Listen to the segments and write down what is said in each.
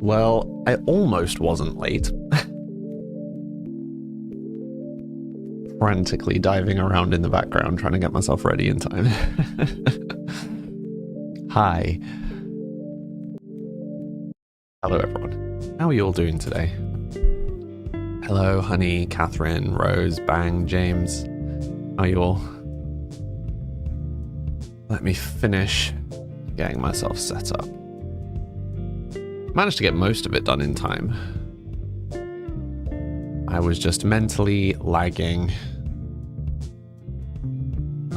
Well, I almost wasn't late. Frantically diving around in the background trying to get myself ready in time. Hi. Hello, everyone. How are you all doing today? Hello, Honey, Catherine, Rose, Bang, James. How are you all? Let me finish getting myself set up. Managed to get most of it done in time. I was just mentally lagging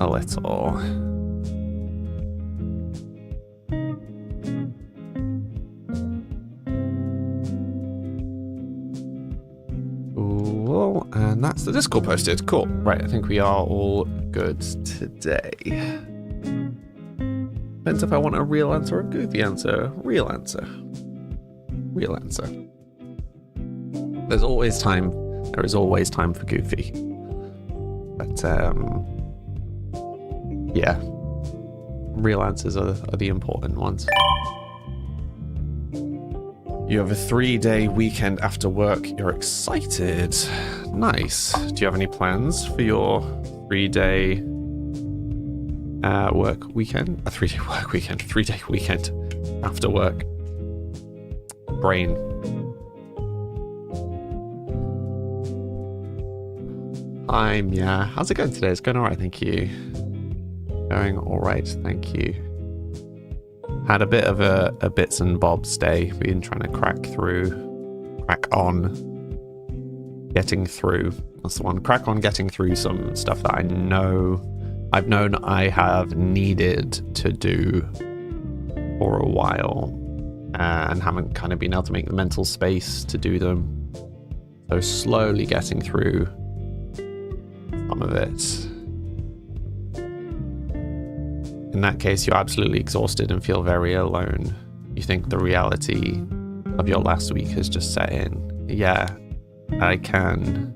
a little. Cool, and that's the Discord posted. Cool. Right, I think we are all good today. Depends if I want a real answer or a goofy answer. Real answer. Real answer. There's always time. There is always time for goofy. But yeah, real answers are the important ones. You have a 3-day weekend after work. You're excited. Nice. Do you have any plans for your 3-day work weekend? A 3-day work weekend. 3-day weekend after work. Brain. Yeah. How's it going today? It's going all right, thank you. Going all right, thank you. Had a bit of a bits and bobs day. Been trying to crack on getting through. That's the one. Crack on getting through some stuff that I've known I have needed to do for a while and haven't kind of been able to make the mental space to do them. So slowly getting through some of it. In that case, you're absolutely exhausted and feel very alone. You think the reality of your last week has just set in. Yeah, I can,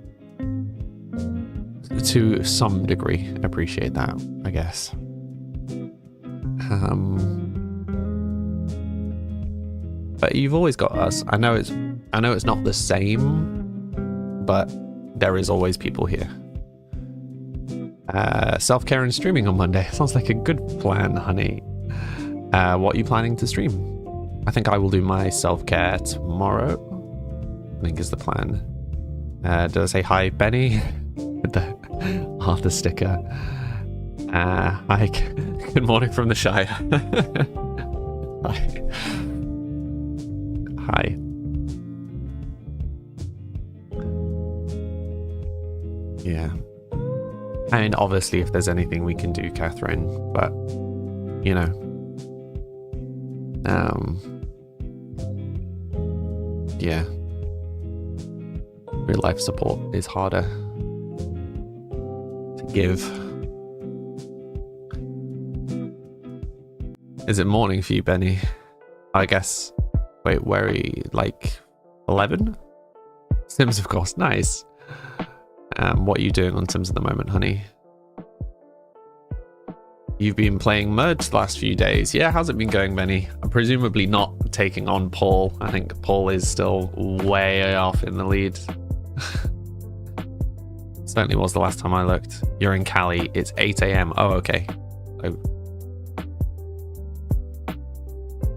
to some degree, appreciate that, I guess. But you've always got us. I know it's not the same, but there is always people here. Self-care and streaming on Monday. Sounds like a good plan, Honey. What are you planning to stream? I think I will do my self-care tomorrow, I think is the plan. Did I say hi, Benny? With the Arthur sticker. Hi, good morning from the Shire. Hi. Hi. Yeah. I mean, obviously, if there's anything we can do, Catherine, but, you know, yeah, real life support is harder to give. Is it morning for you, Benny? I guess, wait, where are you, like 11? Sims, of course, nice. What are you doing on Sims at the moment, Honey? You've been playing Merge the last few days. Yeah, how's it been going, Benny? I'm presumably not taking on Paul. I think Paul is still way off in the lead. Certainly was the last time I looked. You're in Cali. It's 8 a.m. Oh, okay. Oh.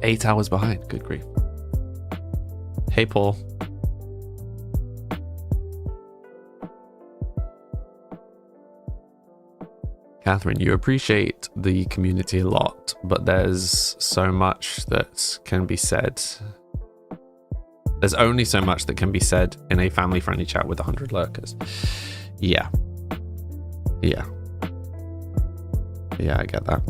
8 hours behind. Good grief. Hey, Paul. Catherine, you appreciate the community a lot, but there's so much that can be said. There's only so much that can be said in a family-friendly chat with 100 lurkers. Yeah. Yeah. Yeah, I get that.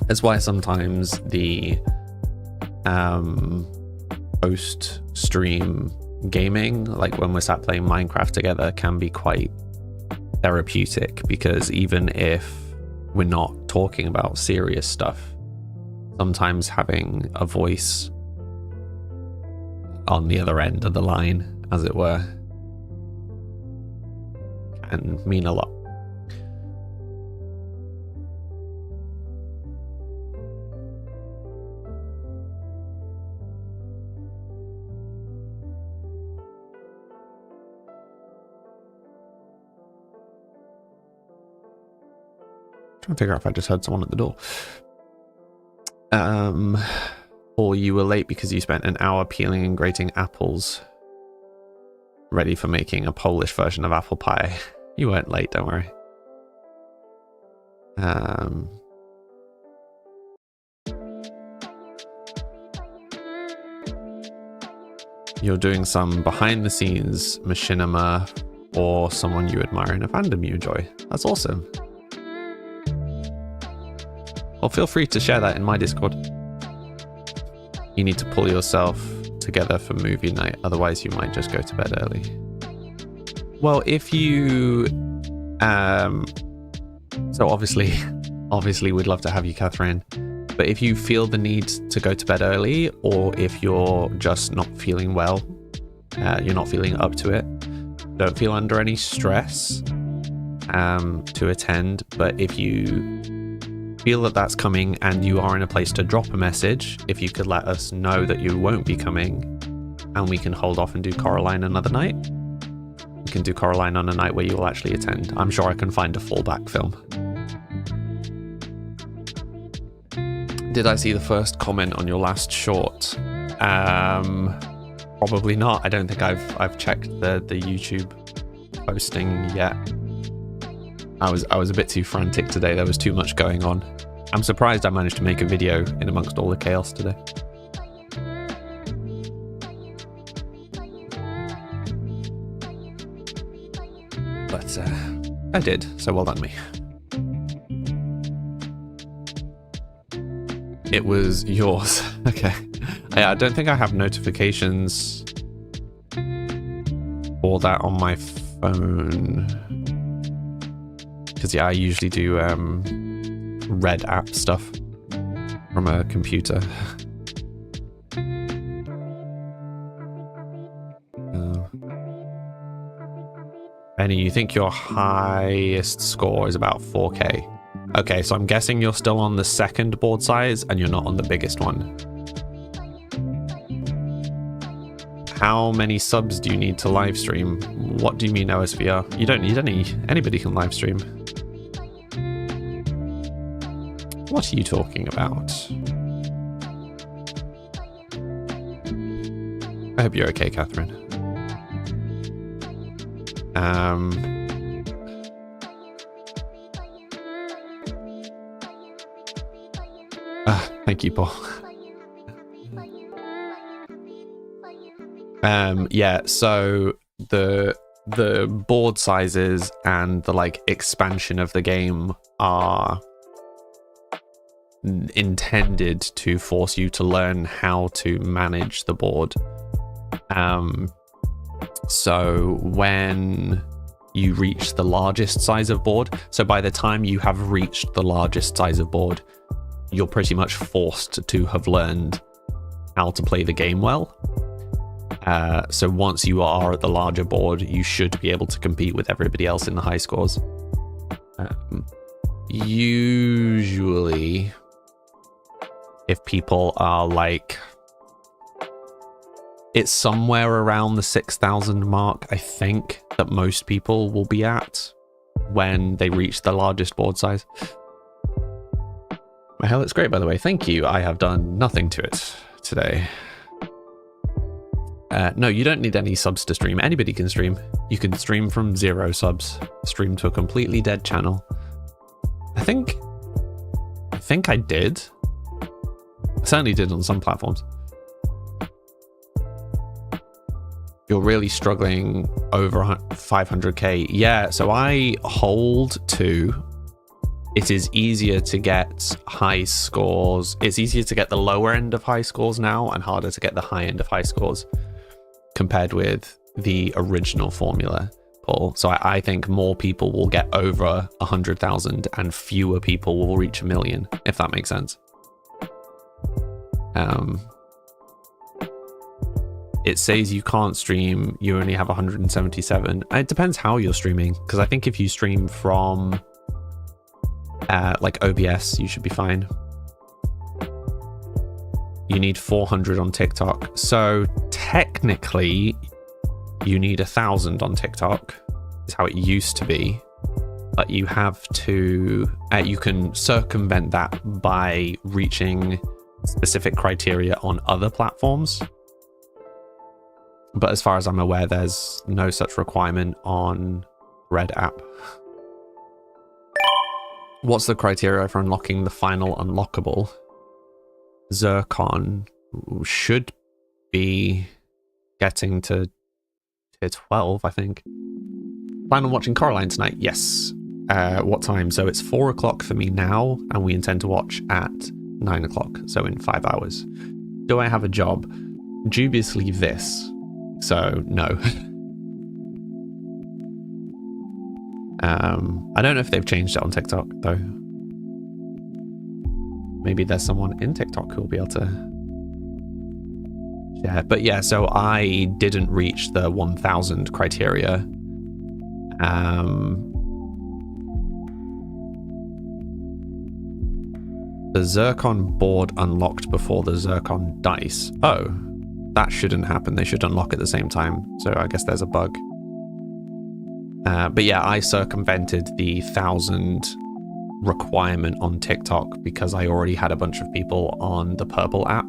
That's why sometimes the post-stream gaming, like when we're sat playing Minecraft together, can be quite therapeutic, because even if we're not talking about serious stuff, sometimes having a voice on the other end of the line, as it were, can mean a lot. trying to figure out if I just heard someone at the door. Or you were late because you spent an hour peeling and grating apples, ready for making a Polish version of apple pie. You weren't late, don't worry. You're doing some behind the scenes machinima or someone you admire in a fandom you enjoy. That's awesome. Well, feel free to share that in my Discord. You need to pull yourself together for movie night, otherwise you might just go to bed early. Well, if you so obviously we'd love to have you, Catherine, but if you feel the need to go to bed early, or if you're just not feeling well, you're not feeling up to it, don't feel under any stress to attend. But if you feel that that's coming and you are in a place to drop a message, if you could let us know that you won't be coming, and we can hold off and do Coraline another night. We can do Coraline on a night where you will actually attend. I'm sure I can find a fallback film. Did I see the first comment on your last short? Probably not. I don't think I've checked the YouTube posting yet. I was a bit too frantic today. There was too much going on. I'm surprised I managed to make a video in amongst all the chaos today. But I did, so well done me. It was yours. Okay. I don't think I have notifications for that on my phone. Because yeah, I usually do Red app stuff from a computer. Benny, you think your highest score is about 4K? Okay, so I'm guessing you're still on the second board size and you're not on the biggest one. How many subs do you need to live stream? What do you mean OSVR? You don't need any. Anybody can live stream. What are you talking about? I hope you're okay, Catherine. Thank you, Paul. Yeah, so the board sizes and the like expansion of the game are intended to force you to learn how to manage the board. So when you reach the largest size of board, so by the time you have reached the largest size of board, you're pretty much forced to have learned how to play the game well. So once you are at the larger board, you should be able to compete with everybody else in the high scores. Usually, if people are like, it's somewhere around the 6,000 mark, I think, that most people will be at when they reach the largest board size. My hair looks great, by the way. Thank you. I have done nothing to it today. No, you don't need any subs to stream. Anybody can stream. You can stream from 0 subs. Stream to a completely dead channel. I think I did. I certainly did on some platforms. You're really struggling over 500k. Yeah, so I hold to... It is easier to get high scores. It's easier to get the lower end of high scores now and harder to get the high end of high scores compared with the original formula, Paul. So I think more people will get over 100,000 and fewer people will reach 1 million, if that makes sense. It says you can't stream, you only have 177. It depends how you're streaming, because I think if you stream from like OBS, you should be fine. You need 400 on TikTok. So technically, you need 1,000 on TikTok, is how it used to be. but you have to, you can circumvent that by reaching specific criteria on other platforms. But as far as I'm aware, there's no such requirement on Red app. What's the criteria for unlocking the final unlockable? Zircon should be getting to tier 12, I think. Plan on watching Coraline tonight? Yes. What time? So it's 4 o'clock for me now, and we intend to watch at 9 o'clock, so in 5 hours. Do I have a job? Dubiously this. So, no. I don't know if they've changed it on TikTok, though. Maybe there's someone in TikTok who will be able to share. But yeah, so I didn't reach the 1,000 criteria. The Zircon board unlocked before the Zircon dice. Oh, that shouldn't happen. They should unlock at the same time. So I guess there's a bug. But yeah, I circumvented the 1,000 requirement on TikTok because I already had a bunch of people on the Purple app.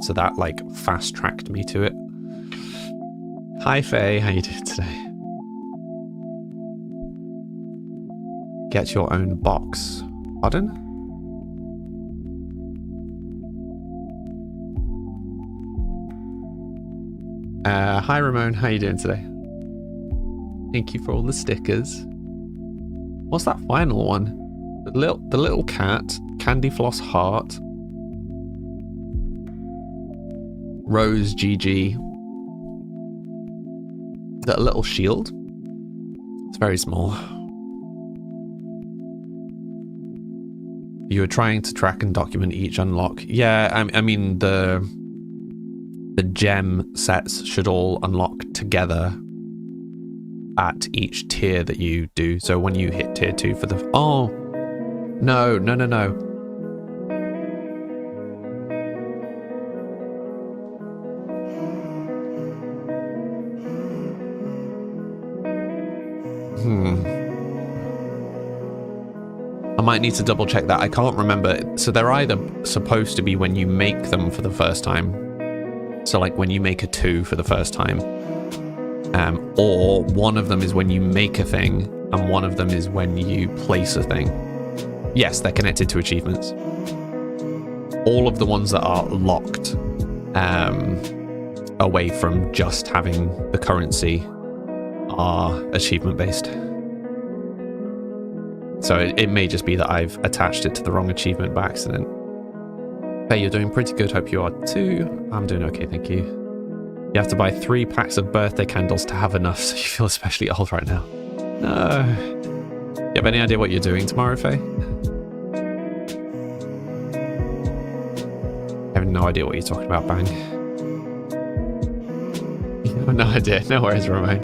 So that like fast tracked me to it. Hi Faye, how you doing today? Get your own box. Pardon? Hi Ramon, how you doing today? Thank you for all the stickers. What's that final one? The little cat, Candy Floss Heart, Rose GG. That little shield? It's very small. You were trying to track and document each unlock. Yeah, I mean the gem sets should all unlock together at each tier that you do. So when you hit tier 2 for the... Oh! No. I might need to double check that. I can't remember. So they're either supposed to be when you make them for the first time. So like when you make a 2 for the first time. Or one of them is when you make a thing, and one of them is when you place a thing. Yes, they're connected to achievements. All of the ones that are locked away from just having the currency are achievement based. So it may just be that I've attached it to the wrong achievement by accident. Hey, you're doing pretty good. Hope you are too. I'm doing okay, thank you. You have to buy 3 packs of birthday candles to have enough, so you feel especially old right now. No. You have any idea what you're doing tomorrow, Faye? I have no idea what you're talking about, Bang. You have no idea. No worries, Ramon.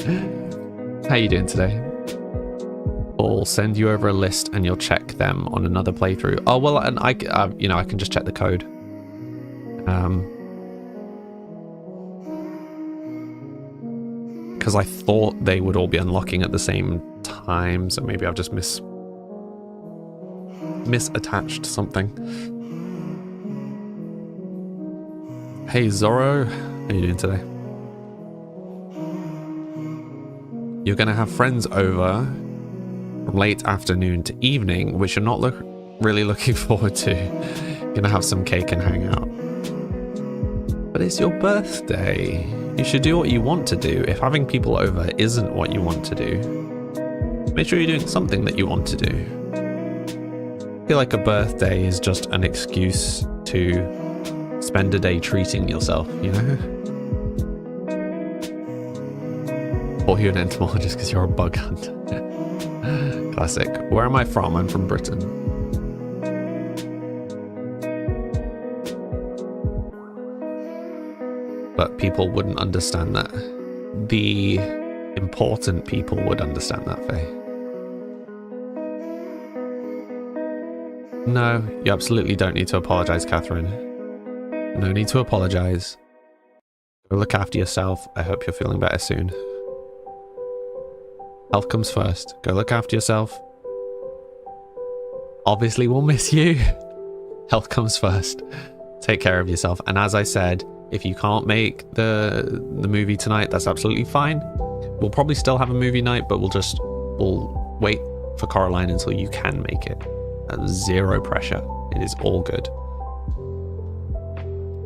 How you doing today? I'll send you over a list and you'll check them on another playthrough. Oh, well, and I can just check the code. Because I thought they would all be unlocking at the same time, so maybe I've just misattached something. Hey Zorro, how you doing today? You're gonna have friends over from late afternoon to evening, which you're not really looking forward to. Gonna have some cake and hang out. But it's your birthday. You should do what you want to do. If having people over isn't what you want to do, make sure you're doing something that you want to do. I feel like a birthday is just an excuse to spend a day treating yourself, you know? Or you're an entomologist because you're a bug hunter. Classic. Where am I from? I'm from Britain. But people wouldn't understand that. The important people would understand that, Faye. No, you absolutely don't need to apologize, Catherine. No need to apologize. Go look after yourself. I hope you're feeling better soon. Health comes first. Go look after yourself. obviously we'll miss you. Health comes first. Take care of yourself. And as I said, if you can't make the movie tonight, that's absolutely fine. We'll probably still have a movie night, but we'll wait for Coraline until you can make it. Zero pressure. It is all good.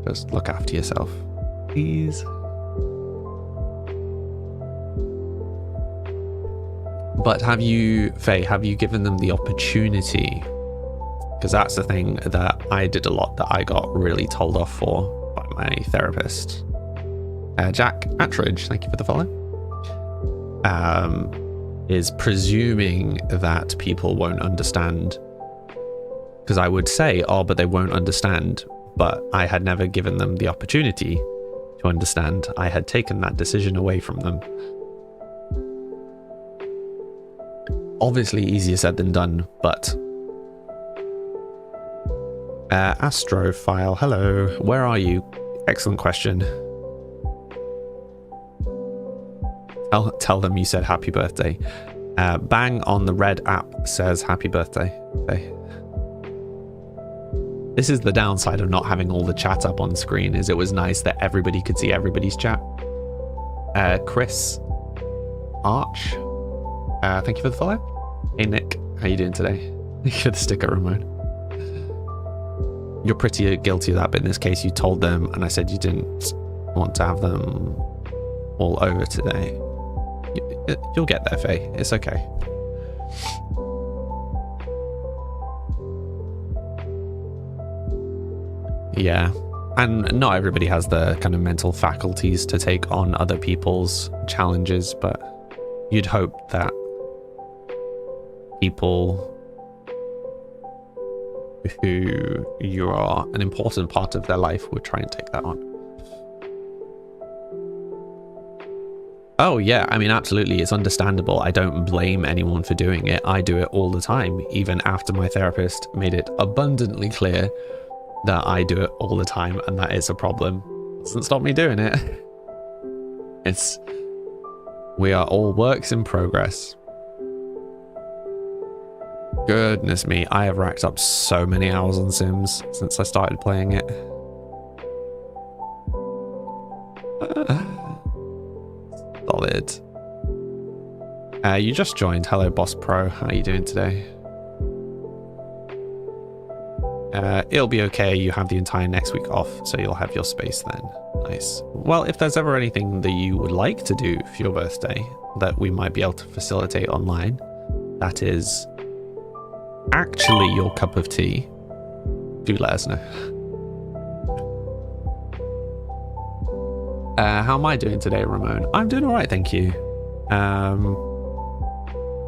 Just look after yourself, please. But Faye, have you given them the opportunity? Because that's the thing that I did a lot that I got really told off for by my therapist. Jack Attridge, thank you for the follow. Is presuming that people won't understand. Because I would say, oh, but they won't understand. But I had never given them the opportunity to understand. I had taken that decision away from them. Obviously easier said than done, but... Astrophile, hello. Where are you? Excellent question. Tell them you said happy birthday. Bang on the red app says happy birthday. Okay. This is the downside of not having all the chat up on screen, is it was nice that everybody could see everybody's chat. Chris Arch, thank you for the follow. Hey Nick, how you doing today? Thank you for the sticker, Ramon. You're pretty guilty of that, but in this case you told them and I said you didn't want to have them all over today. You'll get there, Faye. It's okay. Yeah, and not everybody has the kind of mental faculties to take on other people's challenges, but you'd hope that people who you are an important part of their life would try and take that on. Oh yeah, I mean, absolutely, it's understandable. I don't blame anyone for doing it. I do it all the time, even after my therapist made it abundantly clear that I do it all the time and that is a problem. Doesn't stop me doing it. We are all works in progress. Goodness me, I have racked up so many hours on Sims since I started playing it. Solid. You just joined. Hello, Boss Pro. How are you doing today? It'll be okay. You have the entire next week off, so you'll have your space then. Nice. Well, if there's ever anything that you would like to do for your birthday that we might be able to facilitate online, that is actually your cup of tea, do let us know. How am I doing today, Ramon? I'm doing all right, thank you.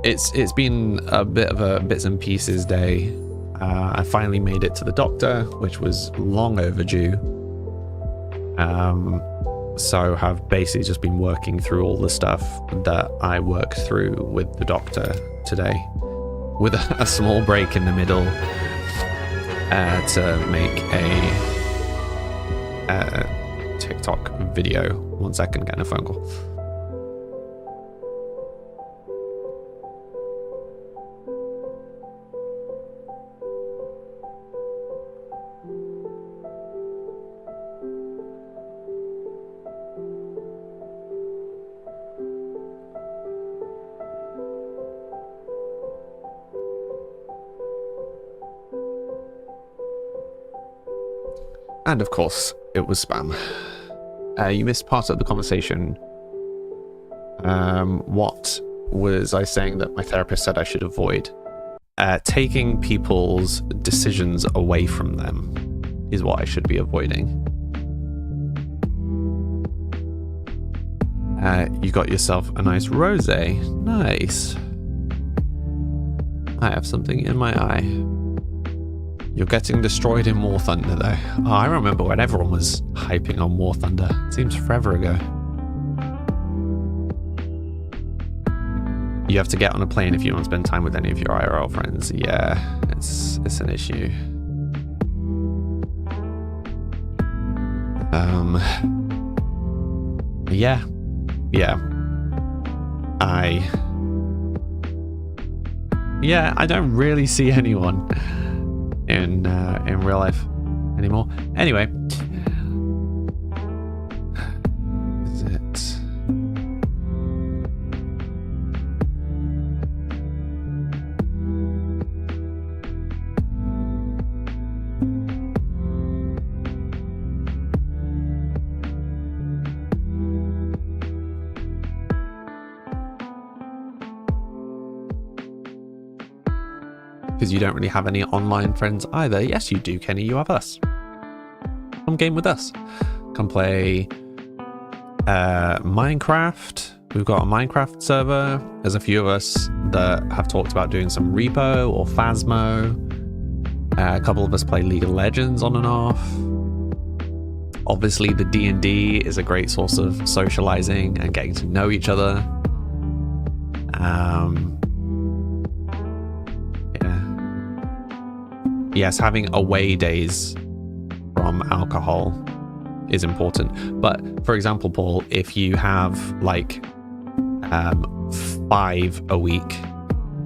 It's been a bit of a bits and pieces day. I finally made it to the doctor, which was long overdue. So have basically just been working through all the stuff that I worked through with the doctor today, with a small break in the middle to make a TikTok video. 1 second, getting a phone call. And of course, it was spam. You missed part of the conversation. What was I saying that my therapist said I should avoid? Taking people's decisions away from them is what I should be avoiding. You got yourself a nice rosé. Nice. I have something in my eye. You're getting destroyed in War Thunder, though. Oh, I remember when everyone was hyping on War Thunder. Seems forever ago. You have to get on a plane if you want to spend time with any of your IRL friends. Yeah, it's an issue. Yeah. Yeah, I don't really see anyone in real life anymore. Anyway, is it? Because you don't really have any online friends either. Yes, you do, Kenny. You have us. Come game with us. Come play Minecraft. We've got a Minecraft server. There's a few of us that have talked about doing some Repo or Phasmo. A couple of us play League of Legends on and off. Obviously, the D&D is a great source of socializing and getting to know each other. Yes, having away days from alcohol is important. But for example, Paul, if you have like 5 a week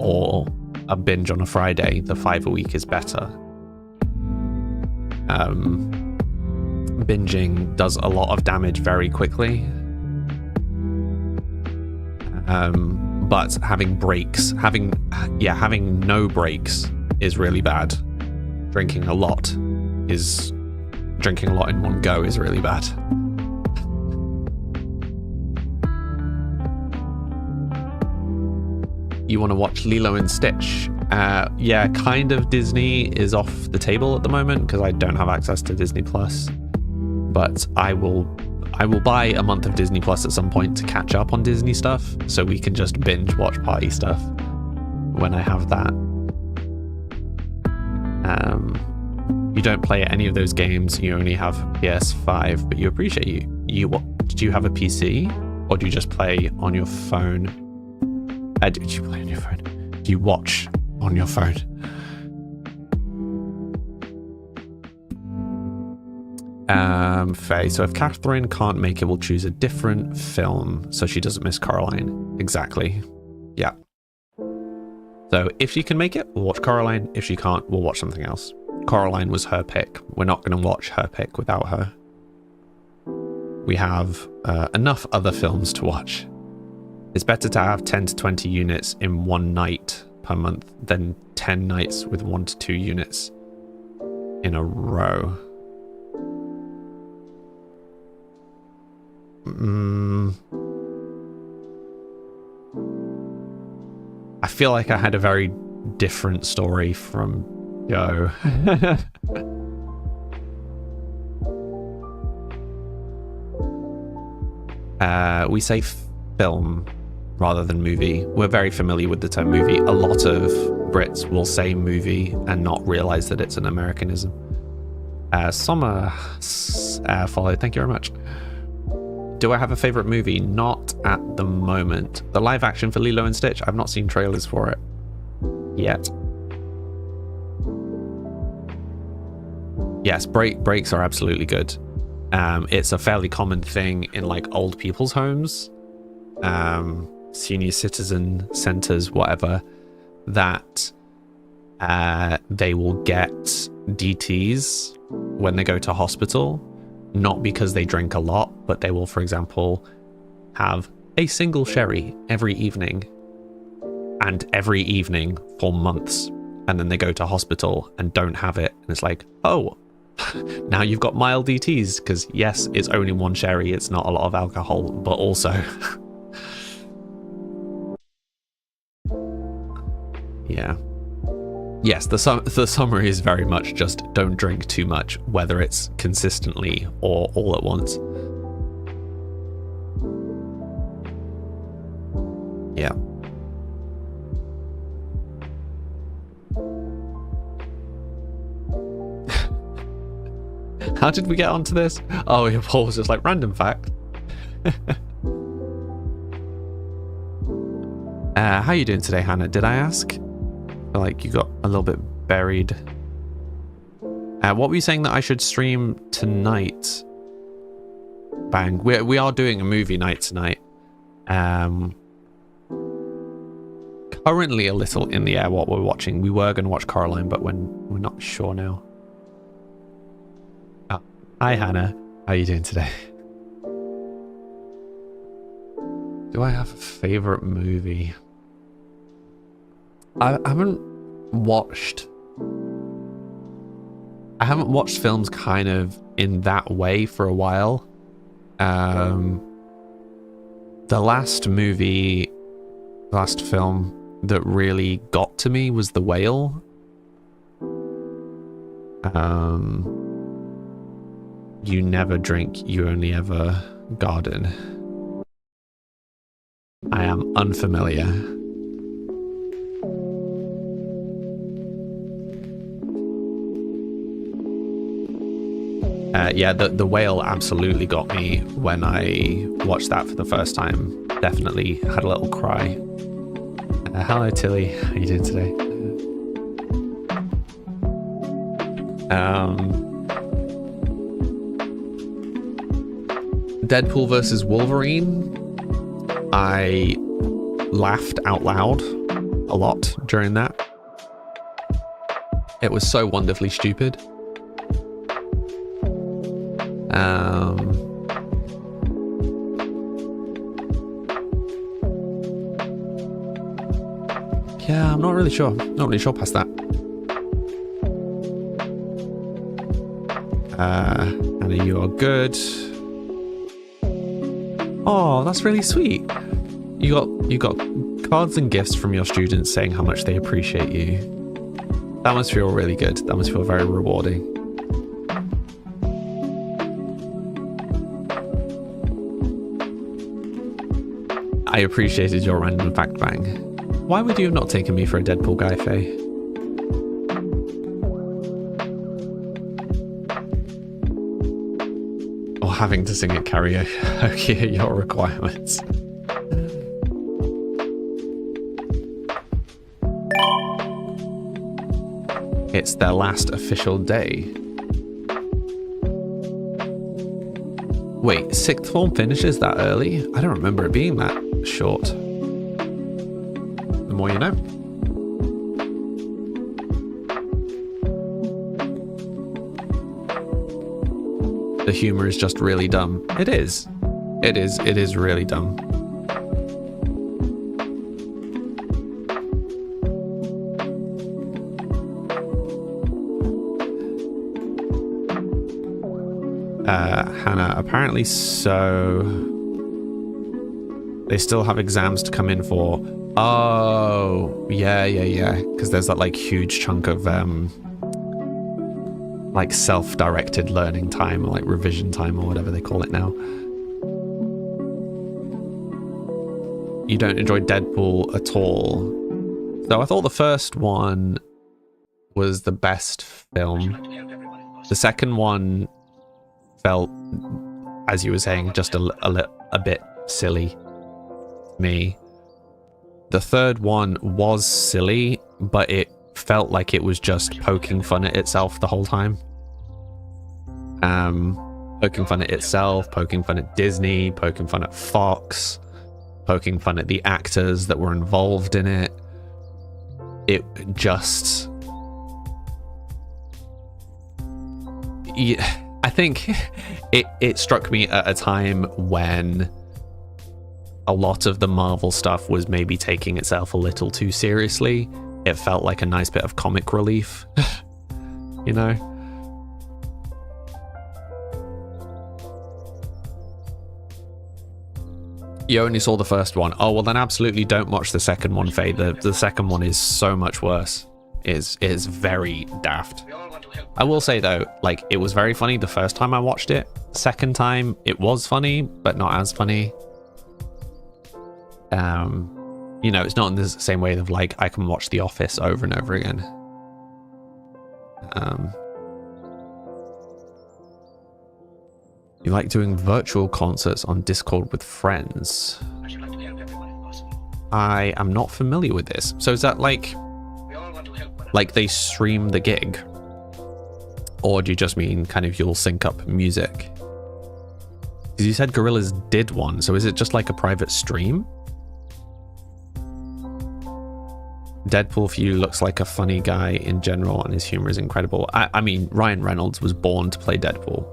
or a binge on a Friday, the 5 a week is better. Binging does a lot of damage very quickly. But having breaks, having no breaks is really bad. Drinking a lot in one go is really bad. You want to watch Lilo and Stitch? Yeah, kind of. Disney is off the table at the moment because I don't have access to Disney Plus. But I will buy a month of Disney Plus at some point to catch up on Disney stuff, so we can just binge watch party stuff when I have that. You don't play any of those games. You only have PS5, but you appreciate did you have a PC, or do you just play on your phone? Did you play on your phone? Do you watch on your phone? Faye, so if Catherine can't make it, we'll choose a different film so she doesn't miss Coraline. Exactly. Yeah. So if she can make it, we'll watch Coraline. If she can't, we'll watch something else. Coraline was her pick. We're not going to watch her pick without her. We have enough other films to watch. It's better to have 10 to 20 units in one night per month than 10 nights with 1 to 2 units in a row. I feel like I had a very different story from Joe. We say film rather than movie. We're very familiar with the term movie. A lot of Brits will say movie and not realize that it's an Americanism. Summer followed. Thank you very much. Do I have a favorite movie? Not at the moment. The live action for Lilo and Stitch, I've not seen trailers for it yet. Yes, breaks are absolutely good. It's a fairly common thing in like old people's homes, senior citizen centers, whatever, that they will get DTs when they go to hospital. Not because they drink a lot, but they will, for example, have a single sherry every evening, and every evening for months, and then they go to hospital and don't have it, and it's like, oh, now you've got mild DTs, because yes, it's only one sherry, it's not a lot of alcohol, but also yeah. Yes, the summary is very much just don't drink too much, whether it's consistently or all at once. Yeah. How did we get onto this? Oh, yeah, Paul was just like, random fact. How you doing today, Hannah? Did I ask? Like you got a little bit buried. What were you saying that I should stream tonight? Bang. We are doing a movie night tonight. currently a little in the air what we're watching. We were going to watch Coraline, but we're not sure now. Oh, hi, Hannah. How are you doing today? Do I have a favorite movie? I haven't watched films kind of in that way for a while. The last film that really got to me was The Whale. You never drink, you only ever garden. I am unfamiliar. Yeah, the Whale absolutely got me when I watched that for the first time. Definitely had a little cry. Hello, Tilly. How are you doing today? Deadpool versus Wolverine. I laughed out loud a lot during that. It was so wonderfully stupid. Yeah, I'm not really sure. Not really sure past that. Anna, you are good. Oh, that's really sweet. You got cards and gifts from your students saying how much they appreciate you. That must feel really good. That must feel very rewarding. I appreciated your random fact bang. Why would you have not taken me for a Deadpool guy, Faye? Or having to sing at karaoke are your requirements. It's their last official day. Wait, sixth form finishes that early? I don't remember it being that short. The more you know. The humor is just really dumb. It is. It is really dumb. Hannah, apparently so. They still have exams to come in for. Oh, yeah. Because there's that like huge chunk of like self-directed learning time, or like revision time, or whatever they call it now. You don't enjoy Deadpool at all. So I thought the first one was the best film. The second one felt, as you were saying, just a bit silly to me. The third one was silly, but it felt like it was just poking fun at itself the whole time. Poking fun at itself, poking fun at Disney, poking fun at Fox, poking fun at the actors that were involved in it. It just... Yeah, I think it struck me at a time when a lot of the Marvel stuff was maybe taking itself a little too seriously. It felt like a nice bit of comic relief, you know? You only saw the first one. Oh, well then absolutely don't watch the second one, Faye. The second one is so much worse. It is very daft. I will say though, like, it was very funny the first time I watched it. Second time, it was funny, but not as funny. You know, it's not in the same way of like, I can watch The Office over and over again. You like doing virtual concerts on Discord with friends? I am not familiar with this. So is that like they stream the gig? Or do you just mean kind of you'll sync up music? Because you said Gorillaz did one, so is it just like a private stream? Deadpool for you looks like a funny guy in general, and his humor is incredible. I mean, Ryan Reynolds was born to play Deadpool.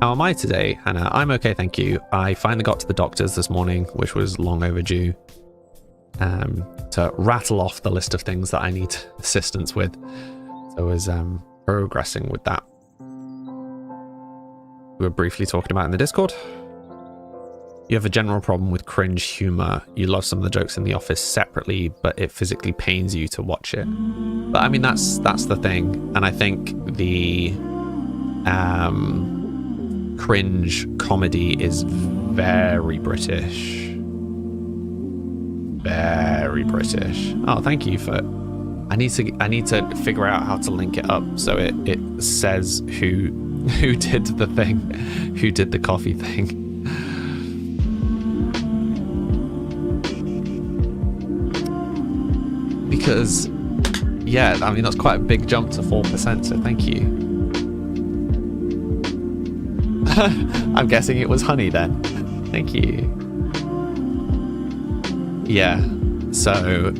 How am I today, Hannah? I'm okay, thank you. I finally got to the doctor's this morning, which was long overdue, to rattle off the list of things that I need assistance with. So I was progressing with that. We were briefly talking about in the Discord. You have a general problem with cringe humor. You love some of the jokes in The Office separately, but it physically pains you to watch it. But I mean, that's the thing. And I think the cringe comedy is very British. Very British. Oh, thank you for... I need to figure out how to link it up so it says who did the thing, who did the coffee thing. Because, yeah, I mean, that's quite a big jump to 4%, so thank you. I'm guessing it was honey then. Thank you. Yeah, so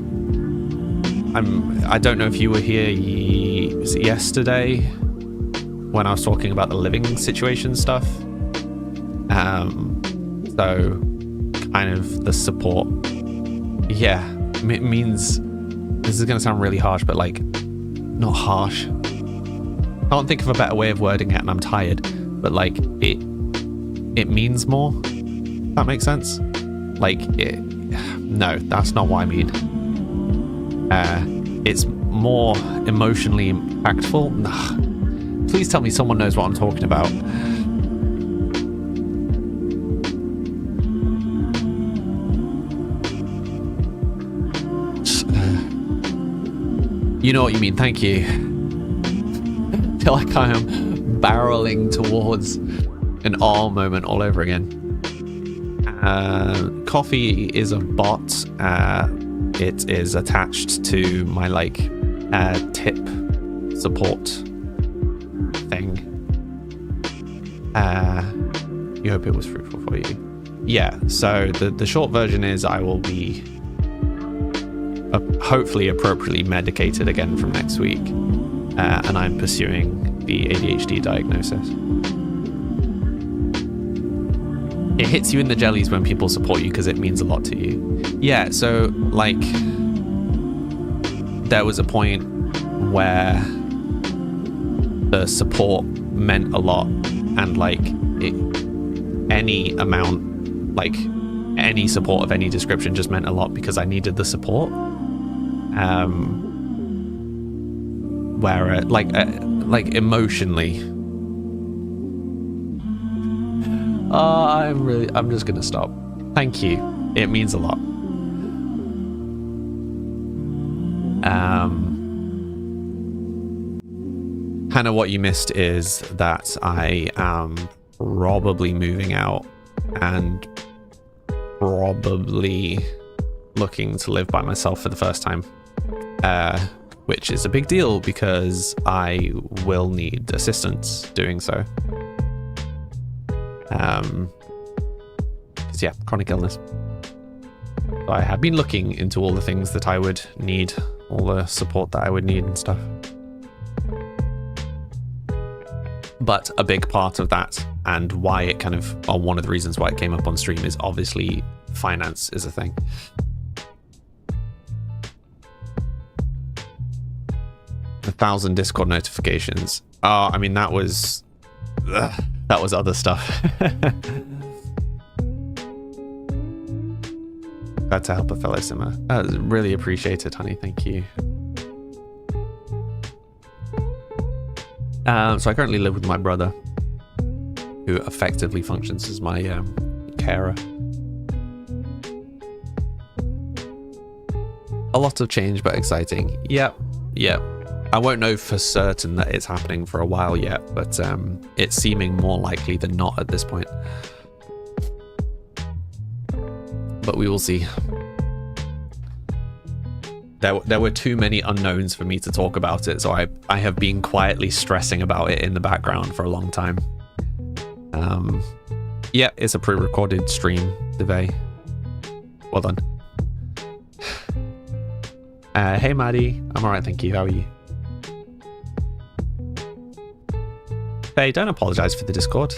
I don't know if you were here yesterday when I was talking about the living situation stuff. So kind of the support. Yeah, it means, this is going to sound really harsh, but like, not harsh. I can't think of a better way of wording it, and I'm tired. But like, it means more. That makes sense. Like, no, that's not what I mean. It's more emotionally impactful. Ugh. Please tell me someone knows what I'm talking about. You know what you mean, thank you. I feel like I am barreling towards an awe moment all over again. Coffee is a bot. It is attached to my like tip support thing. You hope it was fruitful for you. Yeah, so the short version is I will be hopefully appropriately medicated again from next week, and I'm pursuing the ADHD diagnosis. It hits you in the jellies when people support you because it means a lot to you. Yeah, so like there was a point where the support meant a lot, and like any amount, like any support of any description just meant a lot because I needed the support. Where like emotionally, I'm just gonna stop. Thank you. It means a lot. Hannah, what you missed is that I am probably moving out and probably looking to live by myself for the first time, which is a big deal because I will need assistance doing so. Because yeah, chronic illness. So I have been looking into all the things that I would need, all the support that I would need and stuff. But a big part of that, and why it kind of, or one of the reasons why it came up on stream, is obviously finance is a thing. A 1,000 Discord notifications. Oh, I mean, that was other stuff. Glad to help a fellow simmer. Really appreciate it, honey. Thank you. So I currently live with my brother, who effectively functions as my carer. A lot of change, but exciting. Yep. I won't know for certain that it's happening for a while yet, but it's seeming more likely than not at this point. But we will see. There were too many unknowns for me to talk about it, so I have been quietly stressing about it in the background for a long time. Yeah, it's a pre-recorded stream, Devay. Well done. Hey, Maddie. I'm alright, thank you. How are you? Hey, don't apologize for the Discord.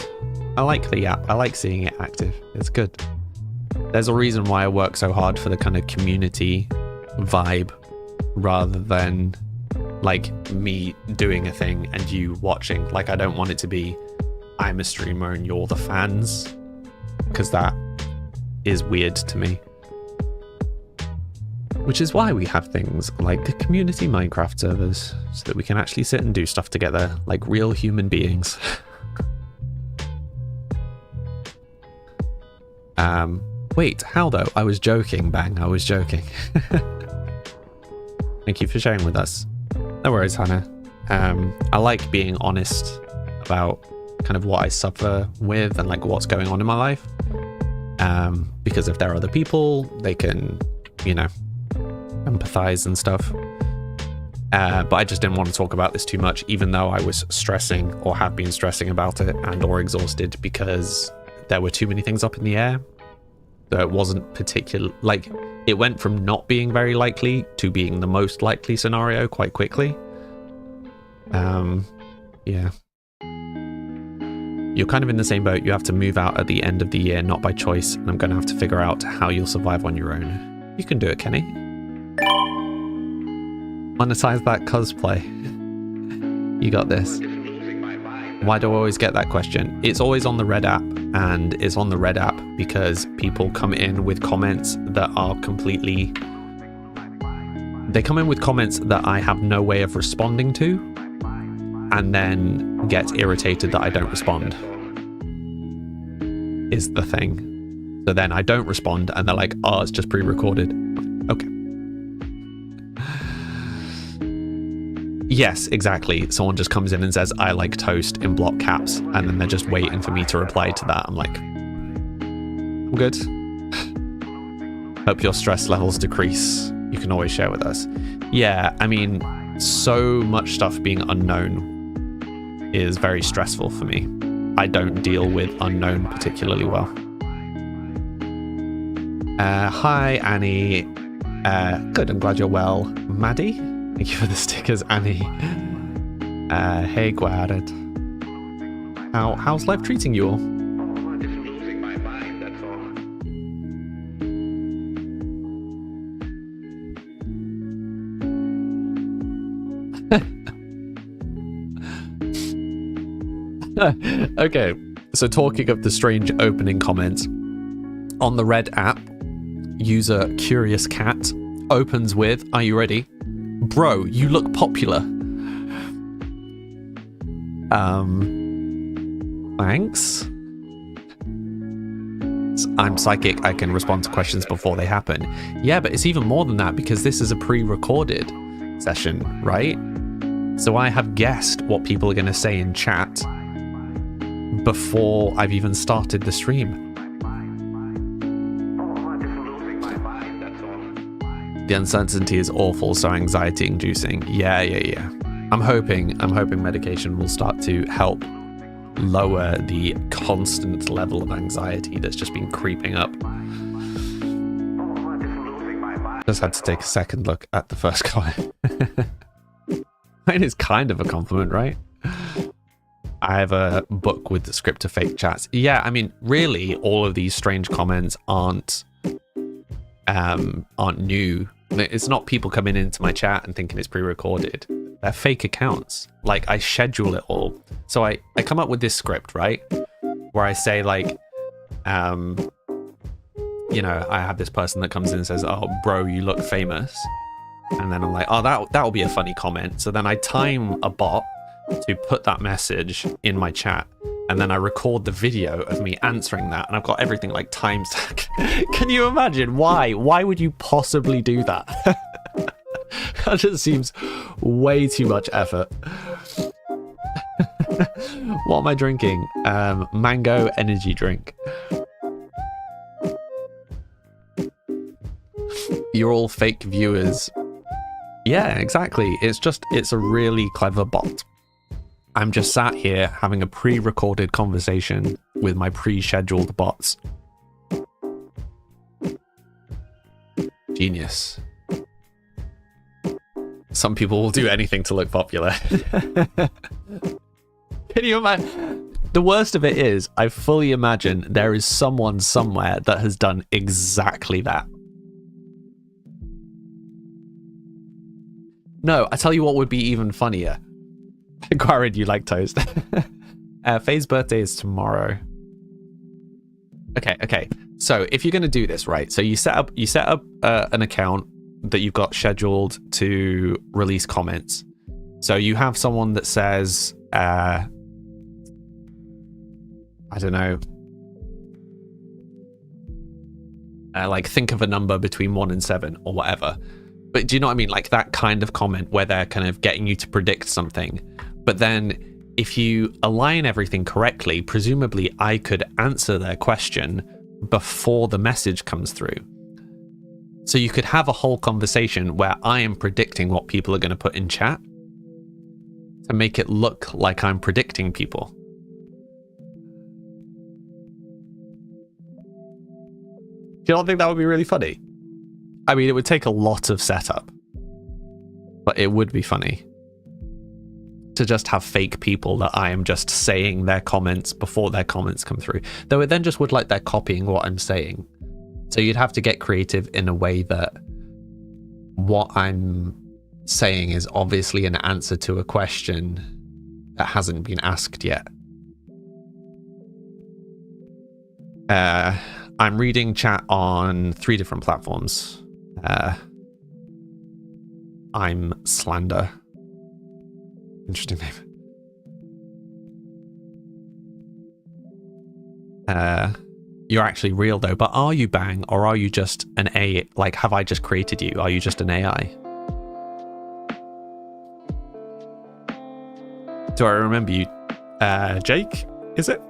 I like the app. I like seeing it active. It's good. There's a reason why I work so hard for the kind of community vibe rather than like me doing a thing and you watching. Like, I don't want it to be I'm a streamer and you're the fans, because that is weird to me. Which is why we have things like the community Minecraft servers, so that we can actually sit and do stuff together like real human beings. Wait, how though? I was joking, Bang, I was joking. Thank you for sharing with us. No worries, Hannah. I like being honest about kind of what I suffer with and like what's going on in my life. Because if there are other people, they can, you know, empathize and stuff. But I just didn't want to talk about this too much, even though I was stressing or have been stressing about it and or exhausted because there were too many things up in the air. So it wasn't particular, like it went from not being very likely to being the most likely scenario quite quickly. Yeah. You're kind of in the same boat. You have to move out at the end of the year, not by choice, and I'm going to have to figure out how you'll survive on your own. You can do it, Kenny. Monetize that cosplay. You got this. Why do I always get that question? It's always on the Red app, and it's on the Red app because people come in with comments that are completely... They come in with comments that I have no way of responding to, and then get irritated that I don't respond, is the thing. So then I don't respond, and they're like, oh, it's just pre-recorded. Okay. Yes, exactly. Someone just comes in and says, I like toast in block caps, and then they're just waiting for me to reply to that. I'm like, I'm good. Hope your stress levels decrease. You can always share with us. Yeah, I mean, so much stuff being unknown is very stressful for me. I don't deal with unknown particularly well. Hi, Annie. Good, I'm glad you're well. Maddie? Thank you for the stickers, Annie. Hey, Guaret. How's life treating you all? Just losing my mind, that's all. Okay, so talking of the strange opening comments, on the Red app, user Curious Cat opens with, are you ready? Bro, you look popular. Thanks. I'm psychic, I can respond to questions before they happen. Yeah, but it's even more than that because this is a pre-recorded session, right? So I have guessed what people are going to say in chat before I've even started the stream. The uncertainty is awful, so anxiety inducing. Yeah. I'm hoping medication will start to help lower the constant level of anxiety that's just been creeping up. Just had to take a second look at the first comment. Mine is kind of a compliment, right? I have a book with the script of fake chats. Yeah, I mean, really, all of these strange comments aren't new. It's not people coming into my chat and thinking it's pre-recorded. They're fake accounts. Like, I schedule it all. So I come up with this script, right? Where I say, like, you know, I have this person that comes in and says, oh, bro, you look famous. And then I'm like, oh, that'll be a funny comment. So then I time a bot to put that message in my chat. And then I record the video of me answering that. And I've got everything like timestack. Can you imagine? Why? Why would you possibly do that? That just seems way too much effort. What am I drinking? Mango energy drink. You're all fake viewers. Yeah, exactly. It's a really clever bot. I'm just sat here having a pre-recorded conversation with my pre-scheduled bots. Genius. Some people will do anything to look popular. Can you imagine? The worst of it is, I fully imagine there is someone somewhere that has done exactly that. No, I tell you what would be even funnier. Quarren, you like toast. Faye's birthday is tomorrow. Okay. So if you're going to do this, right? So you set up an account that you've got scheduled to release comments. So you have someone that says, I don't know, like think of a number between 1 and 7 or whatever. But do you know what I mean? Like that kind of comment where they're kind of getting you to predict something. But then if you align everything correctly, presumably I could answer their question before the message comes through. So you could have a whole conversation where I am predicting what people are going to put in chat to make it look like I'm predicting people. Do you not think that would be really funny? I mean, it would take a lot of setup, but it would be funny to just have fake people that I am just saying their comments before their comments come through. Though it then just would like they're copying what I'm saying. So you'd have to get creative in a way that what I'm saying is obviously an answer to a question that hasn't been asked yet. I'm reading chat on 3 different platforms. I'm Slander. Interesting name. You're actually real though, but are you Bang, or are you just an A? Like, have I just created you? Are you just an AI? Do I remember you? Jake, is it?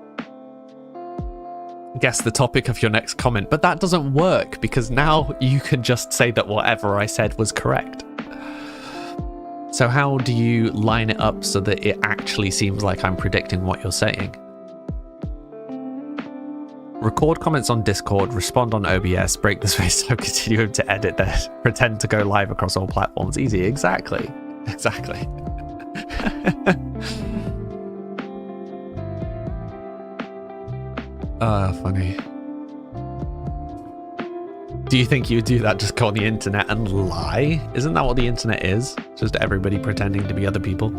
Guess the topic of your next comment, but that doesn't work because now you can just say that whatever I said was correct. So how do you line it up so that it actually seems like I'm predicting what you're saying? Record comments on Discord, respond on OBS, break the space time continuum to edit this, pretend to go live across all platforms. Easy, exactly. Funny. Do you think you would do that, just go on the internet and lie? Isn't that what the internet is? Just everybody pretending to be other people?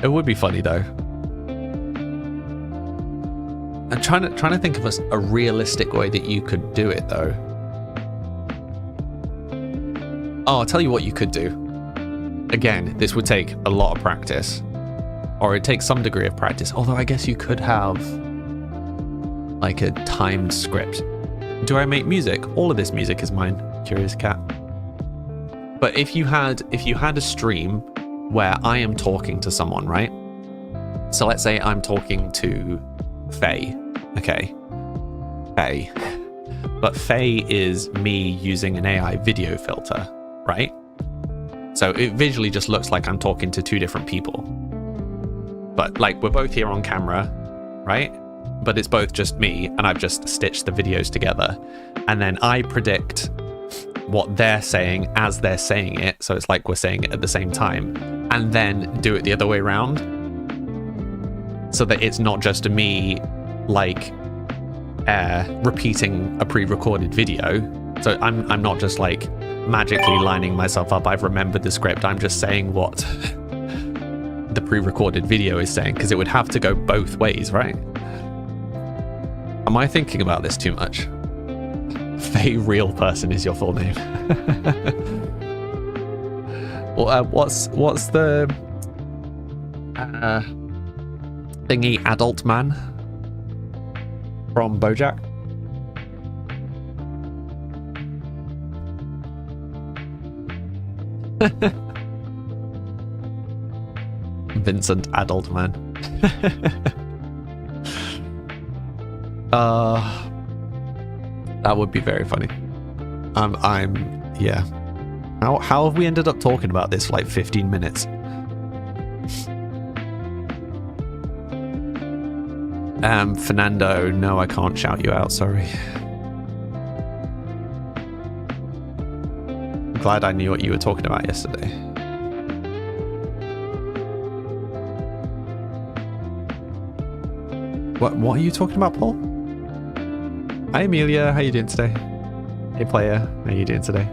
It would be funny though. I'm trying to think of a realistic way that you could do it though. Oh, I'll tell you what you could do. Again, this would take a lot of practice. Or it takes some degree of practice. Although I guess you could have like a timed script. Do I make music? All of this music is mine, Curious Cat. But if you had a stream where I am talking to someone, right? So let's say I'm talking to Faye. Okay. Faye. But Faye is me using an AI video filter, right? So it visually just looks like I'm talking to 2 different people. But like we're both here on camera, right? But it's both just me and I've just stitched the videos together. And then I predict what they're saying as they're saying it. So it's like we're saying it at the same time. And then do it the other way around. So that it's not just me like repeating a pre-recorded video. So I'm not just like magically lining myself up. I've remembered the script. I'm just saying what the pre-recorded video is saying, because it would have to go both ways, right? Am I thinking about this too much? Faye Real Person is your full name. Well, what's the thingy adult man from BoJack? Vincent adult man. That would be very funny. Yeah. How have we ended up talking about this for like 15 minutes? Fernando, no, I can't shout you out, sorry. I'm glad I knew what you were talking about yesterday. What are you talking about, Paul? Hi, Amelia. How you doing today? Hey, player. How you doing today?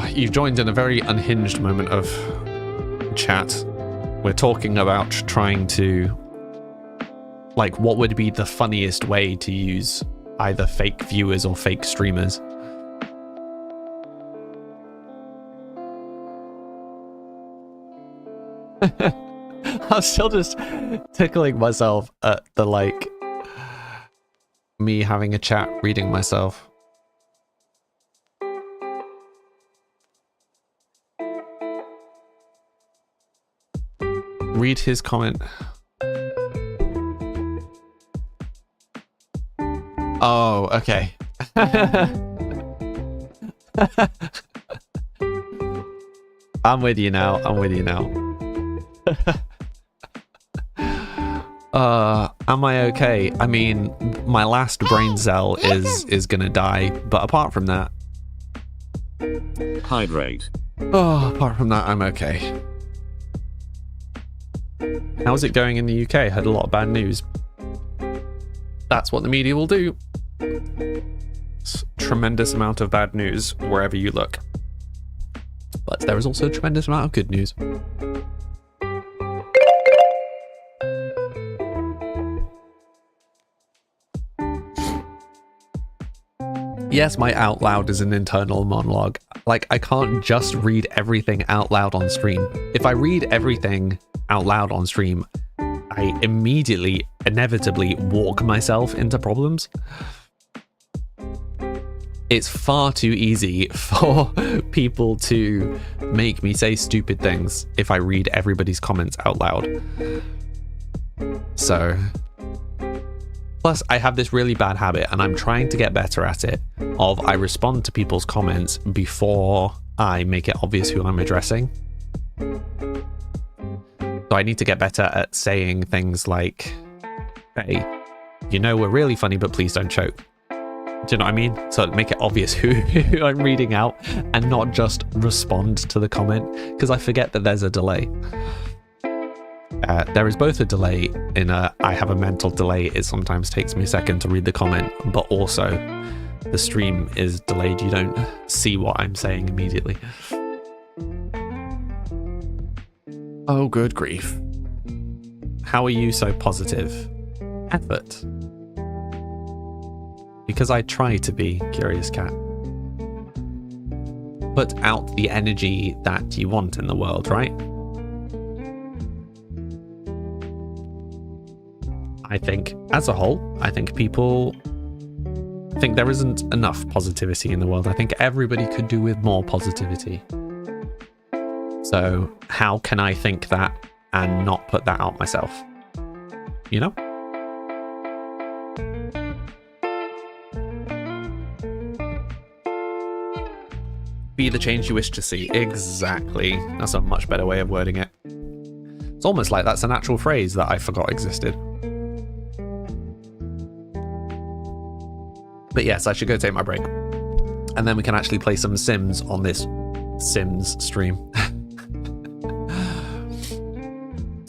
You've joined in a very unhinged moment of chat. We're talking about trying to, like, what would be the funniest way to use either fake viewers or fake streamers. I'm still just tickling myself at the, like, me having a chat reading myself. Read his comment. Oh, okay. I'm with you now. I'm with you now. Am I okay? I mean, my last brain cell is gonna die, but apart from that... Hydrate. Oh, apart from that, I'm okay. How's it going in the UK? I heard a lot of bad news. That's what the media will do. Tremendous amount of bad news wherever you look. But there is also a tremendous amount of good news. Yes, my out loud is an internal monologue. Like, I can't just read everything out loud on stream. If I read everything out loud on stream, I immediately, inevitably walk myself into problems. It's far too easy for people to make me say stupid things if I read everybody's comments out loud. So... Plus, I have this really bad habit, and I'm trying to get better at it, of I respond to people's comments before I make it obvious who I'm addressing. So I need to get better at saying things like, hey, you know we're really funny, but please don't choke. Do you know what I mean? So make it obvious who I'm reading out, and not just respond to the comment, because I forget that there's a delay. There is both a delay in I have a mental delay. It sometimes takes me a second to read the comment, but also the stream is delayed. You don't see what I'm saying immediately. Oh, good grief. How are you so positive? Effort. Because I try to be, Curious Cat. Put out the energy that you want in the world, right? I think, as a whole, I think there isn't enough positivity in the world. I think everybody could do with more positivity. So how can I think that and not put that out myself? You know? Be the change you wish to see. Exactly. That's a much better way of wording it. It's almost like that's an actual phrase that I forgot existed. But yes, I should go take my break. And then we can actually play some Sims on this Sims stream.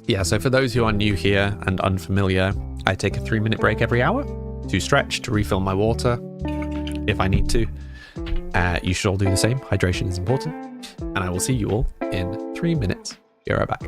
Yeah, so for those who are new here and unfamiliar, I take a 3-minute break every hour to stretch, to refill my water if I need to. You should all do the same. Hydration is important. And I will see you all in 3 minutes. Be right back.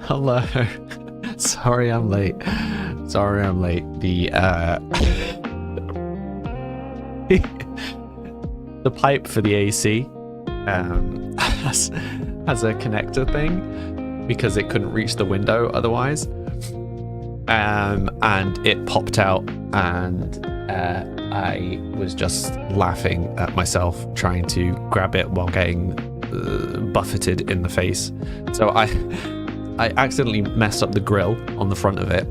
Hello. Sorry I'm late. Sorry I'm late. The pipe for the AC has a connector thing because it couldn't reach the window otherwise. And it popped out, and I was just laughing at myself trying to grab it while getting buffeted in the face. So I accidentally messed up the grill on the front of it.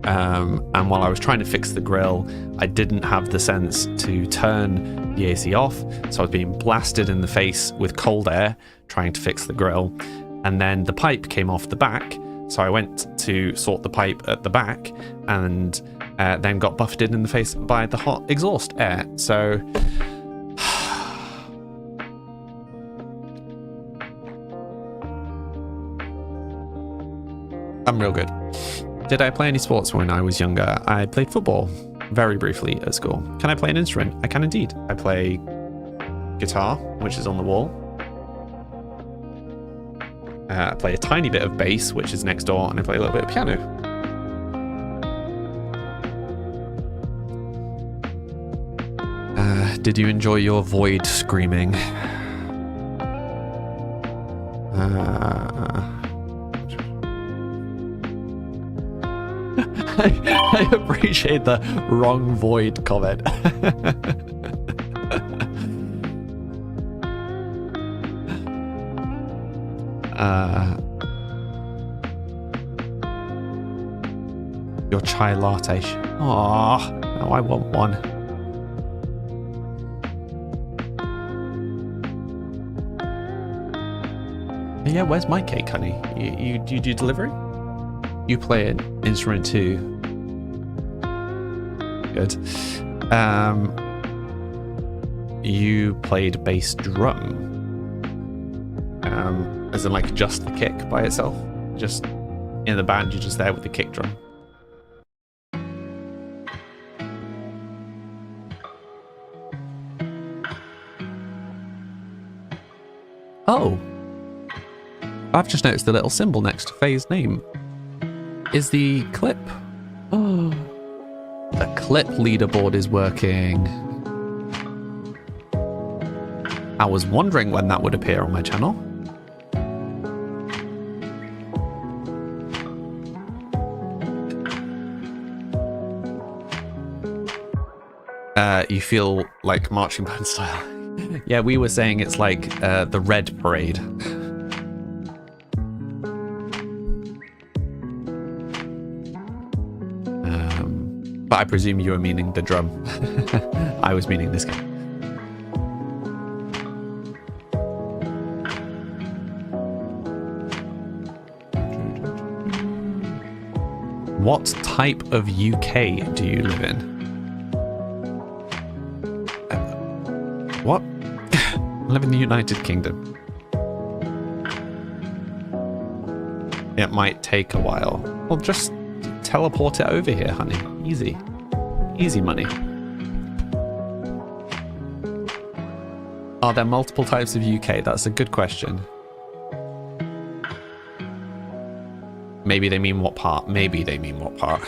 And while I was trying to fix the grill, I didn't have the sense to turn the AC off. So I was being blasted in the face with cold air trying to fix the grill. And then the pipe came off the back. So I went to sort the pipe at the back and then got buffeted in the face by the hot exhaust air. So I'm real good. Did I play any sports when I was younger? I played football very briefly at school. Can I play an instrument? I can indeed. I play guitar, which is on the wall. I play a tiny bit of bass, which is next door, and I play a little bit of piano. Did you enjoy your void screaming? I appreciate the wrong void comment. Your chai latte. Aww, now I want one. Yeah, where's my cake, honey? You do delivery? You play an instrument too. Good. You played bass drum. As in like just the kick by itself. Just in the band, you're just there with the kick drum. Oh. I've just noticed the little symbol next to Faye's name is the clip. Oh, the clip leaderboard is working. I was wondering when that would appear on my channel. You feel like marching band style. Yeah, we were saying it's like the Red Parade. But I presume you were meaning the drum. I was meaning this guy. What type of UK do you live in? What? I live in the United Kingdom. It might take a while. Well, just teleport it over here, honey. Easy. Easy money. Are there multiple types of UK? That's a good question. Maybe they mean what part. Maybe they mean what part.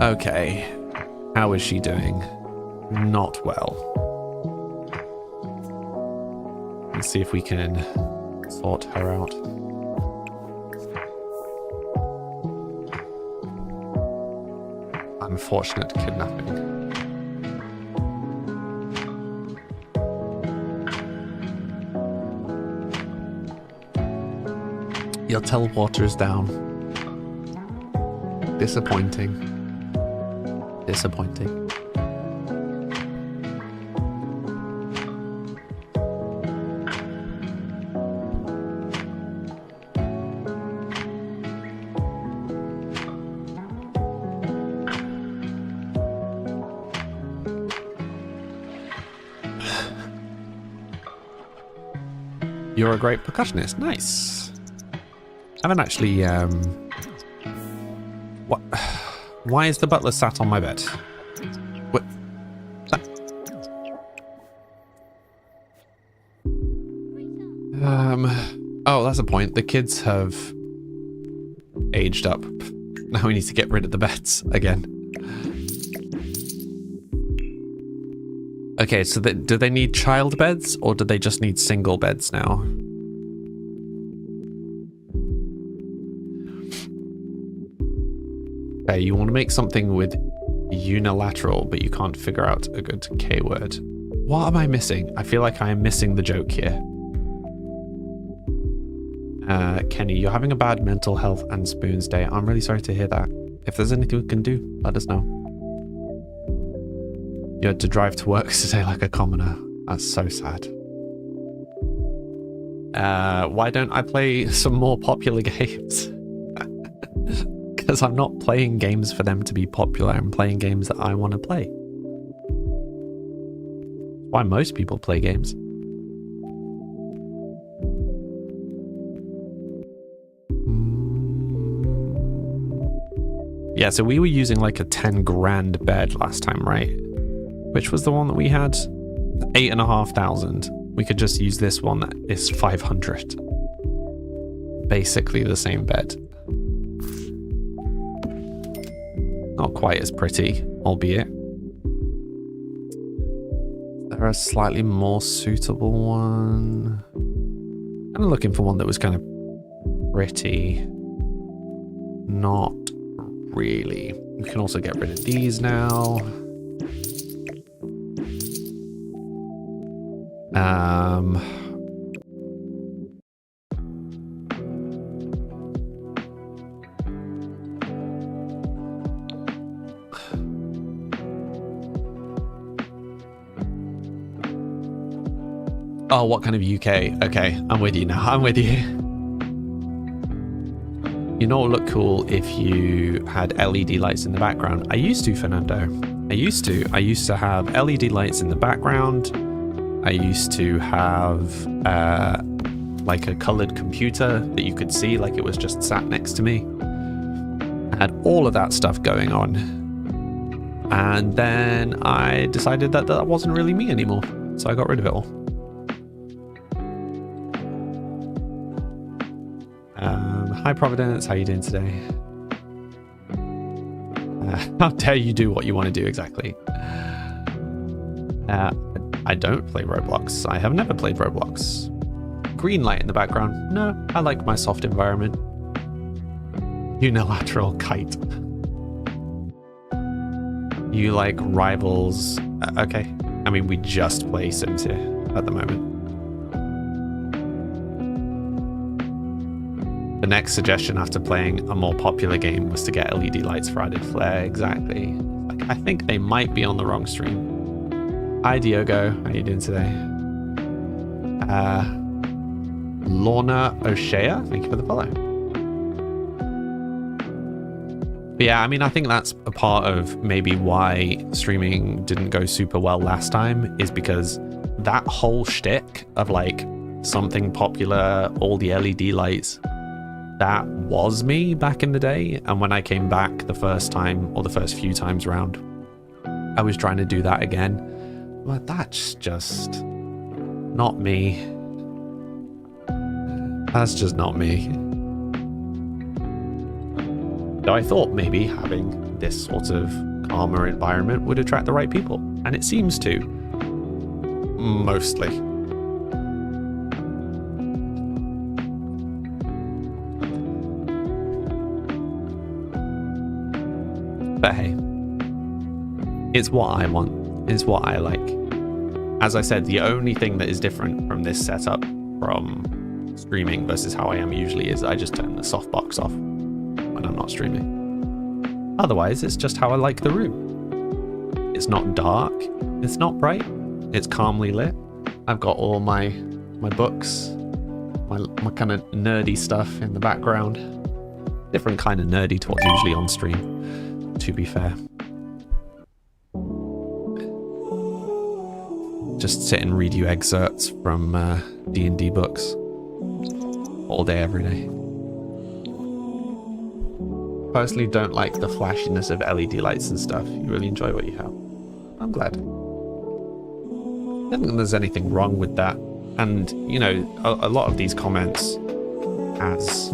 Okay. How is she doing? Not well. Let's see if we can sort her out. Unfortunate kidnapping. Your teleporter is down. Disappointing. Disappointing. You're a great percussionist. Nice. I haven't actually, what? Why is the butler sat on my bed? What? Oh, that's a point. The kids have aged up. Now we need to get rid of the beds again. Okay, so do they need child beds or do they just need single beds now? Okay, you want to make something with unilateral, but you can't figure out a good K word. What am I missing? I feel like I am missing the joke here. Kenny, you're having a bad mental health and spoons day. I'm really sorry to hear that. If there's anything we can do, let us know. You had to drive to work today like a commoner. That's so sad. Why don't I play some more popular games? Because I'm not playing games for them to be popular. I'm playing games that I want to play. Why most people play games. Yeah, so we were using like a 10 grand bed last time, right? Which was the one that we had? 8,500. We could just use this one that is 500. Basically the same bed. Not quite as pretty, albeit. There a slightly more suitable one. I'm looking for one that was kind of pretty. Not really. We can also get rid of these now. Oh, what kind of UK? Okay, I'm with you now. I'm with you. You know what would look cool if you had LED lights in the background? I used to, Fernando. I used to have LED lights in the background. I used to have like a colored computer that you could see like it was just sat next to me. I had all of that stuff going on. And then I decided that that wasn't really me anymore. So I got rid of it all. Hi Providence, how you doing today? How dare you do what you want to do exactly? I don't play Roblox. I have never played Roblox. Green light in the background. No, I like my soft environment. Unilateral kite. You like Rivals? Okay. I mean, we just play Sims here at the moment. The next suggestion after playing a more popular game was to get LED lights for added flair. Exactly. Like, I think they might be on the wrong stream. Hi Diogo, how you doing today? Lorna O'Shea, thank you for the follow. But yeah, I mean, I think that's a part of maybe why streaming didn't go super well last time, is because that whole shtick of like something popular, all the LED lights, that was me back in the day. And when I came back the first time, or the first few times around, I was trying to do that again. But that's just not me. That's just not me. So I thought maybe having this sort of calmer environment would attract the right people. And it seems to. Mostly. But hey, it's what I want, it's what I like. As I said, the only thing that is different from this setup from streaming versus how I am usually is I just turn the softbox off when I'm not streaming. Otherwise, it's just how I like the room. It's not dark, it's not bright, it's calmly lit. I've got all my books, my kind of nerdy stuff in the background. Different kind of nerdy to what's usually on stream, to be fair. Just sit and read you excerpts from D&D books all day, every day. Personally don't like the flashiness of LED lights and stuff. You really enjoy what you have. I'm glad. I don't think there's anything wrong with that. And, you know, a lot of these comments as,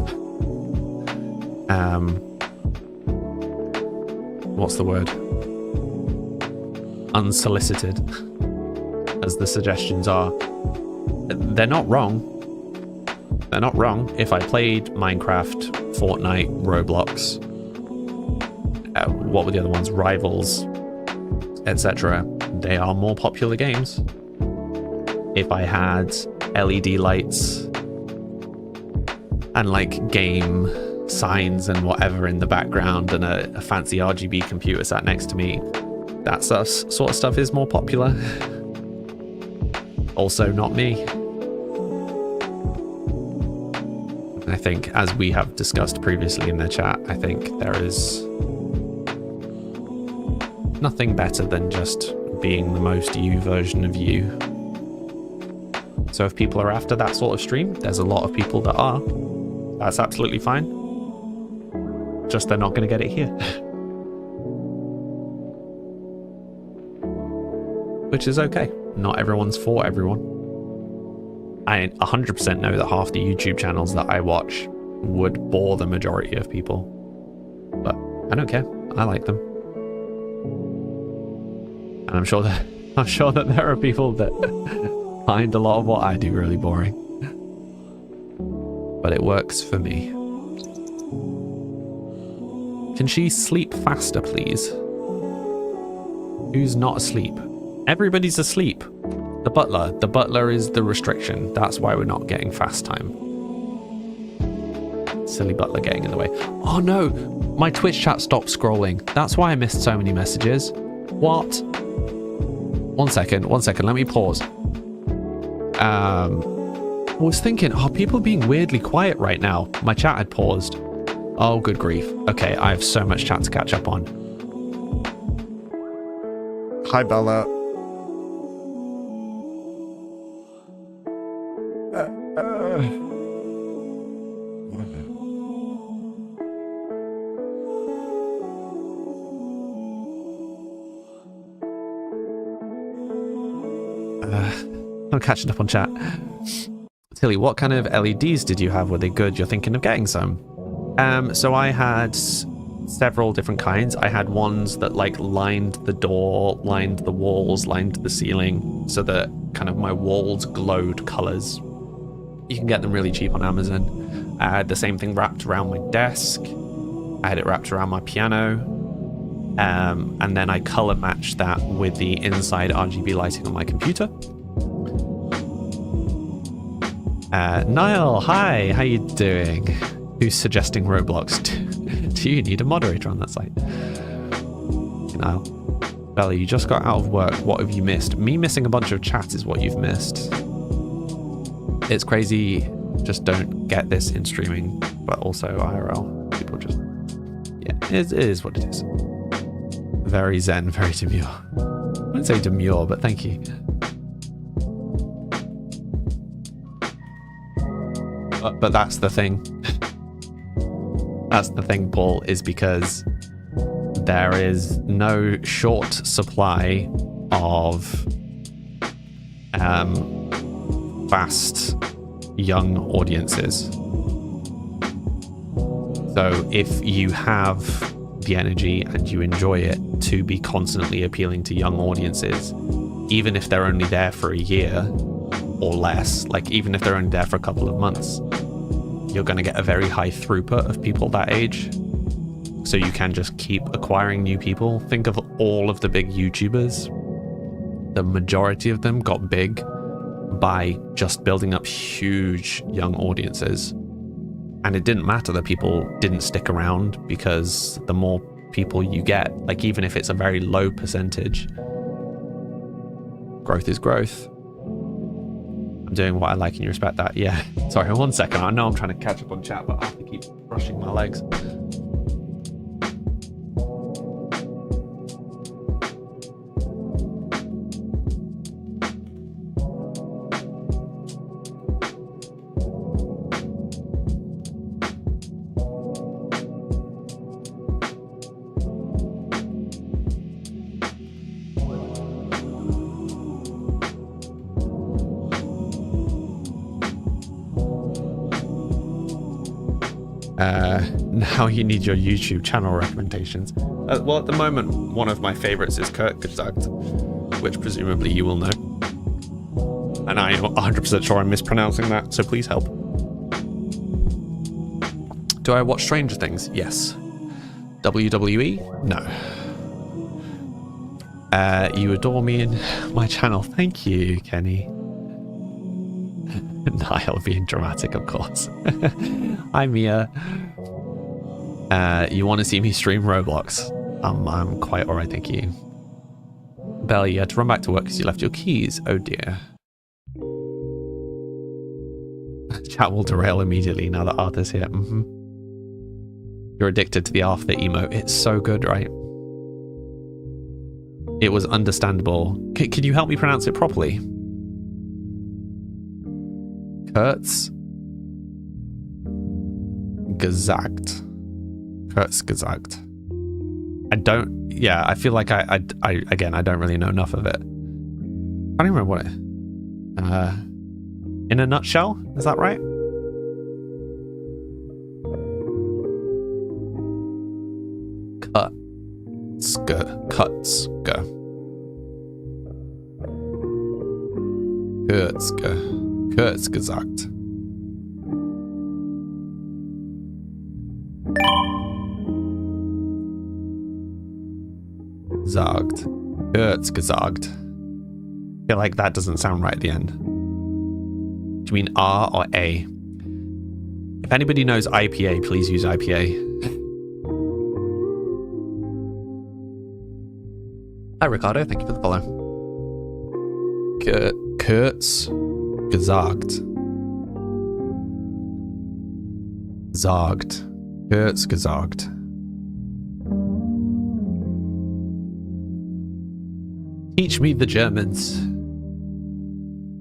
what's the word? Unsolicited, as the suggestions are. They're not wrong. They're not wrong. If I played Minecraft, Fortnite, Roblox, what were the other ones? Rivals, etc. They are more popular games. If I had LED lights and like game signs and whatever in the background and a fancy RGB computer sat next to me, that sort of stuff is more popular. Also not me. I think, as we have discussed previously in the chat, I think there is nothing better than just being the most you version of you. So if people are after that sort of stream, there's a lot of people that are. That's absolutely fine. Just they're not going to get it here. Which is okay. Not everyone's for everyone. I 100% know that half the YouTube channels that I watch would bore the majority of people. But I don't care. I like them. And I'm sure that there are people that find a lot of what I do really boring. But it works for me. Can she sleep faster, please? Who's not asleep? Everybody's asleep. The butler is the restriction. That's why we're not getting fast time. Silly butler getting in the way. Oh no, my Twitch chat stopped scrolling. That's why I missed so many messages. What? One second, let me pause. I was thinking, are people being weirdly quiet right now? My chat had paused. Oh, good grief. Okay, I have so much chat to catch up on. Hi, Bella. I'm catching up on chat. Tilly, what kind of LEDs did you have? Were they good? You're thinking of getting some? So I had several different kinds. I had ones that like lined the door, lined the walls, lined the ceiling, so that kind of my walls glowed colors. You can get them really cheap on Amazon. I had the same thing wrapped around my desk. I had it wrapped around my piano. And then I color matched that with the inside RGB lighting on my computer. Niall, hi, how you doing? Who's suggesting Roblox? Do you need a moderator on that site? Niall. Bella, you just got out of work. What have you missed? Me missing a bunch of chat is what you've missed. It's crazy. Just don't get this in streaming, but also IRL. People just... Yeah, it is what it is. Very zen, very demure. I wouldn't say demure, but thank you. But that's the thing. That's the thing, Paul, is because there is no short supply of fast young audiences. So if you have the energy and you enjoy it to be constantly appealing to young audiences, even if they're only there for a year or less, like even if they're only there for a couple of months, you're going to get a very high throughput of people that age. So you can just keep acquiring new people. Think of all of the big YouTubers. The majority of them got big by just building up huge young audiences. And it didn't matter that people didn't stick around, because the more people you get, like even if it's a very low percentage, growth is growth. I'm doing what I like and you respect that. Yeah. Sorry, 1 second. I know I'm trying to catch up on chat, but I have to keep brushing my legs. Now you need your YouTube channel recommendations. Well, at the moment, one of my favorites is Kurt Gesagt, which presumably you will know. And I am 100% sure I'm mispronouncing that, so please help. Do I watch Stranger Things? Yes. WWE? No. You adore me in my channel. Thank you, Kenny. Niall being dramatic, of course. Hi, Mia. You want to see me stream Roblox? I'm quite alright, thank you. Belle, you had to run back to work because you left your keys. Oh dear. Chat will derail immediately now that Arthur's here. You're addicted to the Arthur emote. It's so good, right? It was understandable. Can you help me pronounce it properly? Kurtz Gesagt. Kurtz Gesagt. I feel like I don't really know enough of it. I don't even remember what it, in a nutshell, is that right? Kurtz Gesagt. Gesagt. Kurtz Gesagt. I feel like that doesn't sound right at the end. Do you mean R or A? If anybody knows IPA, please use IPA. Hi, Ricardo. Thank you for the follow. Kurtz Gesagt. Sagt. Kurtz Gesagt. Teach me the Germans.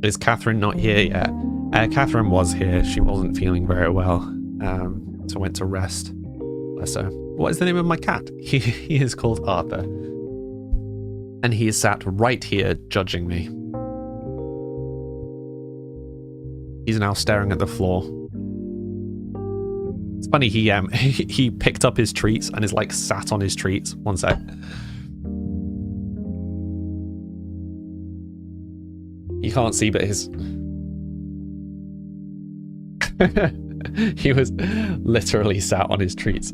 Is Catherine not here yet? Catherine was here. She wasn't feeling very well. So went to rest. Bless her. What is the name of my cat? He is called Arthur. And he is sat right here judging me. He's now staring at the floor. It's funny, he picked up his treats and is like sat on his treats. One sec. You can't see, but his... he was literally sat on his treats.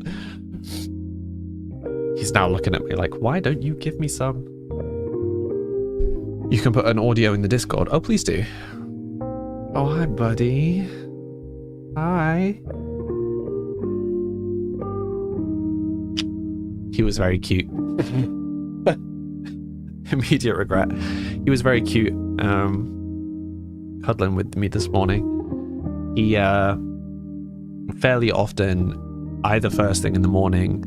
He's now looking at me like, why don't you give me some? You can put an audio in the Discord. Oh, please do. Oh, hi, buddy. Hi. He was very cute. Immediate regret. He was very cute. Cuddling with me this morning. He fairly often, either first thing in the morning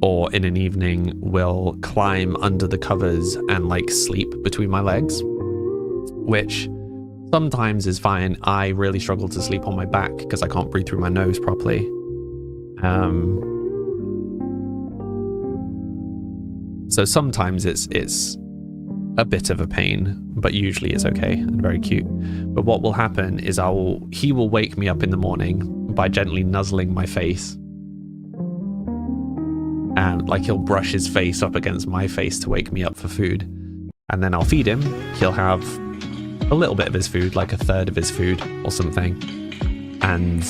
or in an evening, will climb under the covers and like sleep between my legs, which sometimes is fine. I really struggle to sleep on my back because I can't breathe through my nose properly. So sometimes it's a bit of a pain, but usually it's okay and very cute. But what will happen is he will wake me up in the morning by gently nuzzling my face. And like he'll brush his face up against my face to wake me up for food. And then I'll feed him. He'll have a little bit of his food, like a third of his food or something. And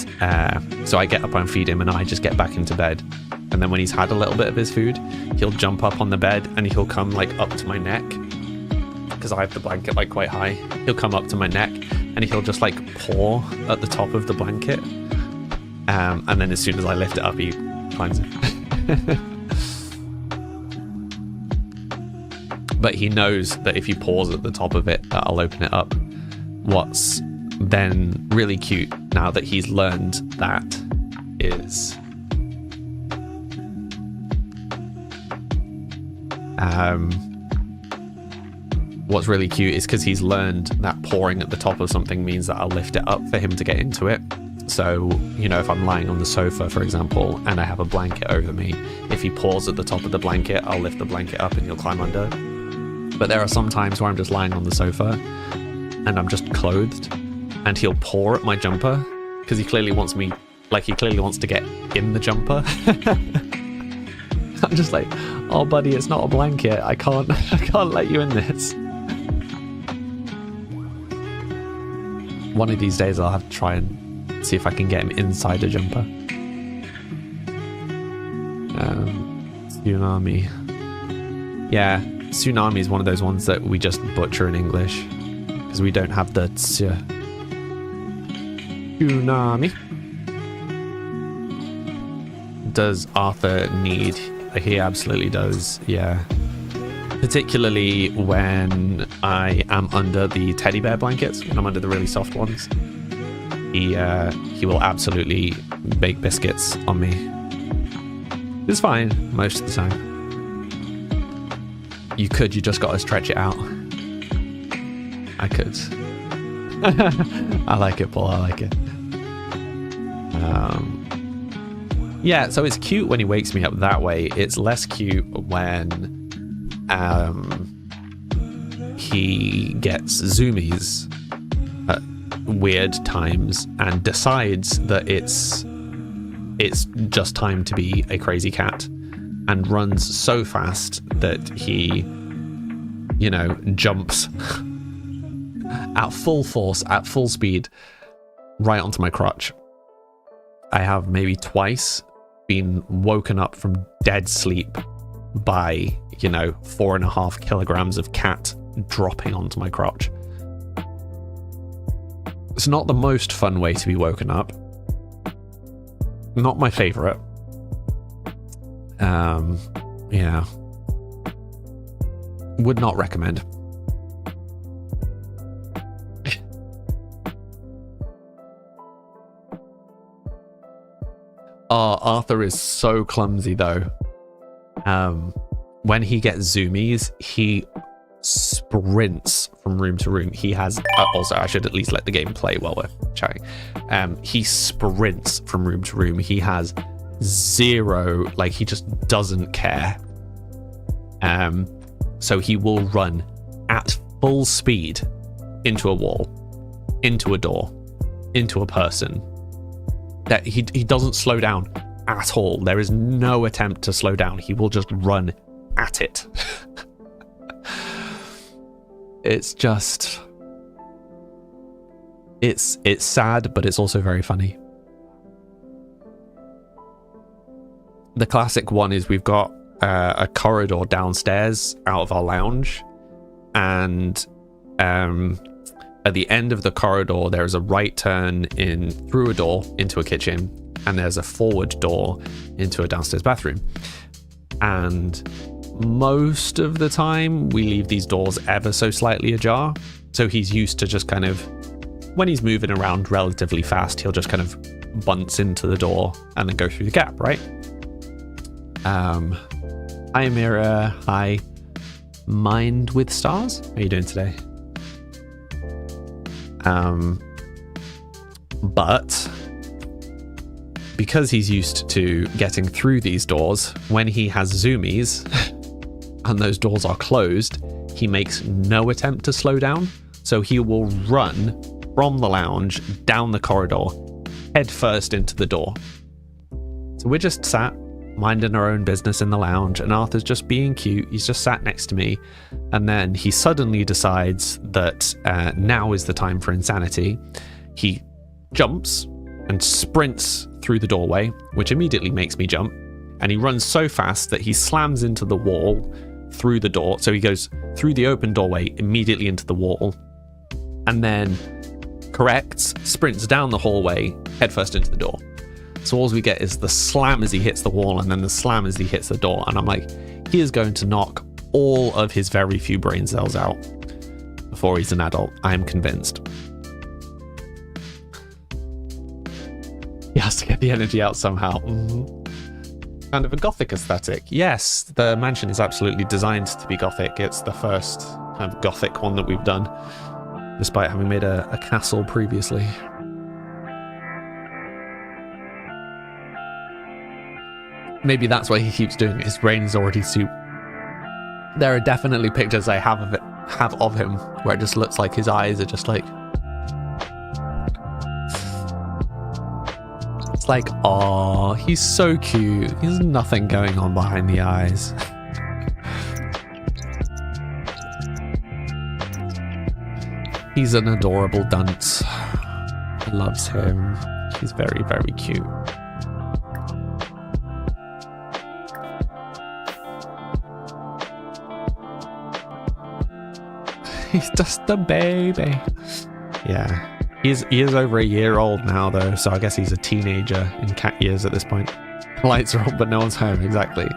so I get up and feed him and I just get back into bed. And then when he's had a little bit of his food, he'll jump up on the bed and he'll come like up to my neck. Because I have the blanket like quite high. He'll come up to my neck and he'll just like paw at the top of the blanket. And then as soon as I lift it up, he climbs it. But he knows that if he paws at the top of it, that I'll open it up. What's then really cute now that he's learned that is what's really cute is because he's learned that pawing at the top of something means that I'll lift it up for him to get into it. So, you know, if I'm lying on the sofa, for example, and I have a blanket over me, if he paws at the top of the blanket, I'll lift the blanket up and he'll climb under. But there are some times where I'm just lying on the sofa and I'm just clothed and he'll paw at my jumper because he clearly wants me Like he clearly wants to get in the jumper. I'm just like, oh buddy, it's not a blanket. I can't let you in this. One of these days I'll have to try and see if I can get him inside a jumper. Tsunami. Yeah, tsunami is one of those ones that we just butcher in English because we don't have the tsunami. Does Arthur need? He absolutely does, yeah. Particularly when I am under the teddy bear blankets, when I'm under the really soft ones. He will absolutely bake biscuits on me. It's fine most of the time. You just got to stretch it out. I could. I like it, Paul, I like it. Yeah, so it's cute when he wakes me up that way. It's less cute when he gets zoomies at weird times and decides that it's just time to be a crazy cat and runs so fast that he, jumps at full force, at full speed, right onto my crotch. I have maybe twice been woken up from dead sleep by 4.5 kilograms of cat dropping onto my crotch. It's not the most fun way to be woken up. Not my favorite. Yeah. Would not recommend. Arthur is so clumsy though. When he gets zoomies, he sprints from room to room. He has also, I should at least let the game play while we're chatting. He sprints from room to room. He has zero, he just doesn't care. So he will run at full speed into a wall, into a door, into a person. That he doesn't slow down at all. There is no attempt to slow down. He will just run at it. It's just, it's sad, but it's also very funny. The classic one is we've got a corridor downstairs out of our lounge, and at the end of the corridor there is a right turn in through a door into a kitchen, and there's a forward door into a downstairs bathroom. And most of the time we leave these doors ever so slightly ajar, so he's used to just kind of, when he's moving around relatively fast, he'll just kind of bunce into the door and then go through the gap, right? Hi Mira, hi Mind with Stars, how are you doing today? But because he's used to getting through these doors, when he has zoomies and those doors are closed, he makes no attempt to slow down. So he will run from the lounge down the corridor, head first into the door. So we're just sat minding our own business in the lounge, and Arthur's just being cute. He's just sat next to me, and then he suddenly decides that now is the time for insanity. He jumps and sprints through the doorway, which immediately makes me jump, and he runs so fast that he slams into the wall through the door. So he goes through the open doorway immediately into the wall, and then corrects, sprints down the hallway, headfirst into the door. So all we get is the slam as he hits the wall, and then the slam as he hits the door. And I'm like, he is going to knock all of his very few brain cells out before he's an adult. I am convinced. He has to get the energy out somehow. Mm-hmm. Kind of a gothic aesthetic. Yes, the mansion is absolutely designed to be gothic. It's the first kind of gothic one that we've done, despite having made a castle previously. Maybe that's why he keeps doing it. His brain is already soup. There are definitely pictures I have of him where it just looks like his eyes are just like It's like, oh, he's so cute. There's nothing going on behind the eyes. He's an adorable dunce. Loves him. He's very, very cute. He's just a baby. Yeah. He is over a year old now, though, so I guess he's a teenager in cat years at this point. Lights are on, but no one's home. Exactly.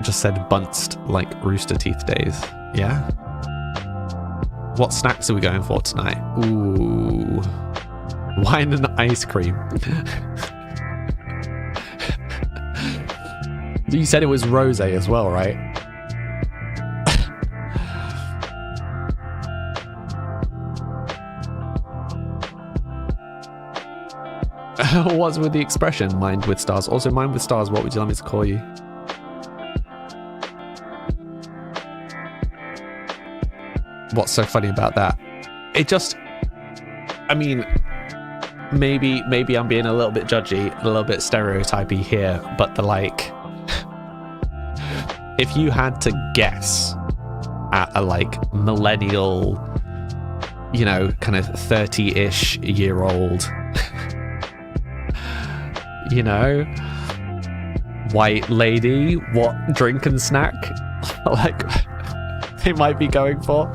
Just said bunched like Rooster Teeth days. Yeah. What snacks are we going for tonight? Ooh. Wine and ice cream. You said it was rosé as well, right? What's with the expression, mind with stars? Also, mind with stars, what would you like me to call you? What's so funny about that? It just, I mean, maybe I'm being a little bit judgy, a little bit stereotypy here, but the like, if you had to guess at a like millennial, you know, kind of 30-ish year old, you know, white lady, what drink and snack like they might be going for.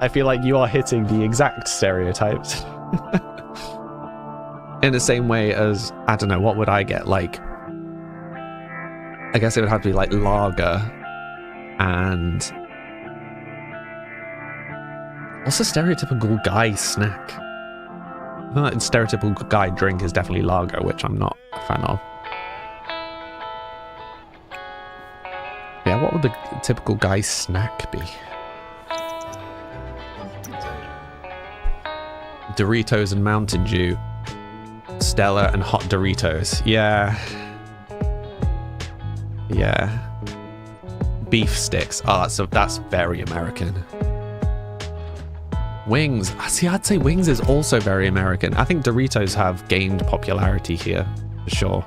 I feel like you are hitting the exact stereotypes. In the same way as, I don't know, what would I get? Like, I guess it would have to be like lager and what's a stereotypical guy snack? I feel like the stereotypical guy drink is definitely lager, which I'm not a fan of. Yeah, what would the typical guy snack be? Doritos and Mountain Dew. Stella and hot Doritos. Yeah. Yeah. Beef sticks. Oh, that's very American. Wings. See, I'd say wings is also very American. I think Doritos have gained popularity here, for sure.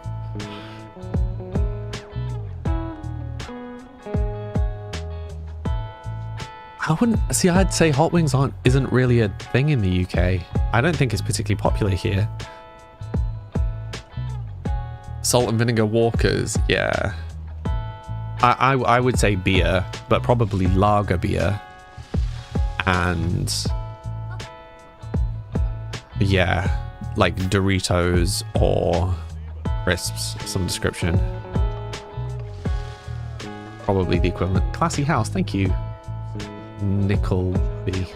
I'd say hot wings isn't really a thing in the UK. I don't think it's particularly popular here. Salt and vinegar Walkers, yeah. I would say beer, but probably lager beer. And yeah, like Doritos or crisps, some description. Probably the equivalent. Classy house, thank you. Nickel B.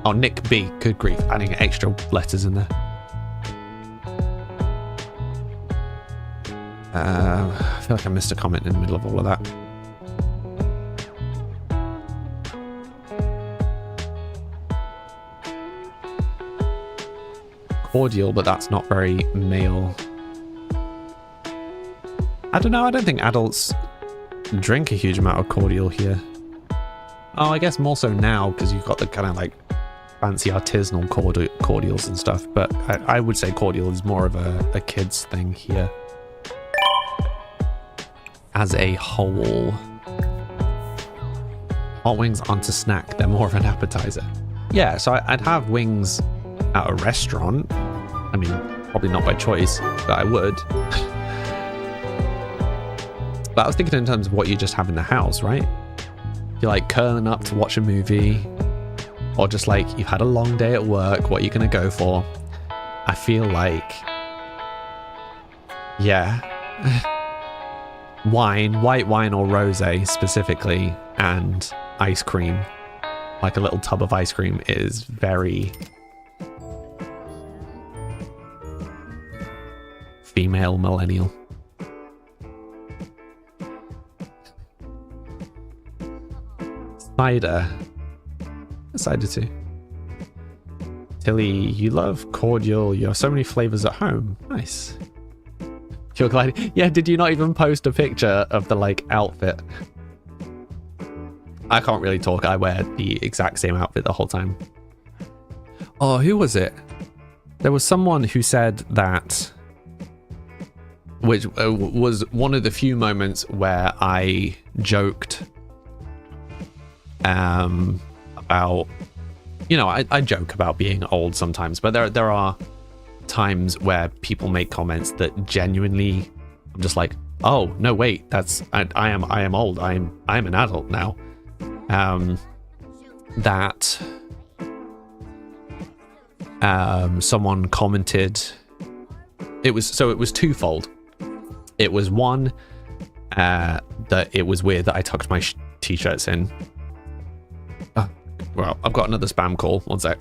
Oh, Nick B. Good grief, adding extra letters in there. I feel like I missed a comment in the middle of all of that. Cordial, but that's not very male. I don't know, I don't think adults drink a huge amount of cordial here. Oh, I guess more so now because you've got the kind of like fancy artisanal cordials and stuff, but I would say cordial is more of a kid's thing here. As a whole. Hot wings aren't a snack, they're more of an appetizer. Yeah, so I'd have wings at a restaurant. I mean, probably not by choice, but I would. But I was thinking in terms of what you just have in the house, right? You're like curling up to watch a movie, or just like you've had a long day at work, what are you gonna go for? I feel like, yeah, wine, white wine or rosé specifically, and ice cream, like a little tub of ice cream is very female millennial. Cider. Cider too. Tilly, you love cordial. You have so many flavors at home. Nice. You're glad. Yeah, did you not even post a picture of the like outfit? I can't really talk. I wear the exact same outfit the whole time. Oh, who was it? There was someone who said that, which was one of the few moments where I joked about, you know, I joke about being old sometimes, but there are times where people make comments that genuinely, I'm just like, oh no, wait, I am old. I am an adult now. That someone commented, it was twofold. It was one, that it was weird that I tucked my t-shirts in. Well, I've got another spam call. One sec.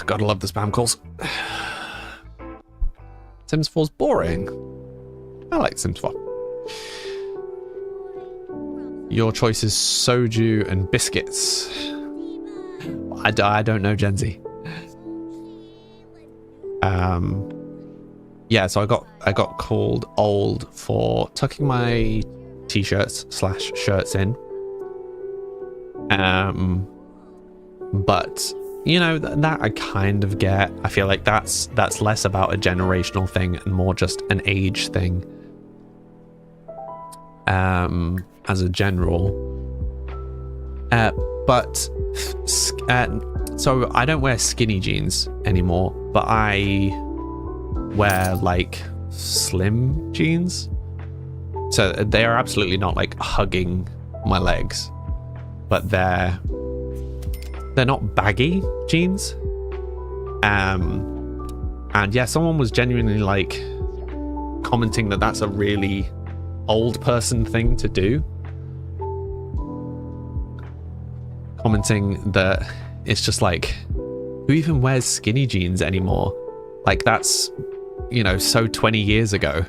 Gotta love the spam calls. Sims 4's boring. I like Sims 4. Your choice is soju and biscuits. I don't know Gen Z. Yeah, so I got called old for tucking my t-shirts / shirts in. But you know, that I kind of get. I feel like that's less about a generational thing and more just an age thing. As a general. So I don't wear skinny jeans anymore, but I wear like slim jeans. So they are absolutely not like hugging my legs, but they're not baggy jeans. And yeah, someone was genuinely like commenting that that's a really old person thing to do. Commenting that it's just like, who even wears skinny jeans anymore? Like that's, you know, so 20 years ago.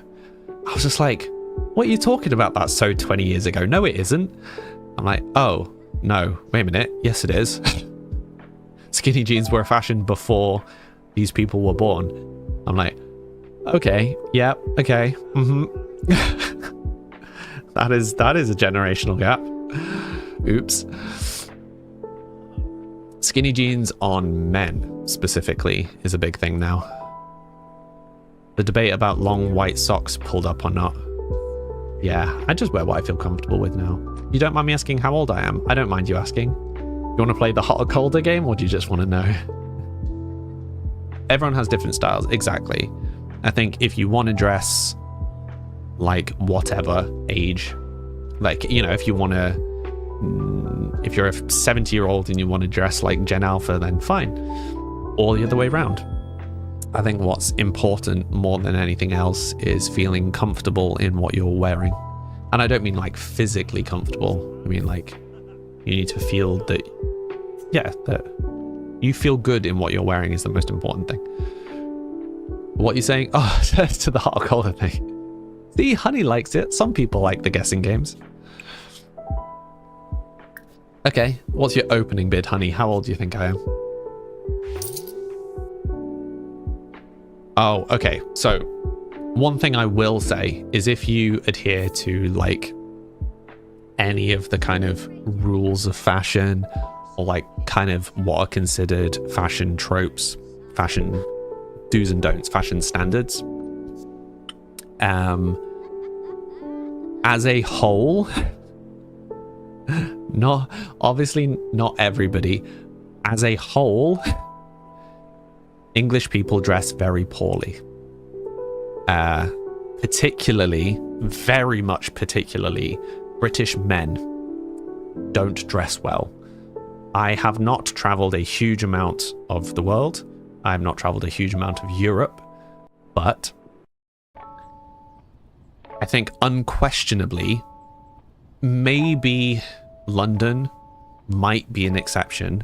I was just like, what are you talking about? That's so 20 years ago. No, it isn't. I'm like, oh, no, wait a minute. Yes, it is. Skinny jeans were a fashion before these people were born. I'm like, okay, yeah, okay. That is a generational gap. Oops. Skinny jeans on men specifically is a big thing now. The debate about long white socks pulled up or not. Yeah, I just wear what I feel comfortable with now. You don't mind me asking how old I am? I don't mind you asking. You want to play the hot or colder game, or do you just want to know? Everyone has different styles, exactly. I think if you want to dress like whatever age, like, you know, if you want to, if you're a 70-year-old and you want to dress like Gen Alpha, then fine. Or the other way around. I think what's important more than anything else is feeling comfortable in what you're wearing. And I don't mean like physically comfortable. I mean like you need to feel that, yeah, that you feel good in what you're wearing is the most important thing. What you're saying? Oh, to the hot or colder thing. See, Honey likes it. Some people like the guessing games. Okay, what's your opening bid, Honey? How old do you think I am? Oh, okay. So, one thing I will say is if you adhere to, like, any of the kind of rules of fashion, or, like, kind of what are considered fashion tropes, fashion do's and don'ts, fashion standards, as a whole, obviously not everybody, as a whole, English people dress very poorly. Particularly, very much particularly, British men don't dress well. I have not traveled a huge amount of the world. I have not traveled a huge amount of Europe, but I think unquestionably, maybe London might be an exception,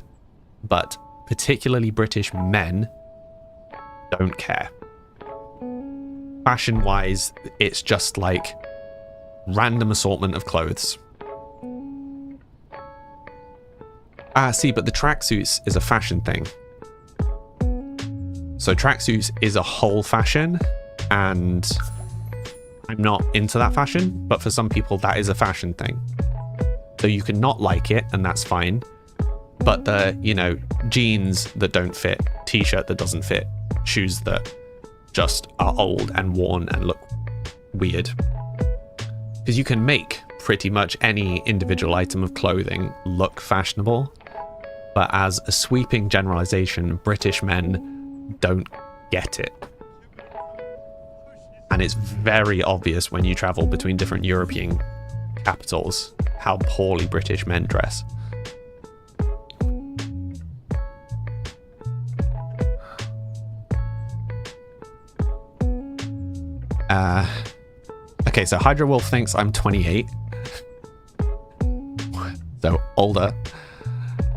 but particularly British men don't care. Fashion-wise, it's just like random assortment of clothes. See, but the tracksuits is a fashion thing. So tracksuits is a whole fashion, and I'm not into that fashion, but for some people that is a fashion thing. So you can not like it, and that's fine. But the, you know, jeans that don't fit, t-shirt that doesn't fit, shoes that just are old and worn and look weird. Because you can make pretty much any individual item of clothing look fashionable. But as a sweeping generalization, British men don't get it. And it's very obvious when you travel between different European capitals how poorly British men dress. Okay, so Hydra Wolf thinks I'm 28. So older.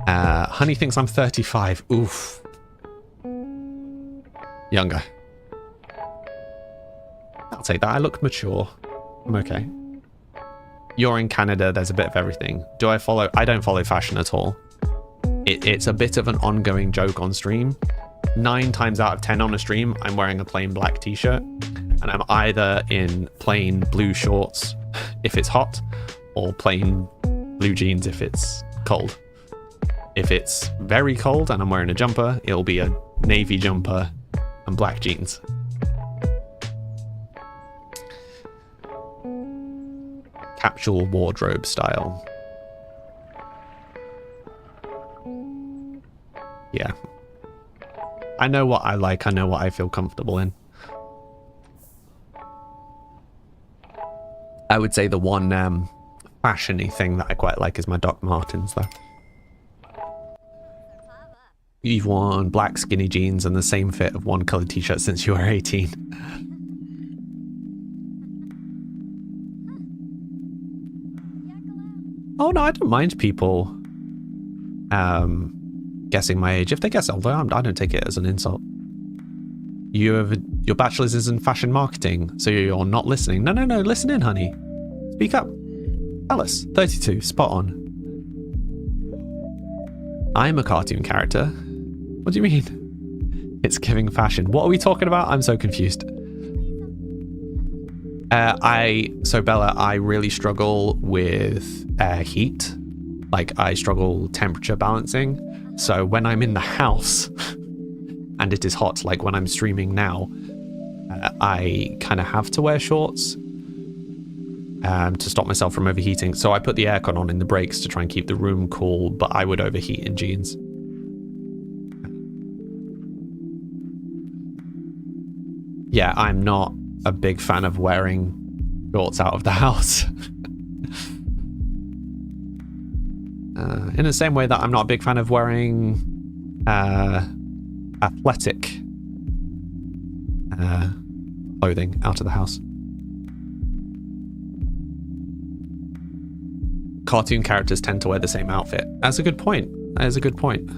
Honey thinks I'm 35. Oof. Younger. I'll take that. I look mature. I'm okay. You're in Canada. There's a bit of everything. Do I follow? I don't follow fashion at all. It's a bit of an ongoing joke on stream. 9 times out of 10 on a stream, I'm wearing a plain black t-shirt. And I'm either in plain blue shorts if it's hot, or plain blue jeans if it's cold. If it's very cold and I'm wearing a jumper, it'll be a navy jumper and black jeans. Capsule wardrobe style. Yeah. I know what I like, I know what I feel comfortable in. I would say the one fashion-y thing that I quite like is my Doc Martens, though. You've worn black skinny jeans and the same fit of one coloured t-shirt since you were 18. Oh no, I don't mind people guessing my age. If they guess older, I don't take it as an insult. Your bachelor's is in fashion marketing, so you're not listening. No, listen in, honey. Speak up. Tell us. 32, spot on. I'm a cartoon character. What do you mean? It's giving fashion. What are we talking about? I'm so confused. So Bella, I really struggle with heat. Like, I struggle temperature balancing. So when I'm in the house and it is hot, like when I'm streaming now, I kind of have to wear shorts to stop myself from overheating. So I put the aircon on in the breaks to try and keep the room cool, but I would overheat in jeans. Yeah, I'm not a big fan of wearing shorts out of the house. In the same way that I'm not a big fan of wearing athletic clothing out of the house. Cartoon characters tend to wear the same outfit. That's a good point. That is a good point.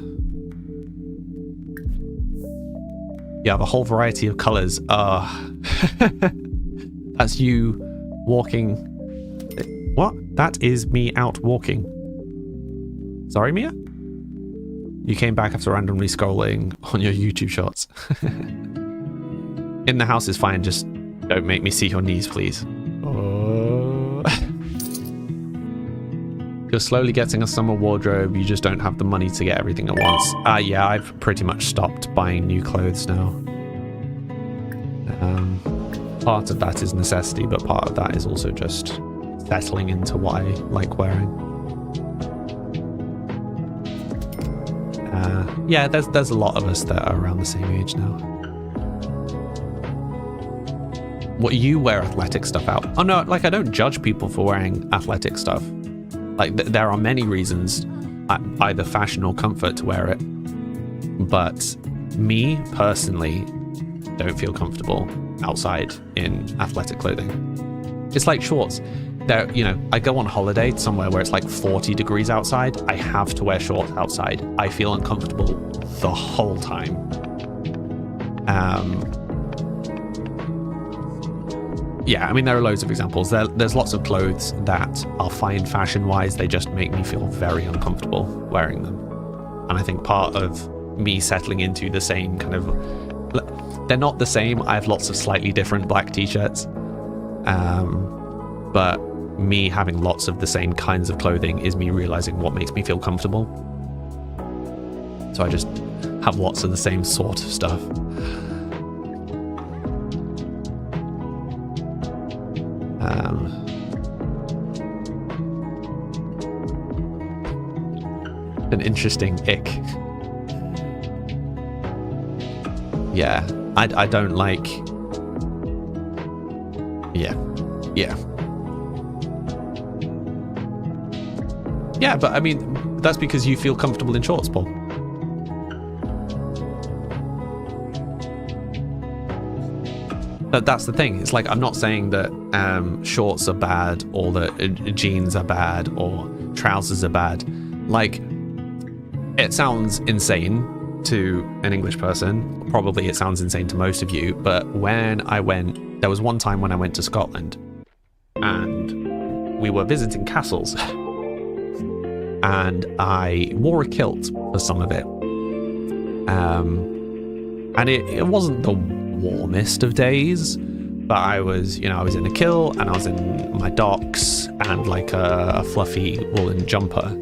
You have a whole variety of colors. That's you walking. What? That is me out walking. Sorry, Mia? You came back after randomly scrolling on your YouTube shorts. In the house is fine, just don't make me see your knees, please. Oh. You're slowly getting a summer wardrobe, you just don't have the money to get everything at once. Yeah, I've pretty much stopped buying new clothes now. Part of that is necessity, but part of that is also just settling into what I like wearing. Yeah, there's a lot of us that are around the same age now. What, you wear athletic stuff out? Oh no, like I don't judge people for wearing athletic stuff. Like there are many reasons, either fashion or comfort, to wear it. But me personally don't feel comfortable outside in athletic clothing. It's like shorts. There, you know, I go on holiday somewhere where it's like 40 degrees outside. I have to wear shorts outside. I feel uncomfortable the whole time. Yeah, I mean, there are loads of examples. There's lots of clothes that are fine fashion-wise. They just make me feel very uncomfortable wearing them. And I think part of me settling into the same kind of, they're not the same. I have lots of slightly different black t-shirts, but me having lots of the same kinds of clothing is me realizing what makes me feel comfortable. So I just have lots of the same sort of stuff. An interesting ick. Yeah, I don't like. Yeah. Yeah, but I mean, that's because you feel comfortable in shorts, Paul. But that's the thing. It's like, I'm not saying that shorts are bad or that jeans are bad or trousers are bad. Like, it sounds insane to an English person. Probably it sounds insane to most of you. But there was one time when I went to Scotland and we were visiting castles and I wore a kilt for some of it. And it wasn't the warmest of days, but I was in a kilt and I was in my docks and like a fluffy woolen jumper.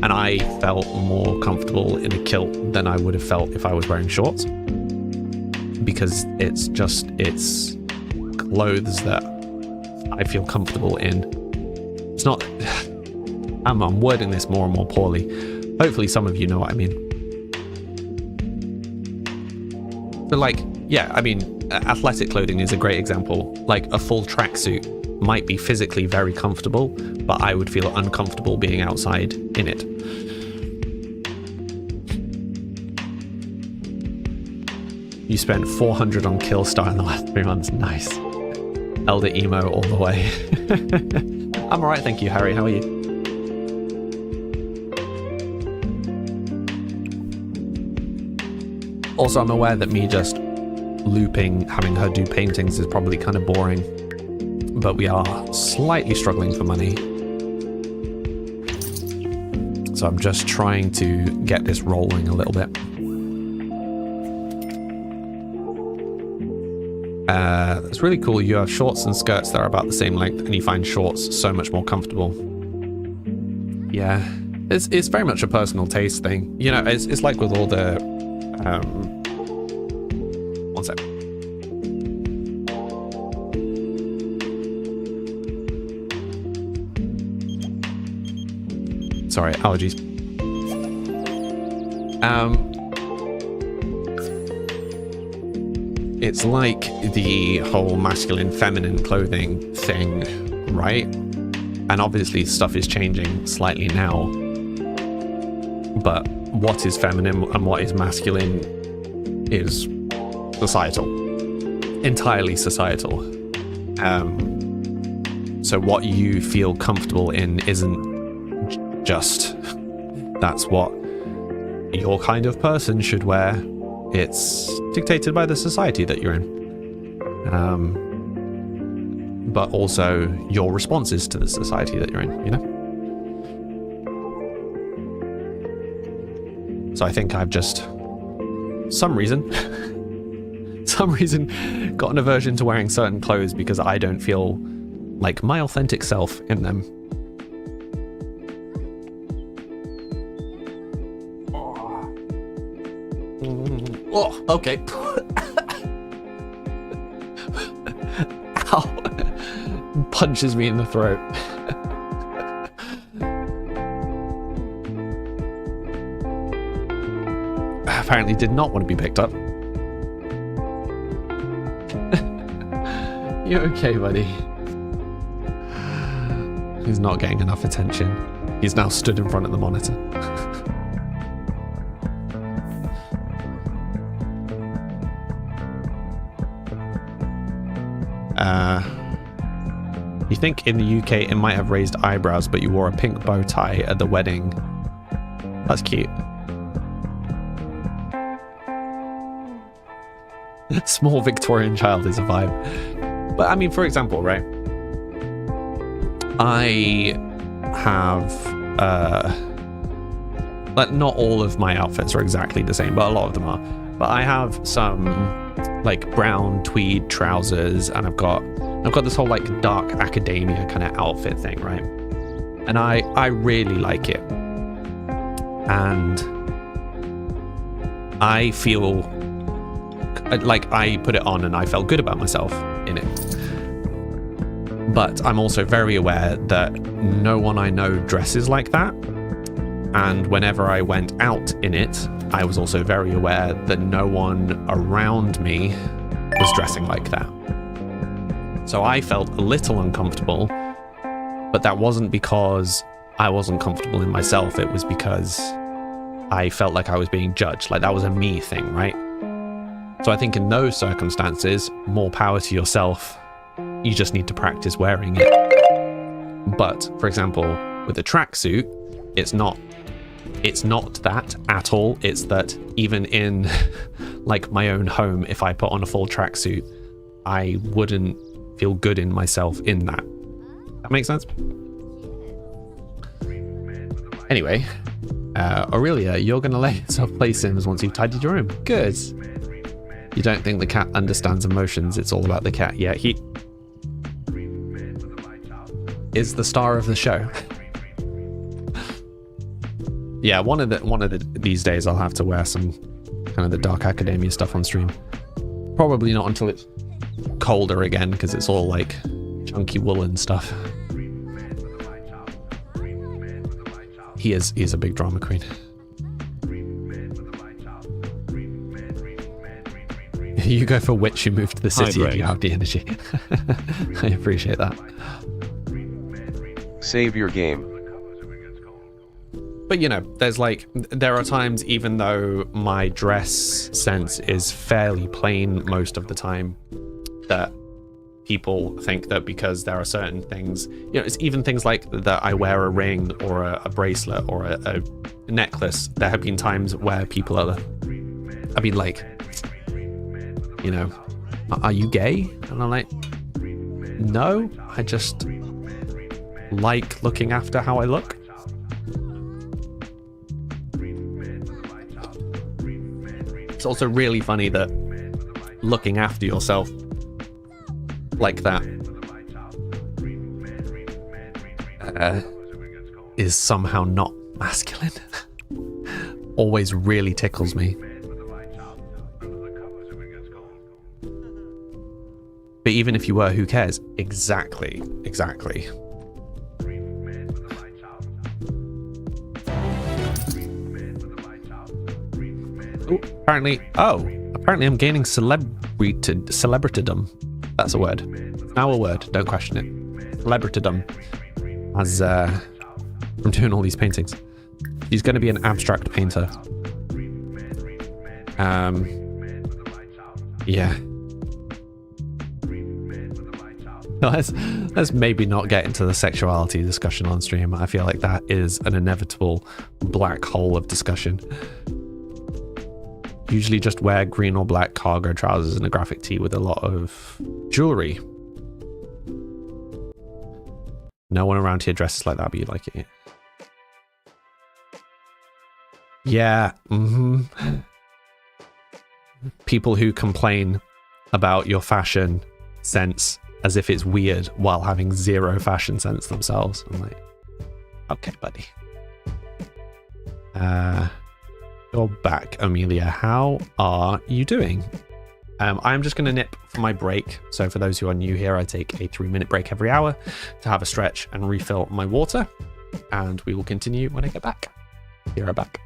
And I felt more comfortable in a kilt than I would have felt if I was wearing shorts, because it's clothes that I feel comfortable in. It's not. I'm wording this more and more poorly. Hopefully, some of you know what I mean. So, like, yeah, I mean, athletic clothing is a great example. Like a full tracksuit might be physically very comfortable, but I would feel uncomfortable being outside in it. You spent 400 on Killstar in the last 3 months. Nice. Elder emo all the way. I'm alright, thank you, Harry. How are you? Also, I'm aware that me just looping, having her do paintings is probably kind of boring, but we are slightly struggling for money. So I'm just trying to get this rolling a little bit. It's really cool. You have shorts and skirts that are about the same length, and you find shorts so much more comfortable. Yeah, it's very much a personal taste thing. You know, it's like with all the one sec. Sorry, allergies. It's like the whole masculine, feminine clothing thing, right? And obviously stuff is changing slightly now. But what is feminine and what is masculine is societal. Entirely societal. So what you feel comfortable in isn't just that's what your kind of person should wear. It's dictated by the society that you're in. But also your responses to the society that you're in, you know? So I think I've just, some reason, got an aversion to wearing certain clothes because I don't feel like my authentic self in them. Oh, okay. Ow. Punches me in the throat. Apparently did not want to be picked up. You okay, buddy? He's not getting enough attention. He's now stood in front of the monitor. You think in the UK it might have raised eyebrows, but you wore a pink bow tie at the wedding. That's cute. Small Victorian child is a vibe. But I mean, for example, right? I have like, not all of my outfits are exactly the same, but a lot of them are. But I have some like brown tweed trousers, and I've got this whole like dark academia kind of outfit thing, right? And I really like it, and I feel like I put it on and I felt good about myself in it. But I'm also very aware that no one I know dresses like that. And whenever I went out in it, I was also very aware that no one around me was dressing like that. So I felt a little uncomfortable, but that wasn't because I wasn't comfortable in myself. It was because I felt like I was being judged. Like, that was a me thing, right? So I think in those circumstances, more power to yourself. You just need to practice wearing it. But for example, with a tracksuit, it's not that at all. It's that even in like my own home, if I put on a full tracksuit, I wouldn't feel good in myself in that. That makes sense? Anyway, Aurelia, you're gonna let yourself play Sims once you've tidied your room. Good. You don't think the cat understands emotions? It's all about the cat. Yeah, he is the star of the show. Yeah, one of these days I'll have to wear some kind of the Dark Academia stuff on stream. Probably not until it's colder again, because it's all like chunky woolen stuff. He is a big drama queen. You go for witch, you move to the city if you have the energy. I appreciate that. Save your game. But you know, there are times, even though my dress sense is fairly plain most of the time, that people think that because there are certain things, you know, it's even things like that I wear a ring or a bracelet or a necklace. There have been times where people I've been like, you know, are you gay? And I'm like, no, I just like looking after how I look. It's also really funny that looking after yourself like that is somehow not masculine. Always really tickles me. But even if you were, who cares? Exactly. Apparently I'm gaining celebritydom. That's a word. Now a word, don't question it. Celebritydom. As from doing all these paintings. He's going to be an abstract painter. Yeah. Let's maybe not get into the sexuality discussion on stream. I feel like that is an inevitable black hole of discussion. Usually just wear green or black cargo trousers and a graphic tee with a lot of jewelry. No one around here dresses like that, but you like it. Yeah. People who complain about your fashion sense as if it's weird while having zero fashion sense themselves. I'm like, okay, buddy. You're back, Amelia. How are you doing? I'm just going to nip for my break. So for those who are new here, I take a 3-minute break every hour to have a stretch and refill my water. And we will continue when I get back. Here, I'm back.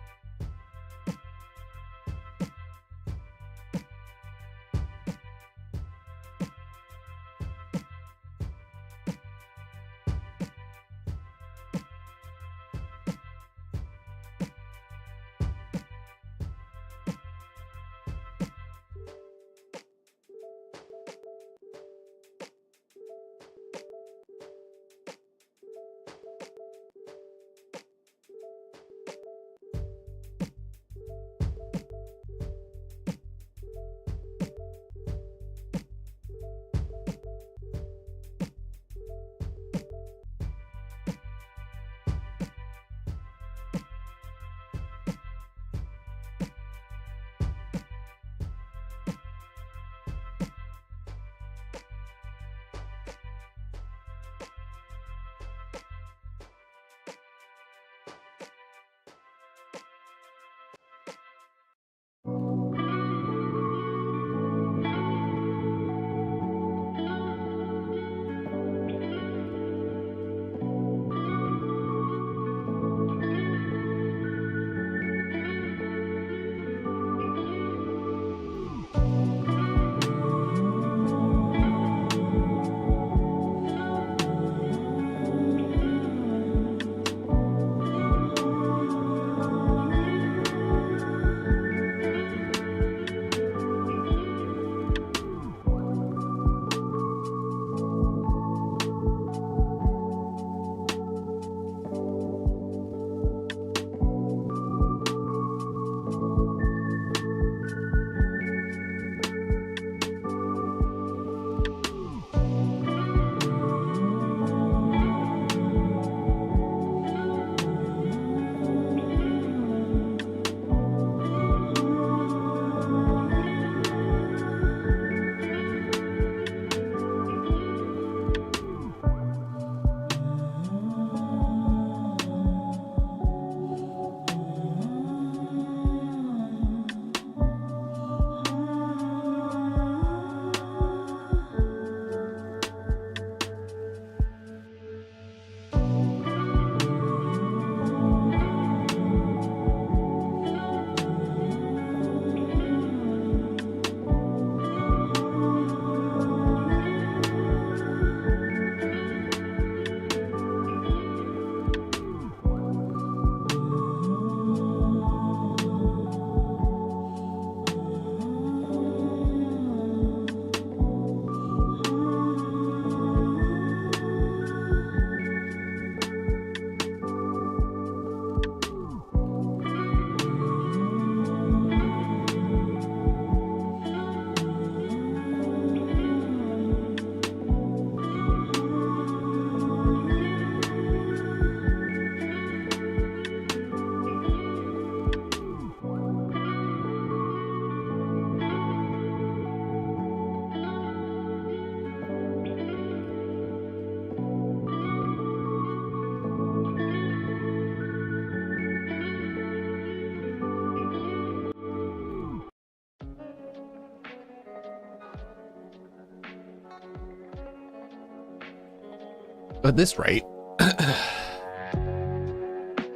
At this rate,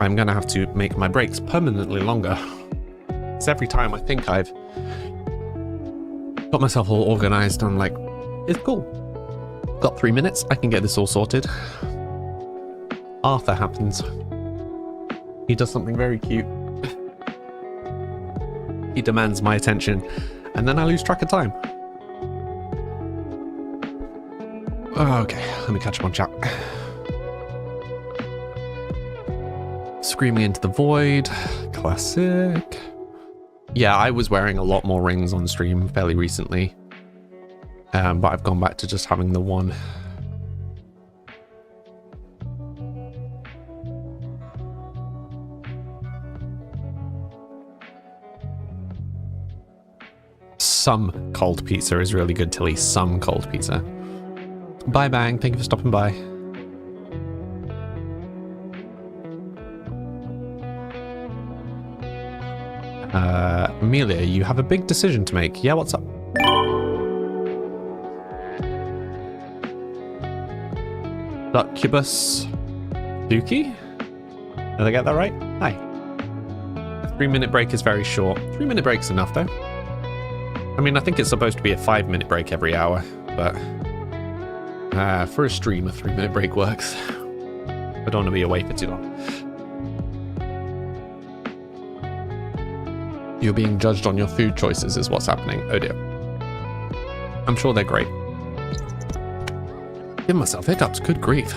I'm gonna have to make my breaks permanently longer. Because every time I think I've got myself all organized, I'm like, it's cool. Got 3 minutes, I can get this all sorted. Arthur happens. He does something very cute. He demands my attention, and then I lose track of time. Okay, let me catch up on chat. Screaming into the void. Classic. Yeah, I was wearing a lot more rings on stream fairly recently. But I've gone back to just having the one. Some cold pizza is really good, Tilly. Some cold pizza. Bye, Bang. Thank you for stopping by. Amelia, you have a big decision to make. Yeah, what's up? Succubus Dookie? Did I get that right? Hi. A 3-minute break is very short. 3-minute break's enough, though. I mean, I think it's supposed to be a 5-minute break every hour, but for a stream, a 3-minute break works. I don't want to be away for too long. You're being judged on your food choices is what's happening. Oh dear. I'm sure they're great. Give myself hiccups, good grief.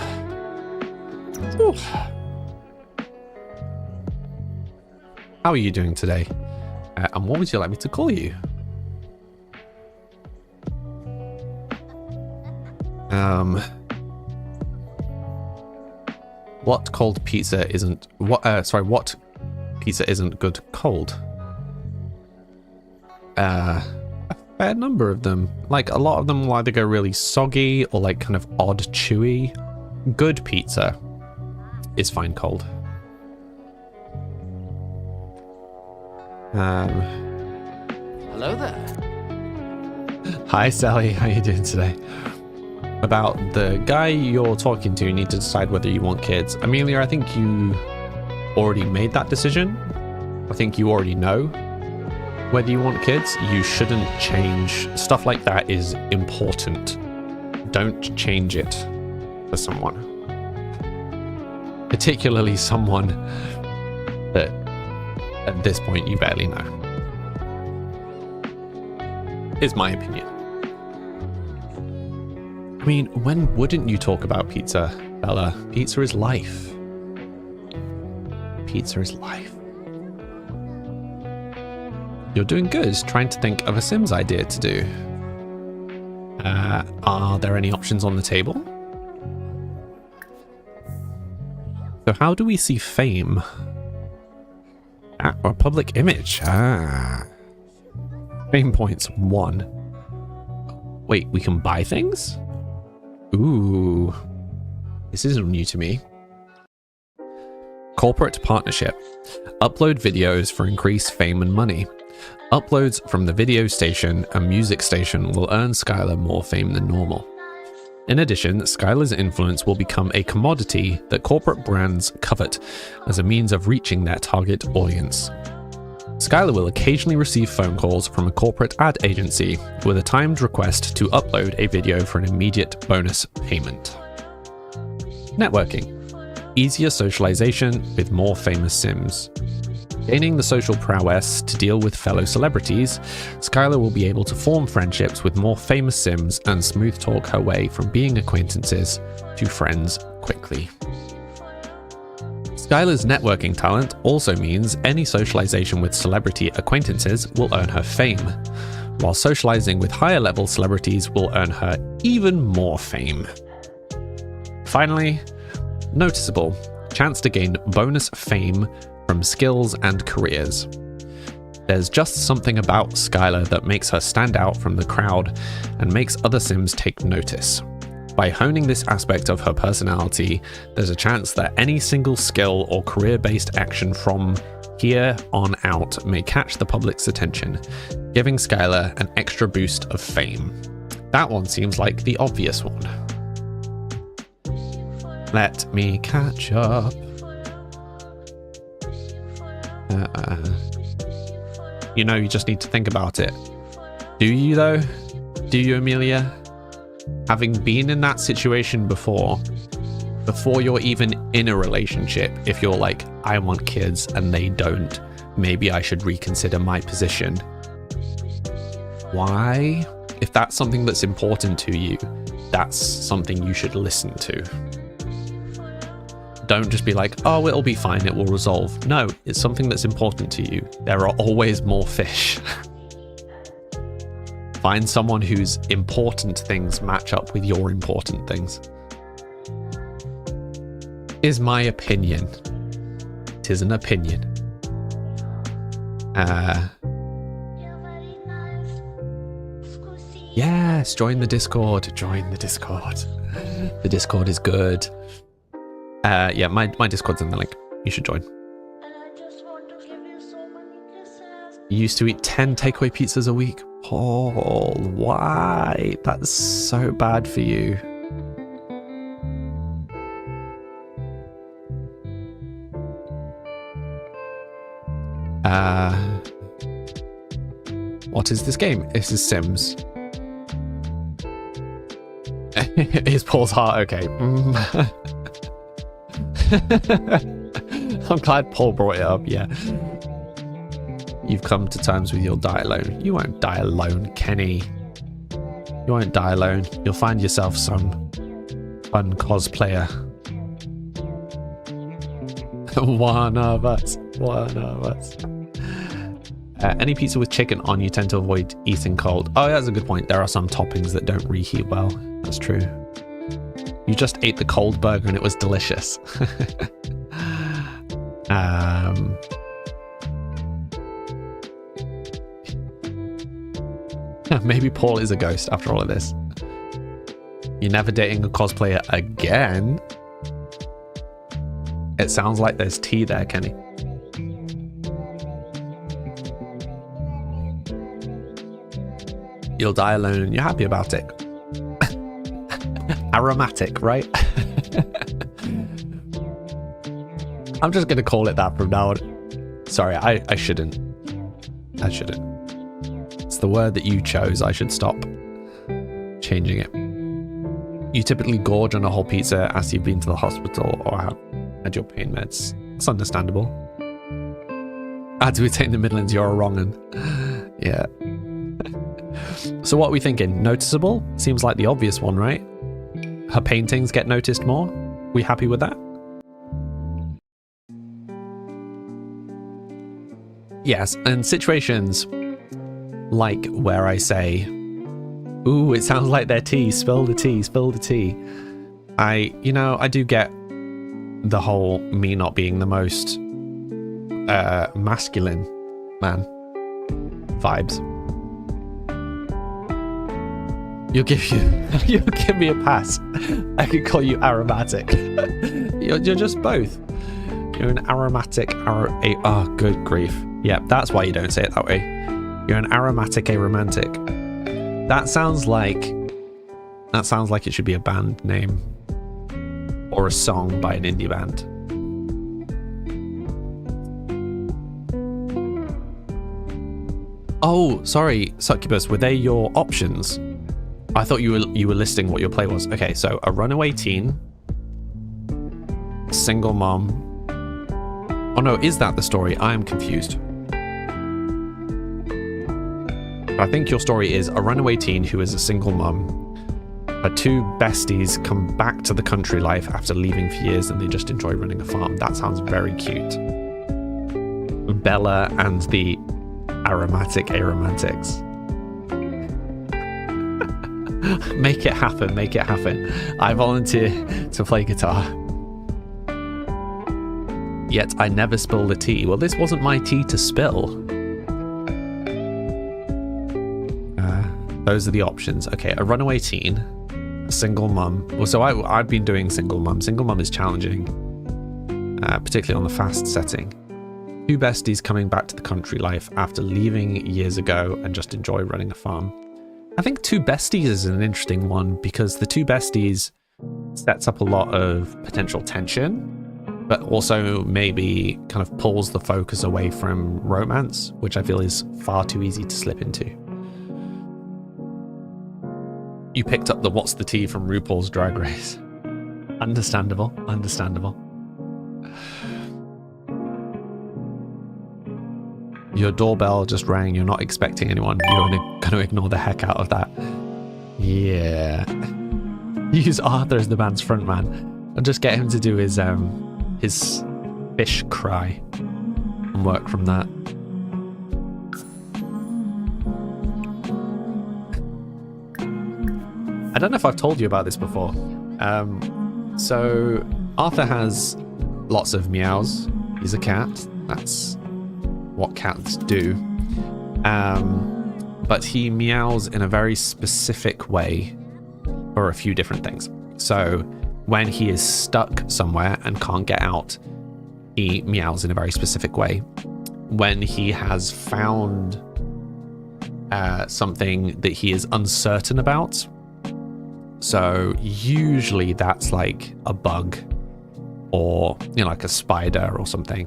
Ooh. How are you doing today? And what would you like me to call you? What cold pizza isn't what pizza isn't good cold? A fair number of them. Like, a lot of them will either go really soggy or like kind of odd chewy. Good pizza is fine cold. Hello there. Hi Sally, how you doing today? About the guy you're talking to, you need to decide whether you want kids. Amelia, I think you already made that decision. I think you already know whether you want kids. You shouldn't change. Stuff like that is important. Don't change it for someone. Particularly someone that at this point you barely know. Is my opinion. I mean, when wouldn't you talk about pizza, Bella? Pizza is life. Pizza is life. You're doing good, trying to think of a Sims idea to do. Are there any options on the table? So how do we see fame? Or public image. Fame points 1. Wait, we can buy things? Ooh. This isn't new to me. Corporate partnership. Upload videos for increased fame and money. Uploads from the video station and music station will earn Skylar more fame than normal. In addition, Skylar's influence will become a commodity that corporate brands covet as a means of reaching their target audience. Skylar will occasionally receive phone calls from a corporate ad agency with a timed request to upload a video for an immediate bonus payment. Networking. Easier socialization with more famous Sims. Gaining the social prowess to deal with fellow celebrities, Skylar will be able to form friendships with more famous Sims and smooth talk her way from being acquaintances to friends quickly. Skylar's networking talent also means any socialization with celebrity acquaintances will earn her fame, while socializing with higher level celebrities will earn her even more fame. Finally, noticeable, chance to gain bonus fame from skills and careers. There's just something about Skylar that makes her stand out from the crowd and makes other Sims take notice. By honing this aspect of her personality, there's a chance that any single skill or career-based action from here on out may catch the public's attention, giving Skylar an extra boost of fame. That one seems like the obvious one. Let me catch up. You know, you just need to think about it. Do you, though? Do you, Amelia? Having been in that situation before you're even in a relationship, if you're like, I want kids and they don't, maybe I should reconsider my position. Why? If that's something that's important to you, that's something you should listen to. Don't just be like, oh, it'll be fine, it will resolve. No, it's something that's important to you. There are always more fish. Find someone whose important things match up with your important things. Is my opinion. It is an opinion. Yes, join the Discord. Join the Discord. The Discord is good. Yeah, my Discord's in the link. You should join. You used to eat 10 takeaway pizzas a week. Paul, why? That's so bad for you. What is this game? This is Sims. Is Paul's heart okay? I'm glad Paul brought it up, yeah. You've come to terms with your die alone. You won't die alone, Kenny. You won't die alone. You'll find yourself some fun cosplayer. One of us. One of us. Any pizza with chicken on, you tend to avoid eating cold. Oh, that's a good point. There are some toppings that don't reheat well. That's true. You just ate the cold burger and it was delicious. Maybe Paul is a ghost after all of this. You're never dating a cosplayer again? It sounds like there's tea there, Kenny. You'll die alone and you're happy about it. Aromatic, right? I'm just going to call it that from now on. Sorry, I shouldn't. I shouldn't. It's the word that you chose. I should stop changing it. You typically gorge on a whole pizza after you've been to the hospital or have had your pain meds. It's understandable. I had to retain the Midlands, you're a wrong un. Yeah. So what are we thinking? Noticeable? Seems like the obvious one, right? Her paintings get noticed more? We happy with that? Yes, and situations like where I say, ooh, it sounds like their tea, spill the tea, spill the tea. I do get the whole me not being the most masculine man vibes. You'll give me a pass. I could call you aromatic. You're just both. You're an aromatic oh, good grief. Yeah, that's why you don't say it that way. You're an aromatic aromantic. That sounds like it should be a band name or a song by an indie band. Oh, sorry, Succubus, were they your options? I thought you were listing what your play was. Okay, so a runaway teen, single mom. Oh no, is that the story? I am confused. I think your story is a runaway teen who is a single mom. Her two besties come back to the country life after leaving for years and they just enjoy running a farm. That sounds very cute. Bella and the aromatic aromantics. Make it happen, make it happen. I volunteer to play guitar. Yet I never spill the tea. Well, this wasn't my tea to spill. Those are the options. Okay, a runaway teen, a single mum. Well, so I've been doing single mum. Single mum is challenging, particularly on the fast setting. Two besties coming back to the country life after leaving years ago and just enjoy running a farm. I think two besties is an interesting one because the two besties sets up a lot of potential tension, but also maybe kind of pulls the focus away from romance, which I feel is far too easy to slip into. You picked up the what's the tea from RuPaul's Drag Race. Understandable. Your doorbell just rang. You're not expecting anyone. You're going to ignore the heck out of that. Yeah. Use Arthur as the band's frontman and just get him to do his fish cry and work from that. I don't know if I've told you about this before. So Arthur has lots of meows. He's a cat. That's what cats do. But he meows in a very specific way for a few different things. So when he is stuck somewhere and can't get out, he meows in a very specific way. When he has found something that he is uncertain about, so usually that's like a bug or, you know, like a spider or something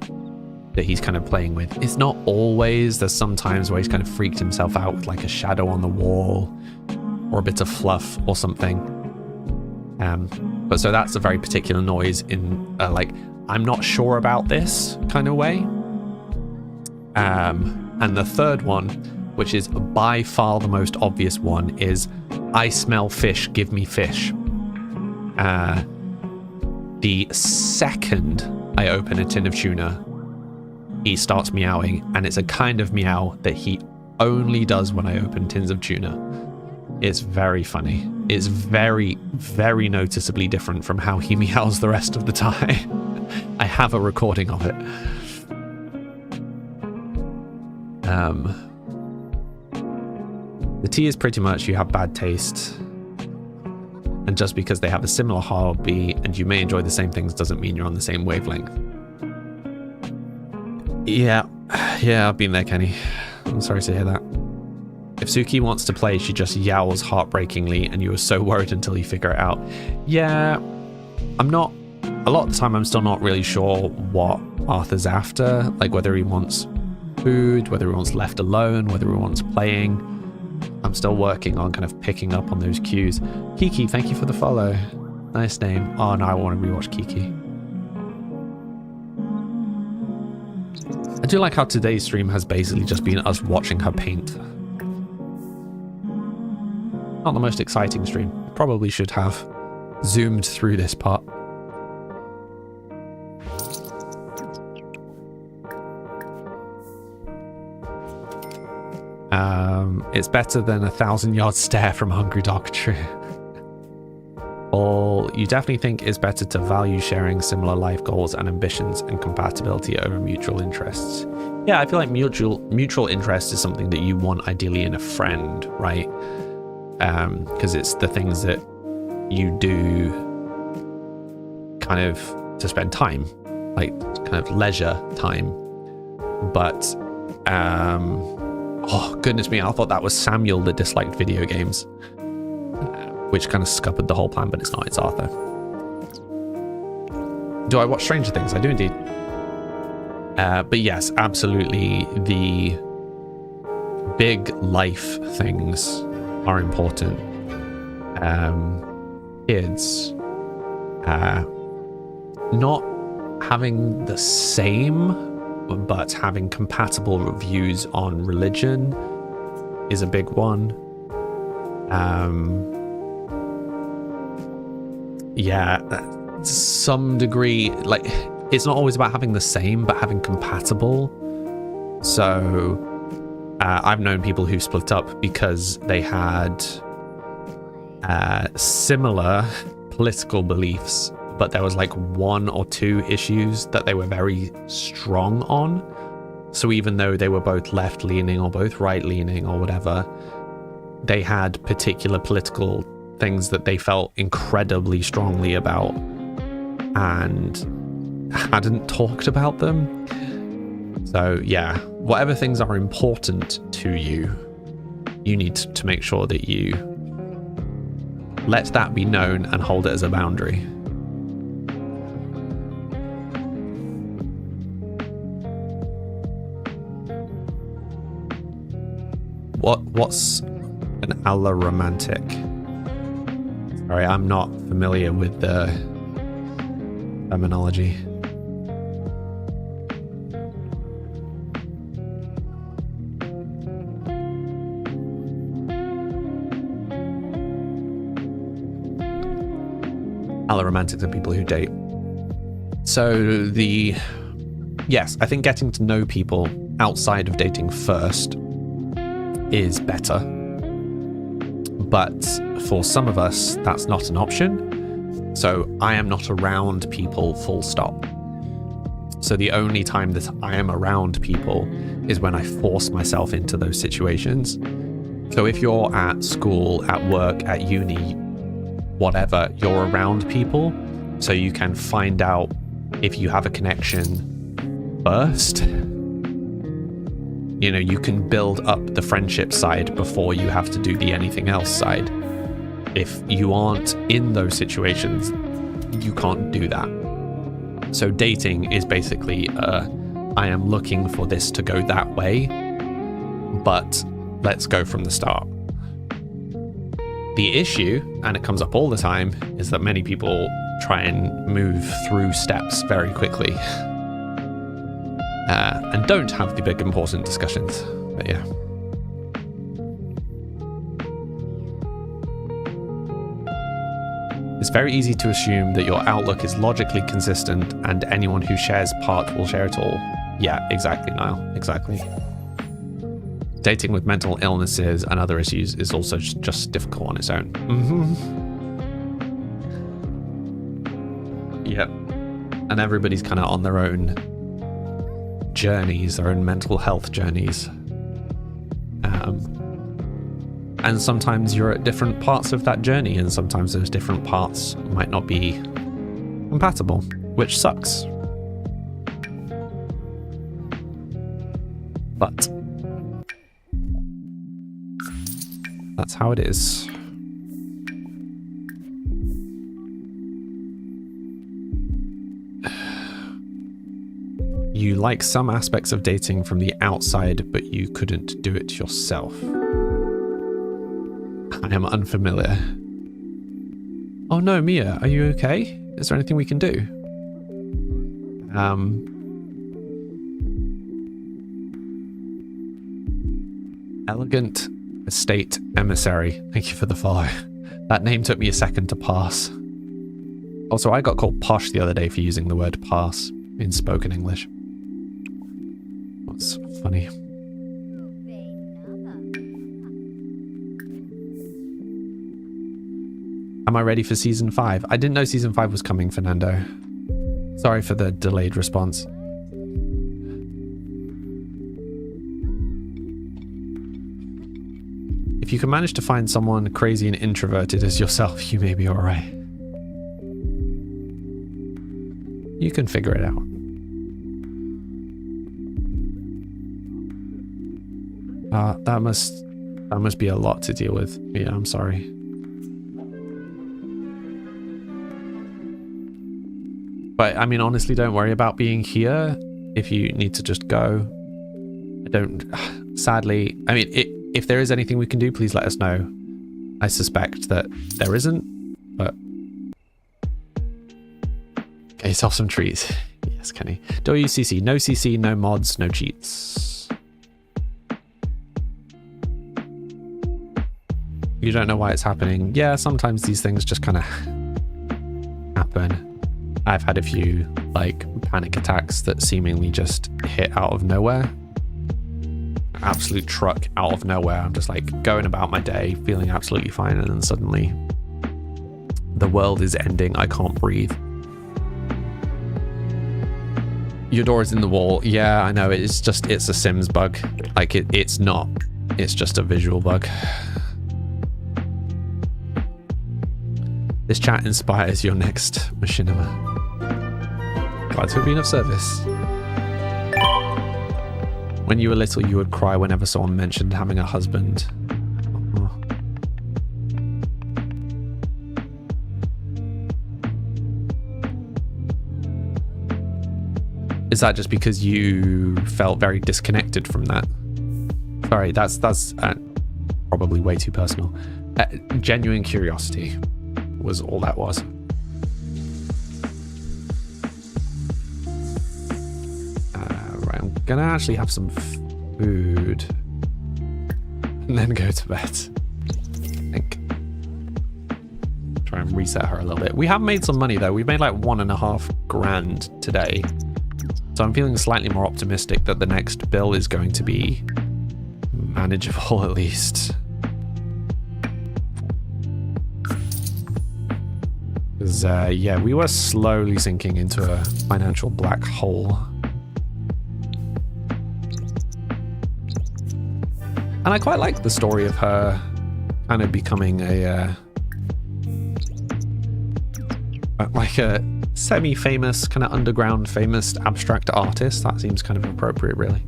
that he's kind of playing with. It's not always. There's sometimes where he's kind of freaked himself out with like a shadow on the wall or a bit of fluff or something. But so that's a very particular noise in like, I'm not sure about this kind of way. And the third one, which is by far the most obvious one, is I smell fish, give me fish. The second I open a tin of tuna, he starts meowing, and it's a kind of meow that he only does when I open tins of tuna. It's very funny. It's very, very noticeably different from how he meows the rest of the time. I have a recording of it. The tea is pretty much you have bad taste, and just because they have a similar hobby and you may enjoy the same things doesn't mean you're on the same wavelength. Yeah, I've been there, Kenny. I'm sorry to hear that. If Suki wants to play, she just yowls heartbreakingly, and you are so worried until you figure it out. Yeah, I'm not. A lot of the time, I'm still not really sure what Arthur's after, like whether he wants food, whether he wants left alone, whether he wants playing. I'm still working on kind of picking up on those cues. Kiki, thank you for the follow. Nice name. Oh, no, I want to rewatch Kiki. I do like how today's stream has basically just been us watching her paint. Not the most exciting stream. Probably should have zoomed through this part. It's better than 1,000-yard stare from Hungry Dog. True. Or you definitely think it's better to value sharing similar life goals and ambitions and compatibility over mutual interests. Yeah, I feel like mutual interest is something that you want ideally in a friend, right? Because it's the things that you do kind of to spend time, like kind of leisure time. But oh goodness me, I thought that was Samuel that disliked video games, which kind of scuppered the whole plan, but it's not, it's Arthur. Do I watch Stranger Things? I do indeed. But yes, absolutely, the big life things are important. Kids, not having the same, but having compatible views on religion is a big one. Yeah, to some degree, like, it's not always about having the same, but having compatible. So I've known people who split up because they had similar political beliefs, but there was like one or two issues that they were very strong on. So even though they were both left-leaning or both right-leaning or whatever, they had particular political things that they felt incredibly strongly about and hadn't talked about them. So yeah, whatever things are important to you, you need to make sure that you let that be known and hold it as a boundary. What's an alloromantic? Sorry, I'm not familiar with the terminology. Alloromantics are people who date. So yes, I think getting to know people outside of dating first is better. But for some of us, that's not an option. So I am not around people, full stop. So the only time that I am around people is when I force myself into those situations. So if you're at school, at work, at uni, whatever, you're around people, so you can find out if you have a connection first. You know, you can build up the friendship side before you have to do the anything else side. If you aren't in those situations, you can't do that. So dating is basically, I am looking for this to go that way, but let's go from the start. The issue, and it comes up all the time, is that many people try and move through steps very quickly. And don't have the big important discussions. But yeah. It's very easy to assume that your outlook is logically consistent and anyone who shares part will share it all. Yeah, exactly, Niall. Exactly. Dating with mental illnesses and other issues is also just difficult on its own. Yep. And everybody's kind of on their own journeys, their own mental health journeys. And sometimes you're at different parts of that journey, and sometimes those different parts might not be compatible, which sucks. But that's how it is. You like some aspects of dating from the outside, but you couldn't do it yourself. I am unfamiliar. Oh no, Mia, are you okay? Is there anything we can do? Elegant Estate Emissary. Thank you for the follow. That name took me a second to pass. Also, I got called posh the other day for using the word pass in spoken English. That's funny. Am I ready for season 5? I didn't know season 5 was coming, Fernando. Sorry for the delayed response. If you can manage to find someone crazy and introverted as yourself, you may be alright. You can figure it out. That must be a lot to deal with. Yeah, I'm sorry. But I mean, honestly, don't worry about being here. If you need to just go, sadly, I mean, if there is anything we can do, please let us know. I suspect that there isn't, but get yourself some trees. Yes, Kenny. WCC, no CC, no mods, no cheats. You don't know why it's happening. Yeah, sometimes these things just kind of happen. I've had a few like panic attacks that seemingly just hit out of nowhere. Absolute truck out of nowhere. I'm just like going about my day, feeling absolutely fine, and then suddenly the world is ending. I can't breathe. Your door is in the wall. Yeah, I know. It's a Sims bug. Like it's not. It's just a visual bug. This chat inspires your next machinima. Glad to have been of service. When you were little, you would cry whenever someone mentioned having a husband. is that just because you felt very disconnected from that? Sorry, that's probably way too personal. Genuine curiosity was all that was. Right, I'm gonna actually have some food and then go to bed. I think. Try and reset her a little bit. We have made some money though. We've made like 1.5 grand today. So I'm feeling slightly more optimistic that the next bill is going to be manageable at least. Because, yeah, we were slowly sinking into a financial black hole. And I quite like the story of her kind of becoming a semi-famous, kind of underground famous abstract artist. That seems kind of appropriate, really.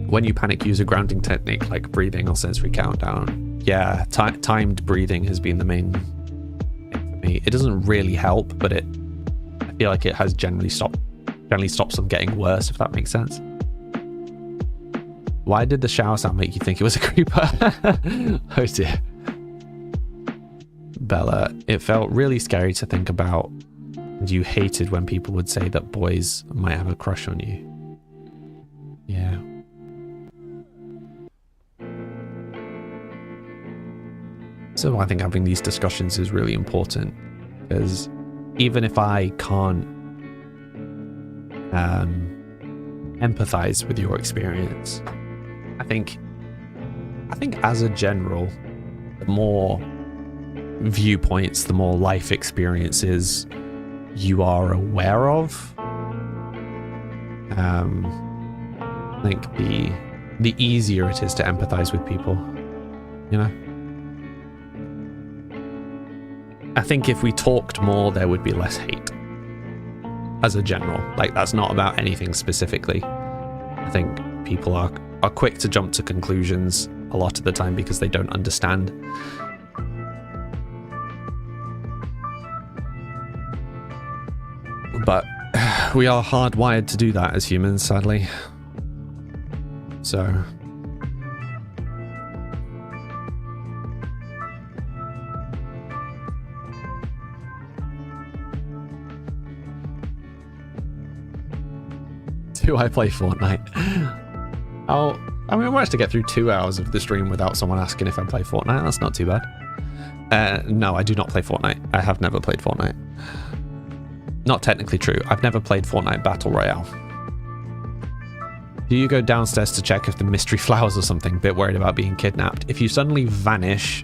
When you panic, use a grounding technique like breathing or sensory countdown. Yeah, timed breathing has been the main thing for me. It doesn't really help, but I feel like it has generally stops them getting worse, if that makes sense. Why did the shower sound make you think it was a creeper? Oh dear. Bella, it felt really scary to think about, and you hated when people would say that boys might have a crush on you. Yeah. So I think having these discussions is really important, because even if I can't empathize with your experience, I think as a general, the more viewpoints, the more life experiences you are aware of, I think the easier it is to empathize with people, you know? I think if we talked more, there would be less hate. As a general, like, that's not about anything specifically. I think people are quick to jump to conclusions a lot of the time because they don't understand. But we are hardwired to do that as humans, sadly. So... do I play Fortnite? I mean, I managed to get through 2 hours of the stream without someone asking if I play Fortnite. That's not too bad. No, I do not play Fortnite. I have never played Fortnite. Not technically true. I've never played Fortnite Battle Royale. Do you go downstairs to check if the mystery flowers or something? Bit worried about being kidnapped. If you suddenly vanish,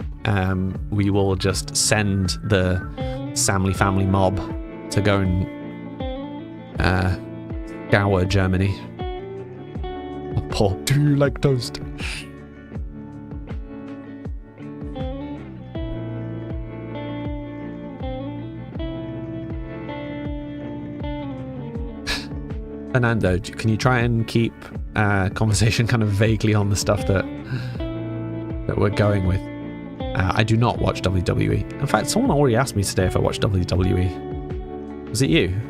we will just send the Samly family mob to go and scour Germany. Oh, Paul, do you like toast? Fernando, can you try and keep conversation kind of vaguely on the stuff that we're going with? I do not watch WWE. In fact, someone already asked me today if I watch WWE. Was it you?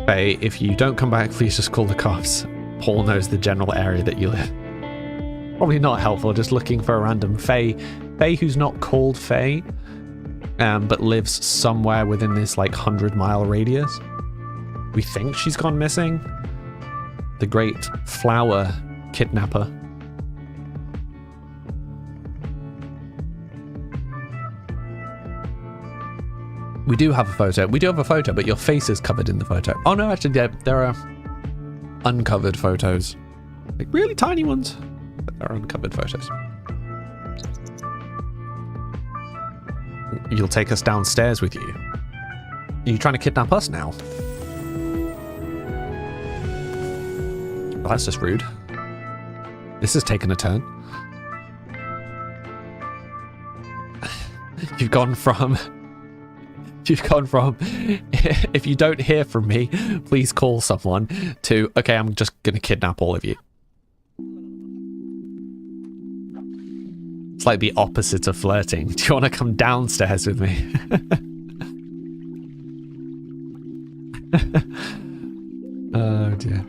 Faye, if you don't come back, please just call the cops. Paul knows the general area that you live. Probably not helpful, just looking for a random Faye who's not called Faye, but lives somewhere within this like 100-mile radius. We think she's gone missing. The great flower kidnapper. We do have a photo. We do have a photo, but your face is covered in the photo. Oh no, actually, there are uncovered photos. Like really tiny ones, but there are uncovered photos. You'll take us downstairs with you? Are you trying to kidnap us now? Well, that's just rude. This has taken a turn. You've gone from, if you don't hear from me, please call someone, to, okay, I'm just going to kidnap all of you. It's like the opposite of flirting. Do you want to come downstairs with me? Oh dear.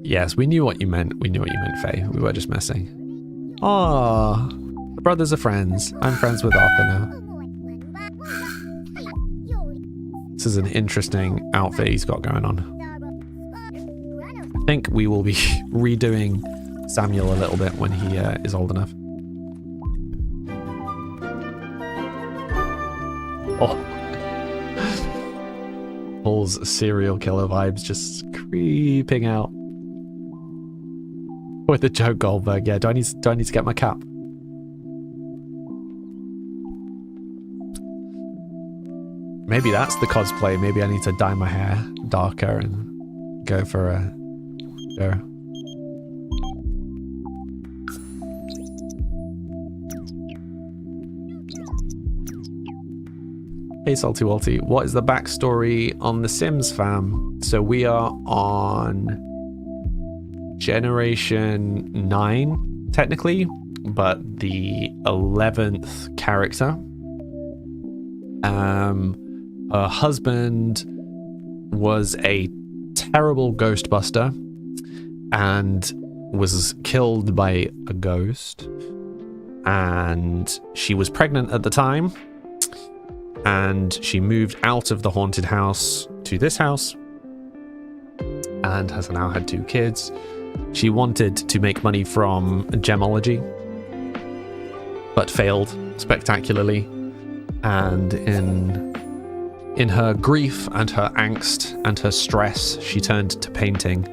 Yes, we knew what you meant. We knew what you meant, Faye. We were just messing. Oh, the brothers are friends. I'm friends with Arthur now. This is an interesting outfit he's got going on. I think we will be redoing Samuel a little bit when he is old enough. Oh. Paul's serial killer vibes just creeping out. With the Joe Goldberg, yeah. Do I need to get my cap? Maybe that's the cosplay. Maybe I need to dye my hair darker and go for a go. Hey Salty Walty, what is the backstory on The Sims fam? So we are on Generation 9, technically, but the 11th character. Her husband was a terrible ghostbuster and was killed by a ghost. And she was pregnant at the time. And she moved out of the haunted house to this house and has now had 2 kids. She wanted to make money from gemology, but failed spectacularly. And in her grief and her angst and her stress, she turned to painting.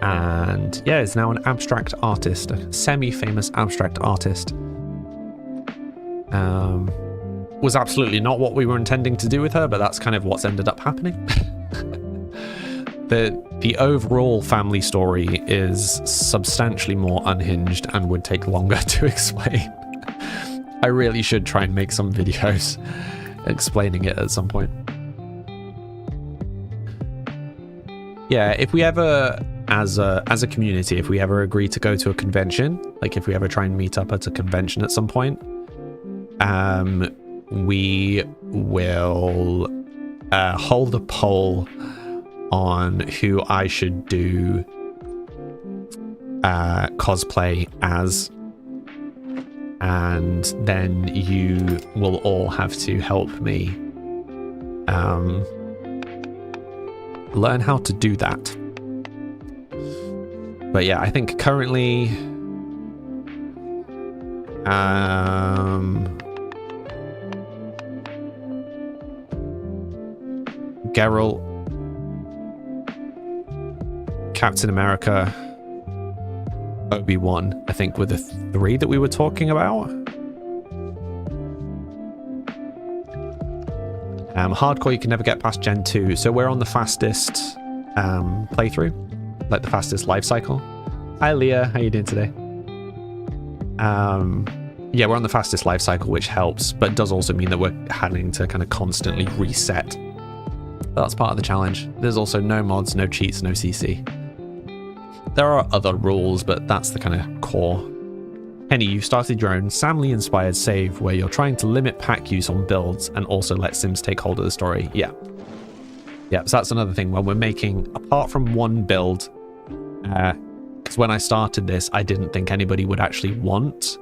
And yeah, is now an abstract artist, a semi-famous abstract artist. Was absolutely not what we were intending to do with her, but that's kind of what's ended up happening. The overall family story is substantially more unhinged and would take longer to explain. I really should try and make some videos explaining it at some point. Yeah, if we ever, as a community, if we ever agree to go to a convention, like if we ever try and meet up at a convention at some point, we will hold a poll on who I should do cosplay as, and then you will all have to help me learn how to do that. But yeah, I think currently Geralt, Captain America, Obi-Wan, I think were the 3 that we were talking about. Hardcore, you can never get past Gen 2, so we're on the fastest playthrough, like the fastest life cycle. Hi Leah, how you doing today? Yeah, we're on the fastest life cycle, which helps, but does also mean that we're having to kind of constantly reset. That's part of the challenge. There's also no mods, no cheats, no CC. There are other rules, but that's the kind of core. Henny, you've started your own Samly-inspired save where you're trying to limit pack use on builds and also let Sims take hold of the story. Yeah. Yeah, so that's another thing when we're making, apart from one build, because when I started this, I didn't think anybody would actually want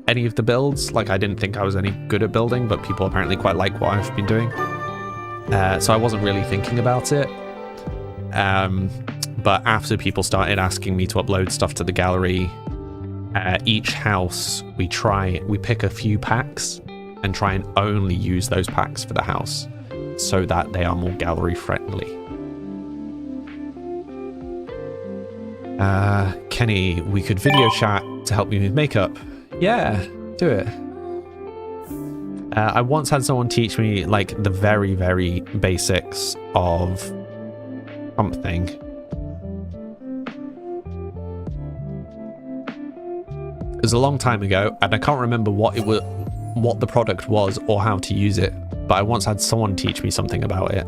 any of the builds. Like, I didn't think I was any good at building, but people apparently quite like what I've been doing. So I wasn't really thinking about it. But after people started asking me to upload stuff to the gallery, each house we pick a few packs and try and only use those packs for the house so that they are more gallery friendly. Kenny, we could video chat to help me with makeup. Yeah, do it. I once had someone teach me like the very, very basics of something. It was a long time ago, and I can't remember what the product was or how to use it, but I once had someone teach me something about it.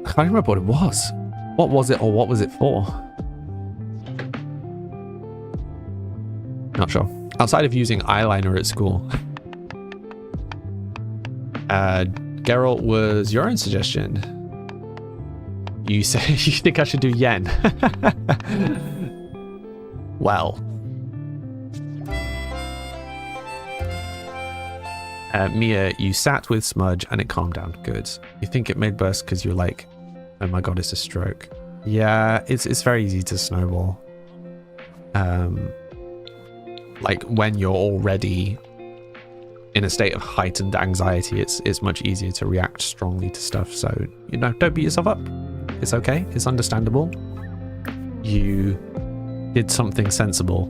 I can't remember what it was. What was it, or what was it for? Not sure. Outside of using eyeliner at school. Geralt was your own suggestion. You say you think I should do yen. Well. Mia, you sat with Smudge and it calmed down. Good. You think it made burst because you're like, oh my god, it's a stroke. Yeah, it's very easy to snowball. Like when you're already in a state of heightened anxiety, it's much easier to react strongly to stuff. So, you know, don't beat yourself up. It's okay. It's understandable. You did something sensible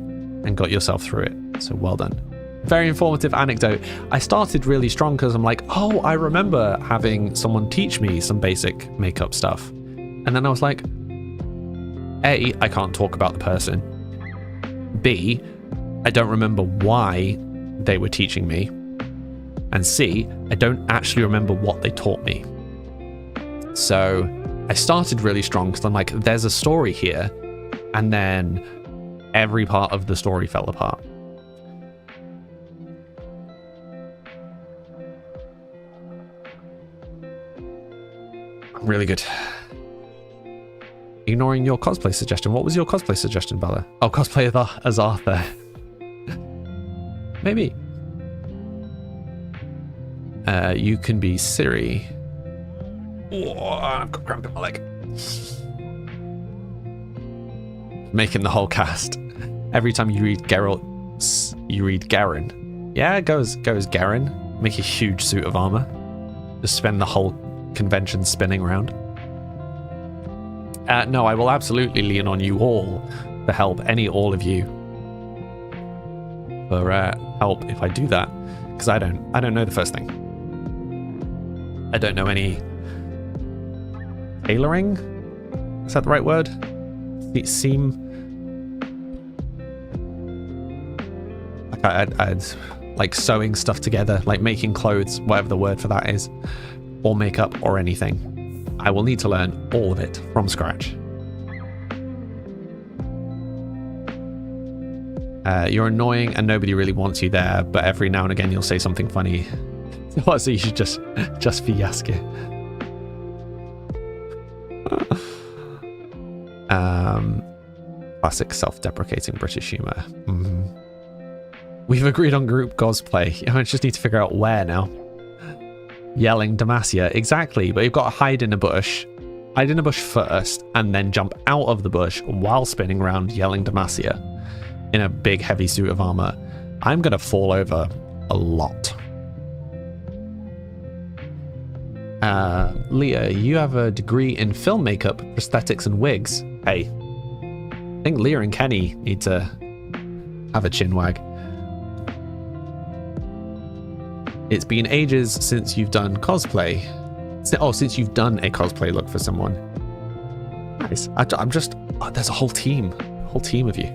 and got yourself through it. So well done. Very informative anecdote. I started really strong because I'm like, oh, I remember having someone teach me some basic makeup stuff. And then I was like, A, I can't talk about the person. B, I don't remember why they were teaching me. And C, I don't actually remember what they taught me. So I started really strong because I'm like, there's a story here. And then every part of the story fell apart. Really good. Ignoring your cosplay suggestion. What was your cosplay suggestion, Bella? Oh, cosplay as Arthur. Maybe. You can be Siri. Oh, I've got cramp in my leg. Making the whole cast. Every time you read Geralt, you read Garen. Yeah, it goes Garen. Make a huge suit of armor. Just spend the whole convention spinning around. No, I will absolutely lean on you all for help. All of you for help if I do that, because I don't know the first thing. I don't know any tailoring. Is that the right word? Seam. Like I'd like sewing stuff together, like making clothes, whatever the word for that is, or makeup or anything. I will need to learn all of it from scratch. You're annoying and nobody really wants you there, but every now and again you'll say something funny. So you should just be Yasker. Classic self-deprecating British humor. Mm-hmm. We've agreed on group cosplay. I just need to figure out where now. Yelling Demacia, exactly, but you've got to hide in a bush first and then jump out of the bush while spinning around yelling Demacia in a big heavy suit of armor. I'm gonna fall over a lot. Leah, you have a degree in film makeup, prosthetics and wigs. Hey, I think Leah and Kenny need to have a chin wag. It's been ages since you've done cosplay. Since you've done a cosplay look for someone. Nice. I'm just... Oh, there's a whole team of you.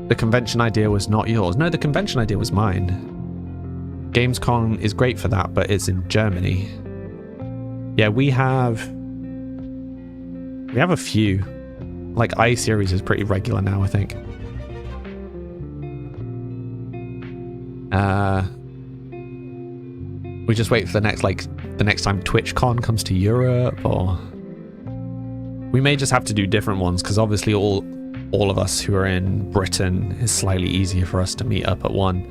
The convention idea was not yours. No, the convention idea was mine. Gamescom is great for that, but it's in Germany. Yeah, we have a few. Like iSeries is pretty regular now, I think. We just wait for the next time TwitchCon comes to Europe, or we may just have to do different ones because obviously all of us who are in Britain is slightly easier for us to meet up at one,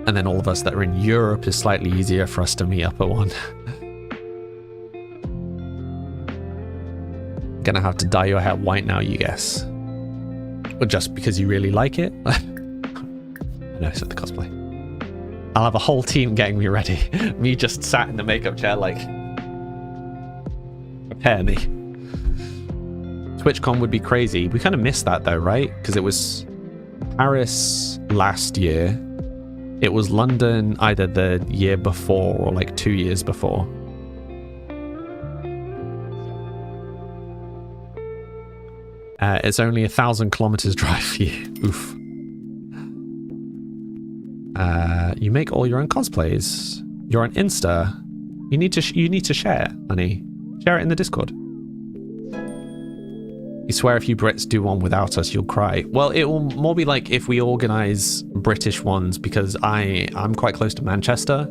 and then all of us that are in Europe is slightly easier for us to meet up at one. Gonna have to dye your hair white now, you guess, or just because you really like it. No, it's not the cosplay. I'll have a whole team getting me ready. Me just sat in the makeup chair like, prepare me. TwitchCon would be crazy. We kind of missed that though, right? Because it was Paris last year. It was London either the year before or like 2 years before. It's only 1,000 kilometers drive for you. Oof. You make all your own cosplays. You're on Insta. You need to share, honey. Share it in the Discord. You swear if you Brits do one without us, you'll cry. Well, it will more be like if we organise British ones, because I'm quite close to Manchester,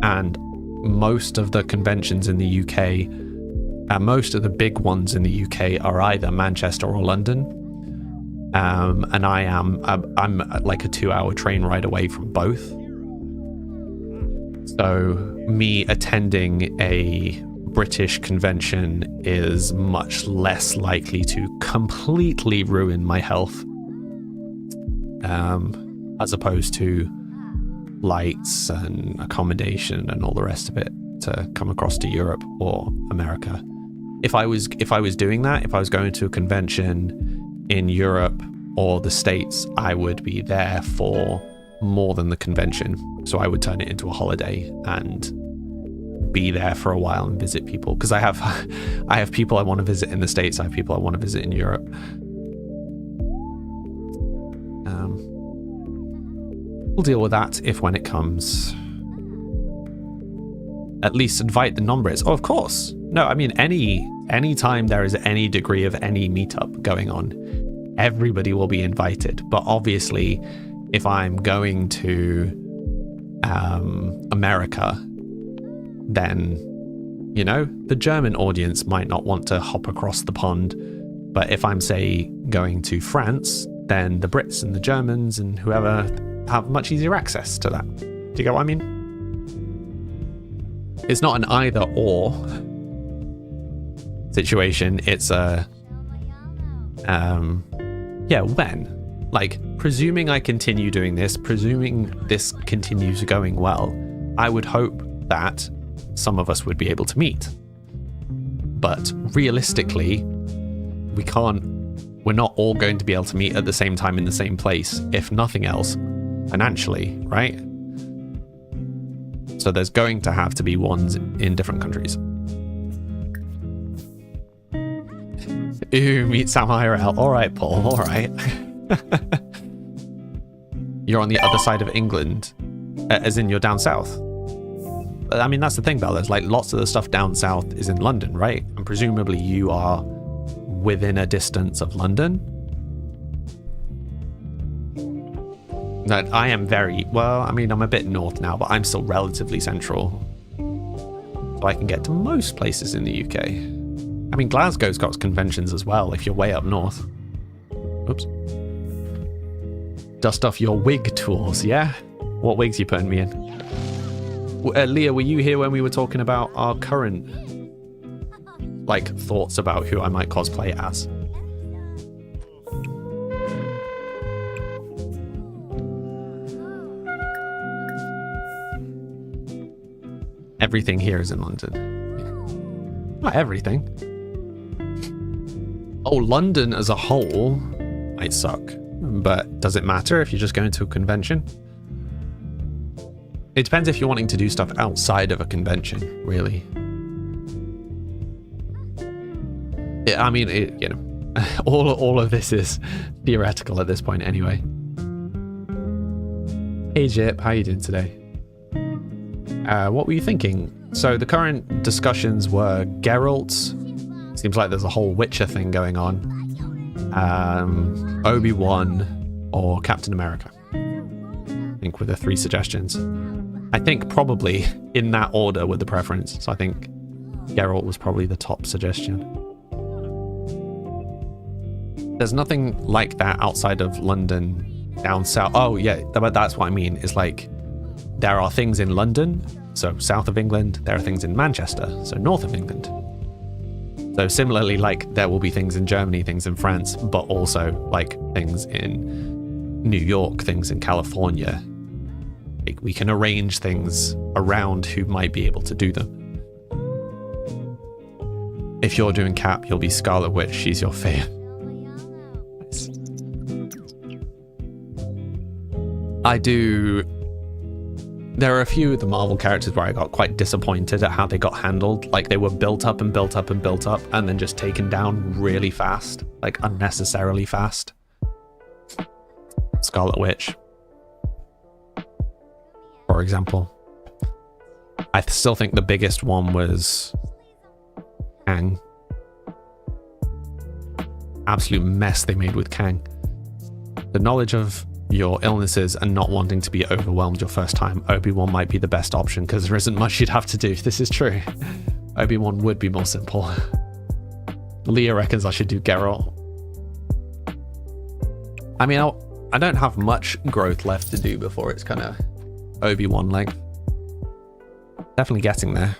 and most of the conventions in the UK, most of the big ones in the UK are either Manchester or London. And I'm like a 2-hour train ride away from both. So me attending a British convention is much less likely to completely ruin my health, as opposed to flights and accommodation and all the rest of it to come across to Europe or America. If I was doing that, if I was going to a convention in Europe or the States, I would be there for more than the convention. So I would turn it into a holiday and be there for a while and visit people, because I have people I want to visit in the States, I have people I want to visit in Europe. We'll deal with that if when it comes. At least invite the non-Brits. Oh, of course. No, I mean any time there is any degree of any meetup going on, everybody will be invited. But obviously, if I'm going to America, then, you know, the German audience might not want to hop across the pond. But if I'm, say, going to France, then the Brits and the Germans and whoever have much easier access to that. Do you get what I mean? It's not an either or situation. It's a, yeah, when? Like, presuming I continue doing this, presuming this continues going well, I would hope that some of us would be able to meet. But realistically, we're not all going to be able to meet at the same time in the same place, if nothing else, financially, right? So there's going to have to be ones in different countries. Ooh, meet Sam IRL. All right, Paul, all right. You're on the other side of England, as in you're down south. I mean, that's the thing, Bella. There's like lots of the stuff down south is in London, right? And presumably you are within a distance of London. That I am very, well, I mean, I'm a bit north now, but I'm still relatively central. So I can get to most places in the UK. I mean, Glasgow's got conventions as well if you're way up north. Oops. Dust off your wig tools, yeah? What wigs you putting me in? Leah, were you here when we were talking about our current, like, thoughts about who I might cosplay as? Everything here is in London. Not everything. Oh, London as a whole might suck. But does it matter if you're just going to a convention? It depends if you're wanting to do stuff outside of a convention, really. I mean, you know, all of this is theoretical at this point anyway. Hey Jip, how you doing today? What were you thinking? So the current discussions were Geralt. Seems like there's a whole Witcher thing going on. Obi-Wan or Captain America. I think were the 3 suggestions. I think probably in that order with the preference. So I think Geralt was probably the top suggestion. There's nothing like that outside of London, down south. Oh yeah, but that's what I mean. Is like there are things in London, so south of England. There are things in Manchester, so north of England. So similarly, like there will be things in Germany, things in France, but also like things in New York, things in California. Like, we can arrange things around who might be able to do them. If you're doing Cap, you'll be Scarlet Witch. She's your fave. Nice. I do. There are a few of the Marvel characters where I got quite disappointed at how they got handled. Like they were built up and built up and built up and then just taken down really fast, like unnecessarily fast. Scarlet Witch, for example. I still think the biggest one was Kang. absolute mess they made with Kang. The knowledge of your illnesses and not wanting to be overwhelmed your first time, Obi-Wan might be the best option because there isn't much you'd have to do. This is true. Obi-Wan would be more simple. Leah reckons I should do Geralt. I mean, I don't have much growth left to do before it's kind of Obi-Wan length. Definitely getting there.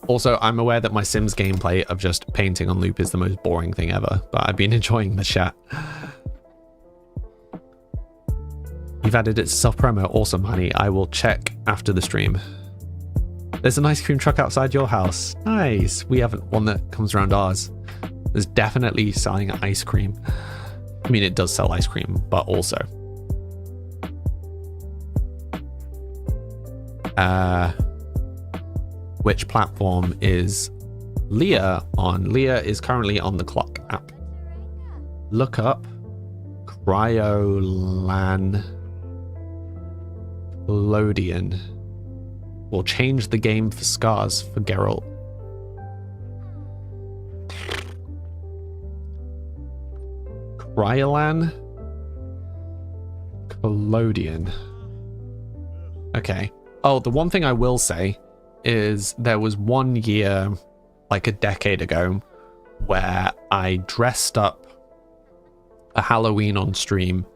Also, I'm aware that my Sims gameplay of just painting on loop is the most boring thing ever, but I've been enjoying the chat. You've added it to self-promo. Awesome, honey. I will check after the stream. There's an ice cream truck outside your house. Nice. We haven't one that comes around ours. There's definitely selling ice cream. I mean, it does sell ice cream, but also. Which platform is Leah on? Leah is currently on the Clock app. Look up Nickelodeon. We'll change the game for scars for Geralt. Nickelodeon. Okay. Oh, the one thing I will say is there was 1 year, like a decade ago, where I dressed up a Halloween on stream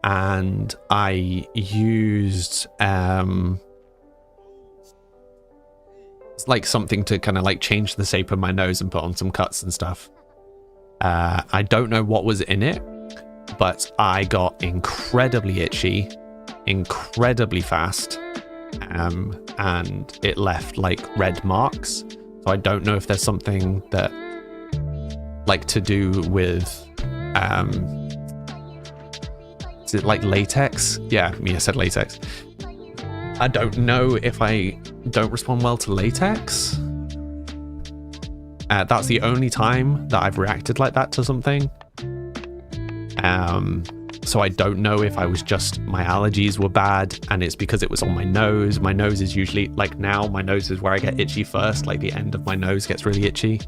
and I used like something to kind of like change the shape of my nose and put on some cuts and stuff. I don't know what was in it, but I got incredibly itchy, incredibly fast, and it left like red marks. So I don't know if there's something that like to do with is it like latex? Yeah, Mia said latex. I don't know if I don't respond well to latex. That's the only time that I've reacted like that to something. So I don't know if I was just, my allergies were bad and it's because it was on my nose. My nose is usually, like now, my nose is where I get itchy first, like the end of my nose gets really itchy.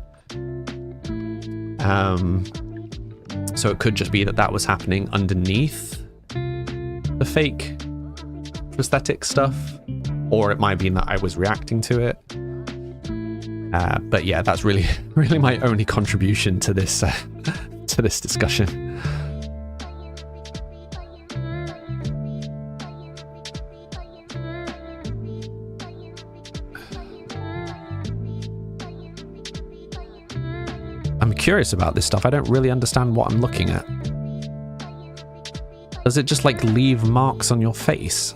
So it could just be that that was happening underneath the fake prosthetic stuff, or it might be that I was reacting to it. But yeah, that's really my only contribution to this to this discussion. I'm curious about this stuff. I don't really understand what I'm looking at. Does it just like leave marks on your face?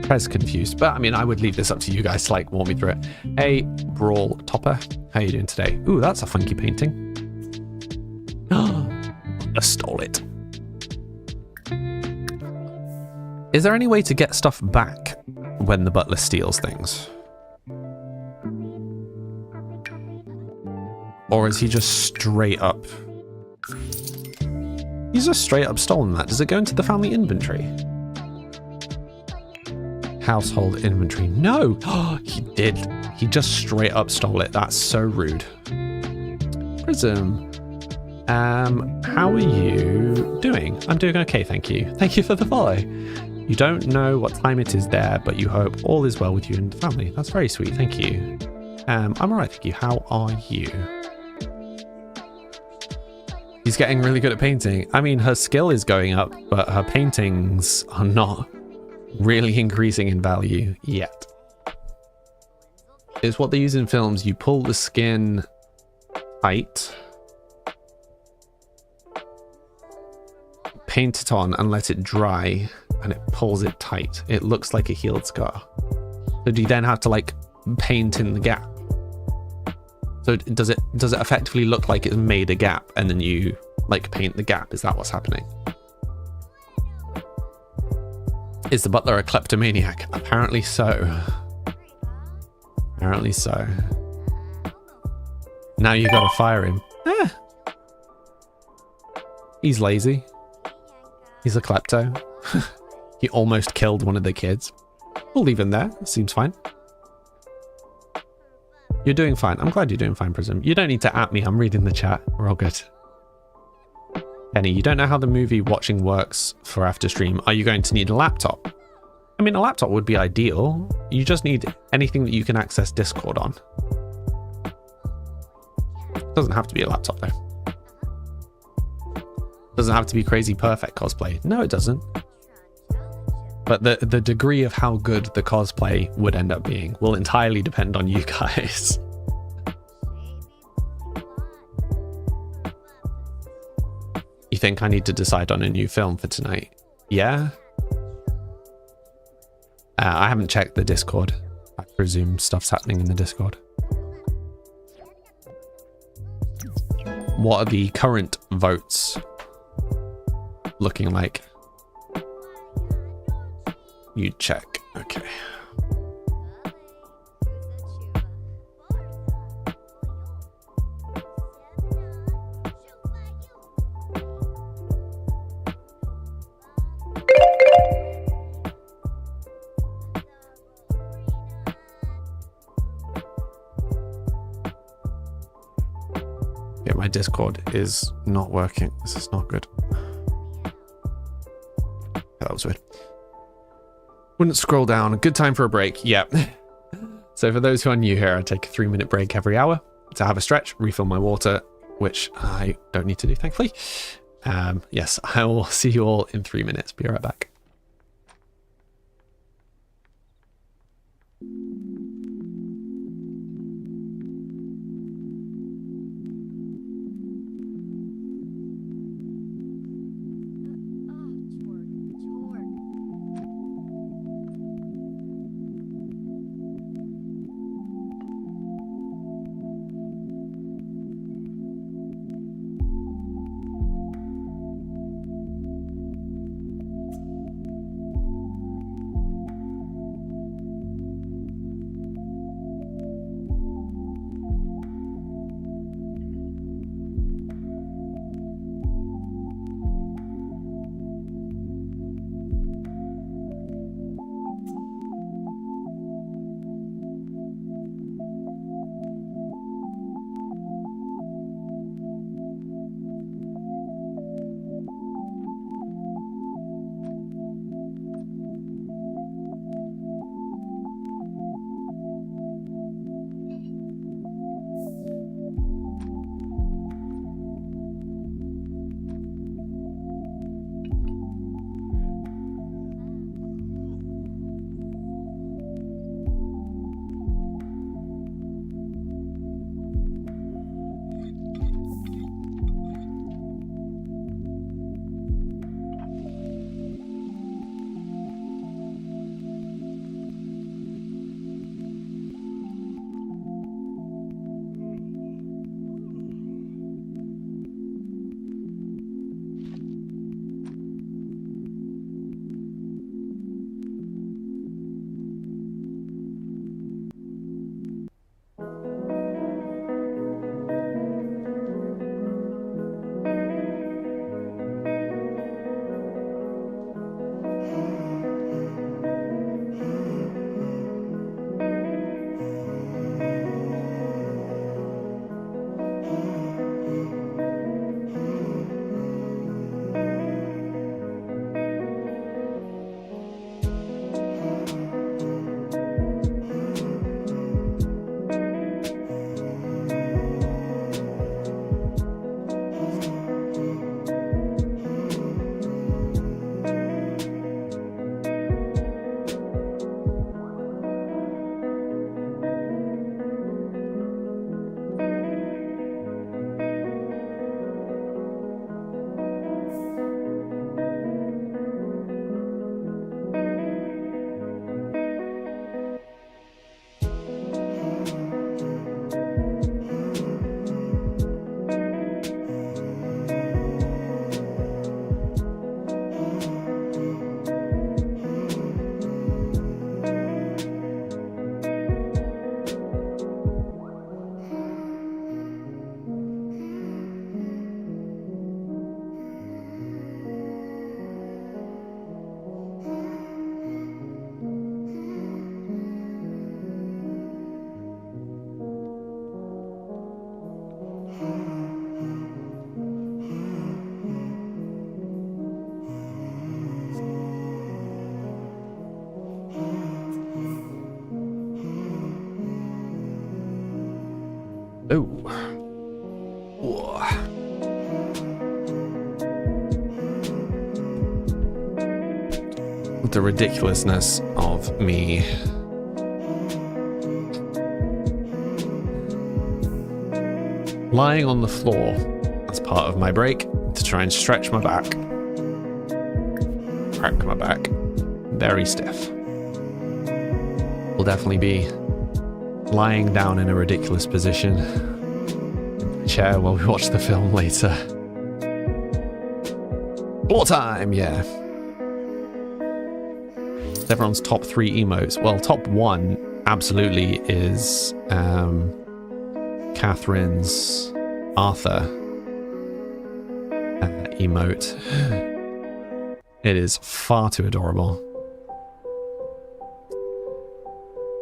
Prez confused, but I mean, I would leave this up to you guys to like walk me through it. Hey, Brawl Topper, how you doing today? Ooh, that's a funky painting. I stole it. Is there any way to get stuff back when the butler steals things? Or is he just straight up? He's just straight up stolen that. Does it go into the family inventory? Household inventory. No! He did. He just straight up stole it. That's so rude. Prism. How are you doing? I'm doing okay, thank you. Thank you for the follow. You don't know what time it is there, but you hope all is well with you and the family. That's very sweet, thank you. I'm alright, thank you. How are you? He's getting really good at painting. I mean, her skill is going up, but her paintings are not really increasing in value yet. It's what they use in films. You pull the skin tight, paint it on and let it dry, and it pulls it tight. It looks like a healed scar. So do you then have to like paint in the gap? So does it effectively look like it's made a gap and then you like paint the gap? Is that what's happening? Is the butler a kleptomaniac? Apparently so. Apparently so. Now you gotta fire him. Eh. He's lazy. He's a klepto. He almost killed one of the kids. We'll leave him there. Seems fine. You're doing fine. I'm glad you're doing fine, Prism. You don't need to at me. I'm reading the chat. We're all good. Penny, you don't know how the movie watching works for after stream. Are you going to need a laptop? I mean, a laptop would be ideal. You just need anything that you can access Discord on. Doesn't have to be a laptop, though. Doesn't have to be crazy perfect cosplay. No, it doesn't. But the degree of how good the cosplay would end up being will entirely depend on you guys. You think I need to decide on a new film for tonight? Yeah. I haven't checked the Discord. I presume stuff's happening in the Discord. What are the current votes looking like? You check. Okay. Yeah, my Discord is not working. This is not good. That was weird. Wouldn't scroll down. Good time for a break. Yeah. So for those who are new here, I take a 3-minute break every hour to have a stretch, refill my water, which I don't need to do, thankfully. Yes, I will see you all in 3 minutes. Be right back. Oh. Whoa. The ridiculousness of me lying on the floor as part of my break to try and stretch my back. Crack my back. Very stiff. Will definitely be lying down in a ridiculous position in the chair while we watch the film later. Floor time, yeah. Everyone's top 3 emotes. Well, top 1 absolutely is Catherine's Arthur emote. It is far too adorable.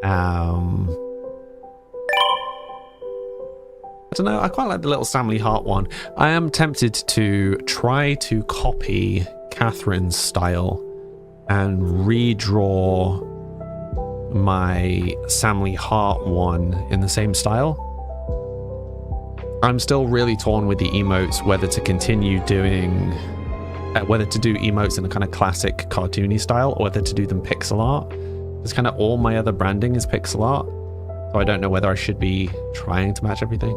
I don't know, I quite like the little Samly Heart one. I am tempted to try to copy Catherine's style and redraw my Samly Heart one in the same style. I'm still really torn with the emotes, whether to continue doing, whether to do emotes in a kind of classic cartoony style, or whether to do them pixel art. Because kind of all my other branding is pixel art, so I don't know whether I should be trying to match everything.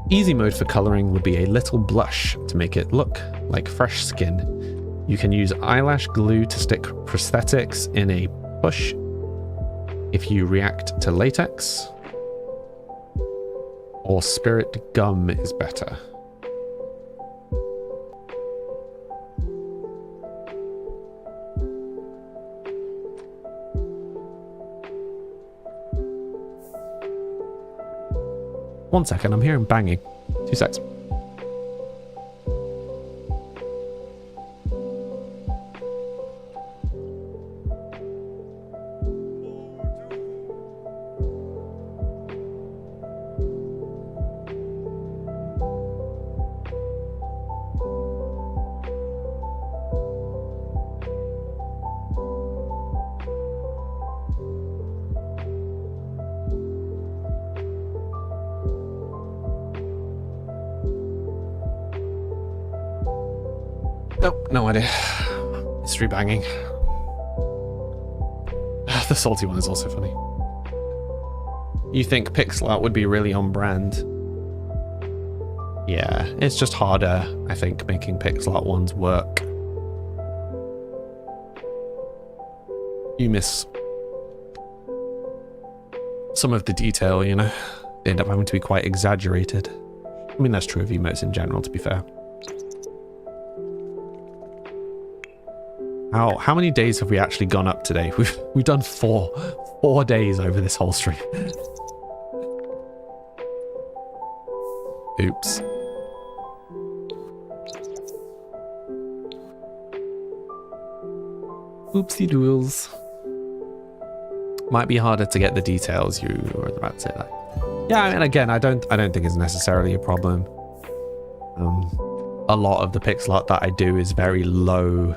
Easy mode for coloring would be a little blush to make it look like fresh skin. You can use eyelash glue to stick prosthetics in a push if you react to latex, or spirit gum is better. One second, I'm hearing banging. 2 seconds. Nope, no idea. Mystery banging. The salty one is also funny. You think pixel art would be really on brand? Yeah, it's just harder, I think, making pixel art ones work. You miss some of the detail, you know? They end up having to be quite exaggerated. I mean, that's true of emotes in general, to be fair. How many days have we actually gone up today? We've done four days over this whole stream. Oops. Oopsie doodles. Might be harder to get the details. You were about to say that. Yeah, I mean, again, I don't think it's necessarily a problem. A lot of the pixel art that I do is very low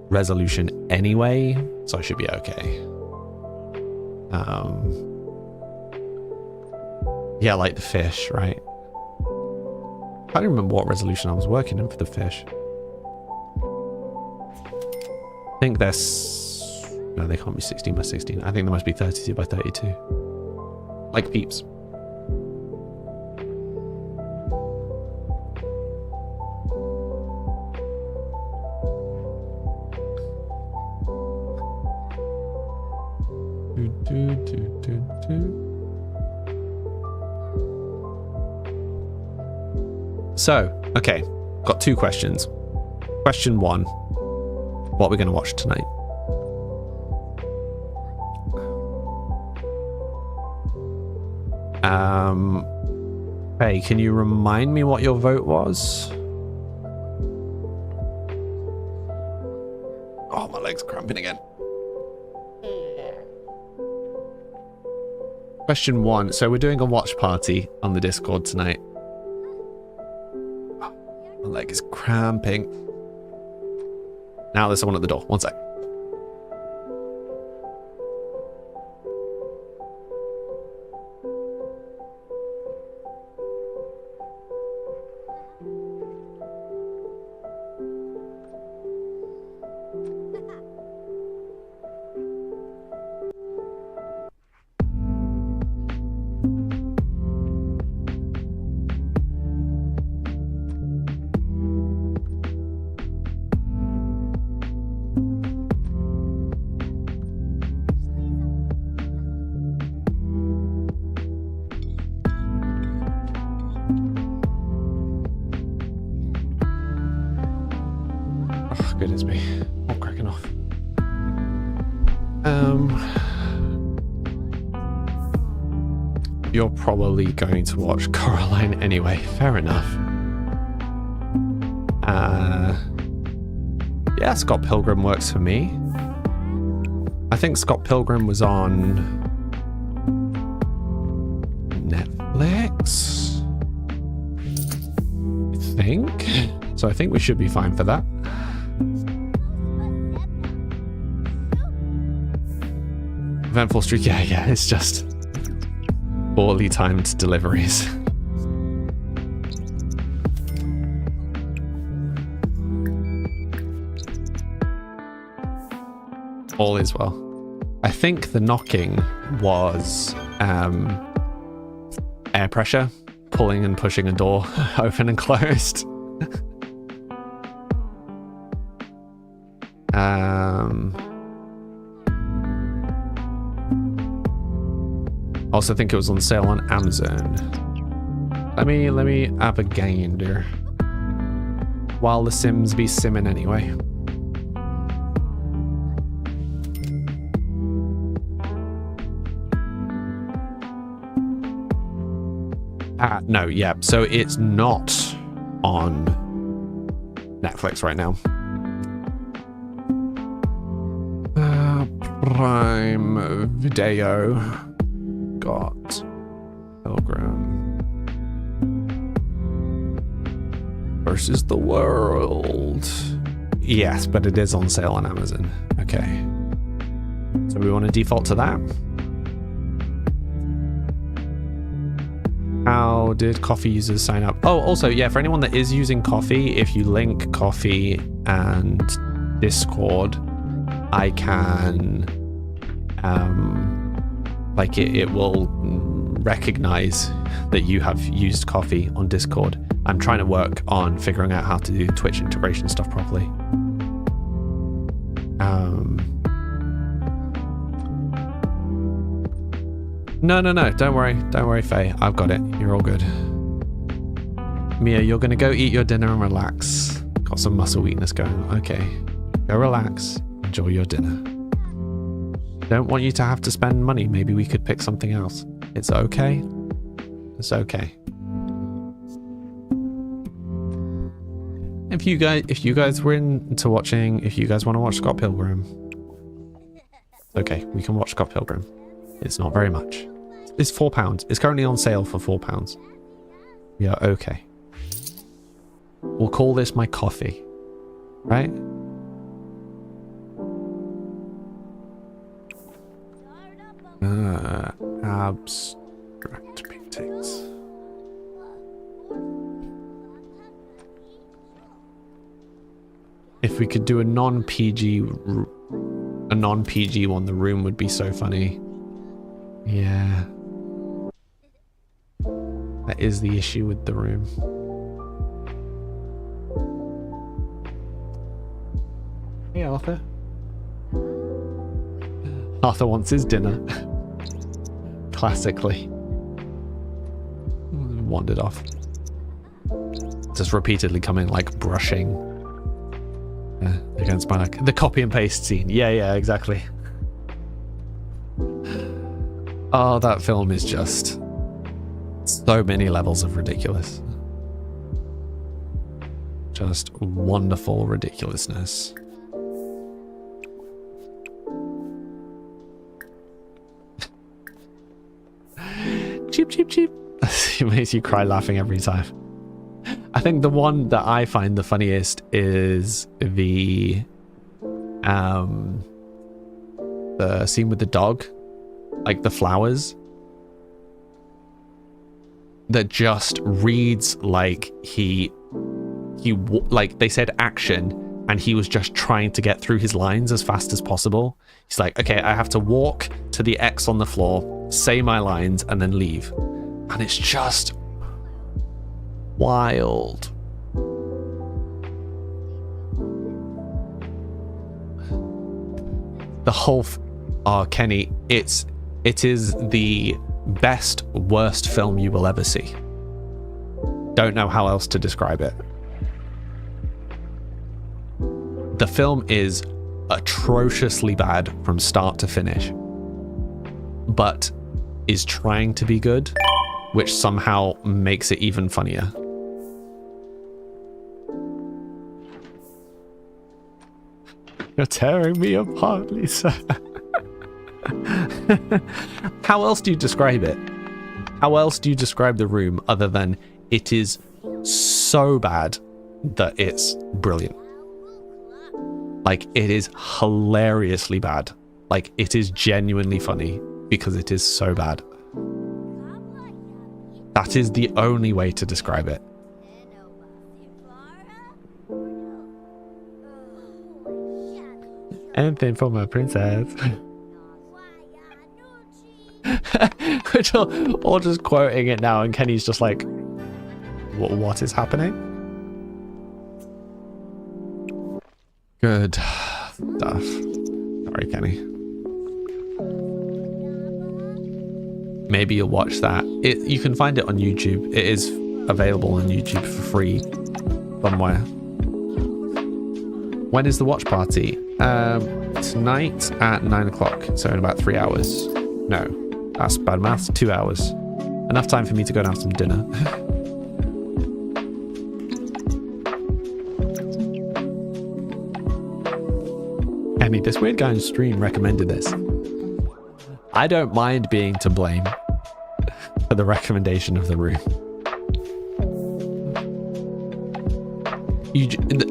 resolution anyway, so I should be okay. Yeah, like the fish, right? I don't remember what resolution I was working in for the fish. I think there's... No, they can't be 16 by 16. I think they must be 32 by 32. Like Peeps. So, okay, got 2 questions. Question 1, what are we going to watch tonight? Hey, can you remind me what your vote was? Oh, my leg's cramping again. Question 1. So we're doing a watch party on the Discord tonight. My leg is cramping. Now there's someone at the door. One sec. goodness me. I'm cracking off. You're probably going to watch Coraline anyway. Fair enough. Yeah, Scott Pilgrim works for me. I think Scott Pilgrim was on Netflix, I think. So I think we should be fine for that. Eventful Street, yeah, it's just poorly timed deliveries. All is well. I think the knocking was air pressure, pulling and pushing a door open and closed. Also think it was on sale on Amazon. Let me have a gander while the Sims be simming anyway. No, yeah, so it's not on Netflix right now. Prime Video got Pilgrim versus the World. Yes, but it is on sale on Amazon. Okay. So we want to default to that. How did Coffee users sign up? Oh, also, yeah, for anyone that is using Coffee, if you link Coffee and Discord, I can, like it will recognize that you have used Coffee on Discord. I'm trying to work on figuring out how to do Twitch integration stuff properly. No, don't worry, Faye. I've got it. You're all good. Mia, you're gonna go eat your dinner and relax. Got some muscle weakness going. Okay, go relax. Enjoy your dinner. Don't want you to have to spend money. Maybe we could pick something else. It's okay. It's okay. If you guys were into watching, if you guys want to watch Scott Pilgrim, okay, we can watch Scott Pilgrim. It's not very much. It's £4. It's currently on sale for £4. Yeah, okay. We'll call this my coffee, right? Abstract paintings. If we could do a non-PG one, the room would be so funny. Yeah. That is the issue with the room. Hey, Arthur. Arthur wants his dinner. Classically. Wandered off. Just repeatedly coming, like, brushing against my neck. The copy and paste scene. Yeah, exactly. Oh, that film is just so many levels of ridiculous. Just wonderful ridiculousness. Cheap. It makes you cry laughing every time. I think the one that I find the funniest is the scene with the dog, like the flowers, that just reads like he like they said action and he was just trying to get through his lines as fast as possible. He's like, okay, I have to walk to the X on the floor, say my lines, and then leave. And it's just wild. The whole Kenny, it is the best worst film you will ever see. Don't know how else to describe it. the film is atrociously bad from start to finish, but is trying to be good, which somehow makes it even funnier. You're tearing me apart, Lisa. How else do you describe it? How else do you describe The Room other than it is so bad that it's brilliant? Like, it is hilariously bad. Like, it is genuinely funny because it is so bad. That is the only way to describe it. Anything for my princess. Which or just quoting it now, and Kenny's just like, what is happening? Good stuff. Sorry, Kenny. Maybe you'll watch that. You can find it on YouTube. It is available on YouTube for free somewhere. When is the watch party? Tonight at 9 o'clock, so in about 3 hours. No, that's bad maths. 2 hours. Enough time for me to go and have some dinner. Emmy, this weird guy on stream recommended this. I don't mind being to blame for the recommendation of The Room.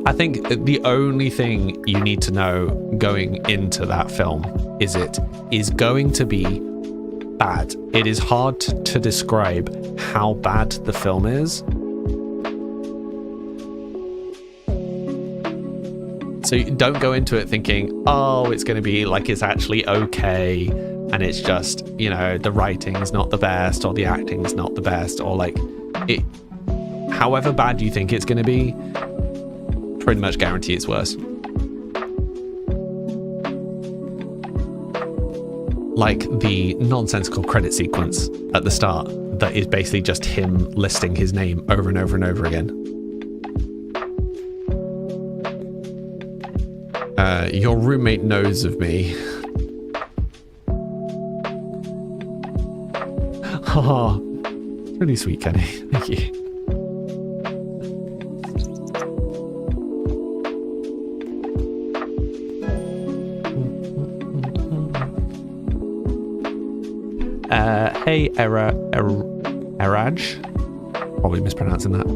I think the only thing you need to know going into that film is it is going to be bad. It is hard to describe how bad the film is. So you don't go into it thinking, oh, it's going to be like it's actually okay, and it's just, you know, the writing's not the best, or the acting's not the best, or like it. However bad you think it's going to be, pretty much guarantee it's worse. Like the nonsensical credit sequence at the start that is basically just him listing his name over and over and over again. Your roommate knows of me. Oh, really sweet, Kenny. Thank you. Hey, Eraj. Probably mispronouncing that.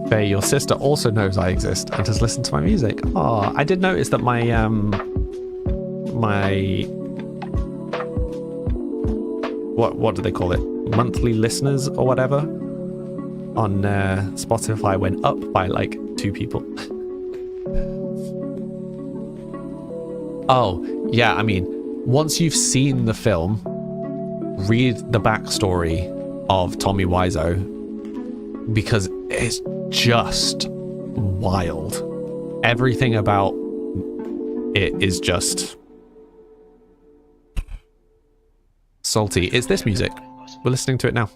Faye, your sister also knows I exist and has listened to my music. Oh, I did notice that my what do they call it? Monthly listeners or whatever on Spotify went up by like 2 people. Oh, yeah, I mean, once you've seen the film, read the backstory of Tommy Wiseau, because it's just wild. Everything about it is just salty. It's this music. We're listening to it now.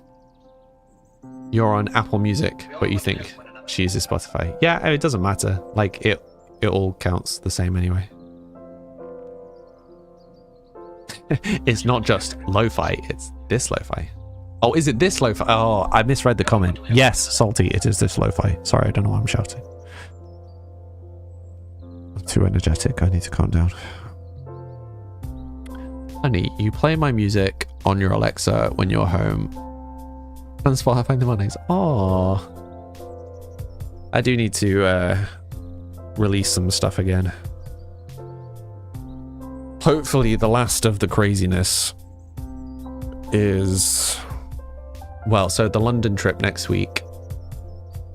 You're on Apple Music, but you think she uses Spotify. Yeah, it doesn't matter. Like, it all counts the same anyway. It's not just lo-fi, it's this lo-fi. Oh, is it this lo-fi? Oh, I misread the comment. Yes, Salty, it is this lo-fi. Sorry, I don't know why I'm shouting. I'm too energetic. I need to calm down. Honey, you play my music on your Alexa when you're home. And Spotify in the mornings. Oh, I do need to release some stuff again. Hopefully the last of the craziness is, well, so the London trip next week,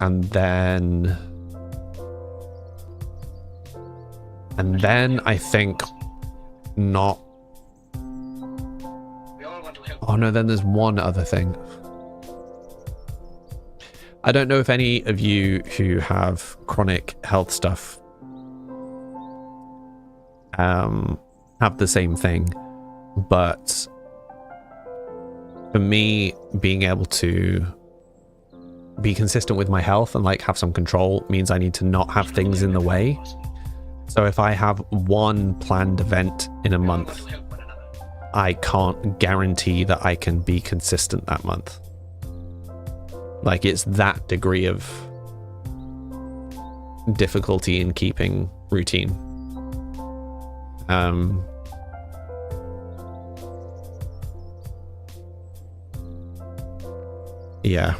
and then I think not. Oh no, then there's one other thing. I don't know if any of you who have chronic health stuff have the same thing, but for me, being able to be consistent with my health and like have some control means I need to not have things in the way. So if I have one planned event in a month, I can't guarantee that I can be consistent that month. Like, it's that degree of difficulty in keeping routine. Yeah.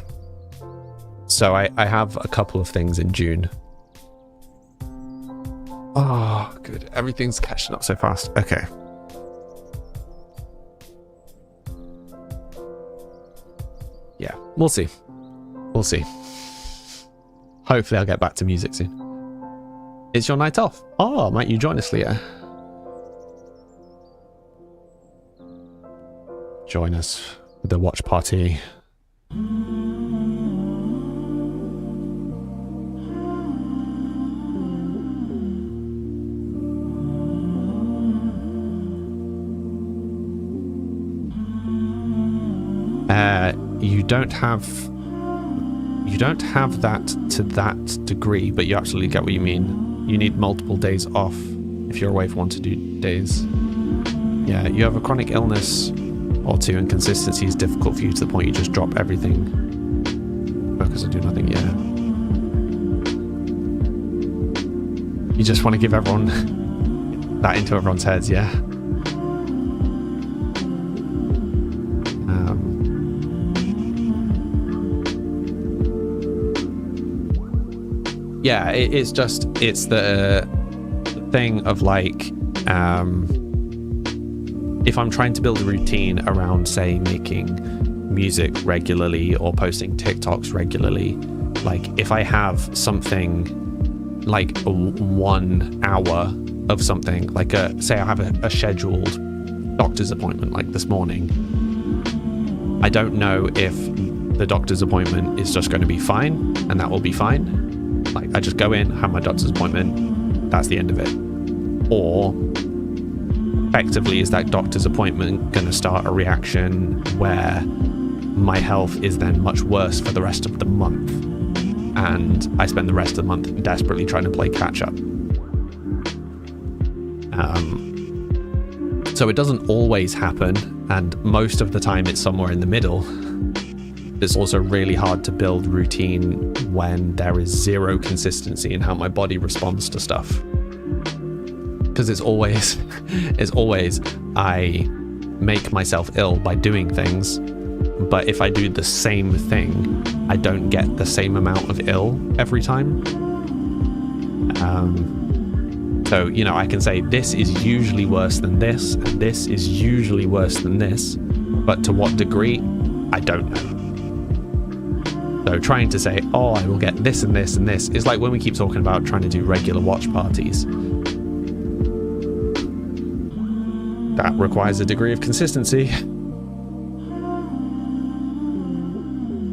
So I have a couple of things in June. Oh, good. Everything's catching up so fast. Okay. Yeah, we'll see. We'll see. Hopefully I'll get back to music soon. It's your night off. Oh, might you join us, Leah? Join us with the watch party. You don't have that to that degree, but you absolutely get what you mean. You need multiple days off if you're away for 1 to 2 days. Yeah, you have a chronic illness or two, and consistency is difficult for you to the point you just drop everything. Focus and do nothing, yeah. You just want to give everyone that into everyone's heads, yeah. Yeah, it's the thing of like, if I'm trying to build a routine around, say, making music regularly or posting TikToks regularly, like if I have something like 1 hour of something, like say I have a scheduled doctor's appointment like this morning, I don't know if the doctor's appointment is just going to be fine and that will be fine. Like, I just go in, have my doctor's appointment, that's the end of it. Or, effectively, is that doctor's appointment going to start a reaction where my health is then much worse for the rest of the month, and I spend the rest of the month desperately trying to play catch up? So it doesn't always happen, and most of the time it's somewhere in the middle. It's also really hard to build routine when there is zero consistency in how my body responds to stuff. Because it's always I make myself ill by doing things, but if I do the same thing, I don't get the same amount of ill every time. So, you know, I can say this is usually worse than this, and this is usually worse than this, but to what degree, I don't know. So trying to say, oh, I will get this and this and this, is like when we keep talking about trying to do regular watch parties. That requires a degree of consistency.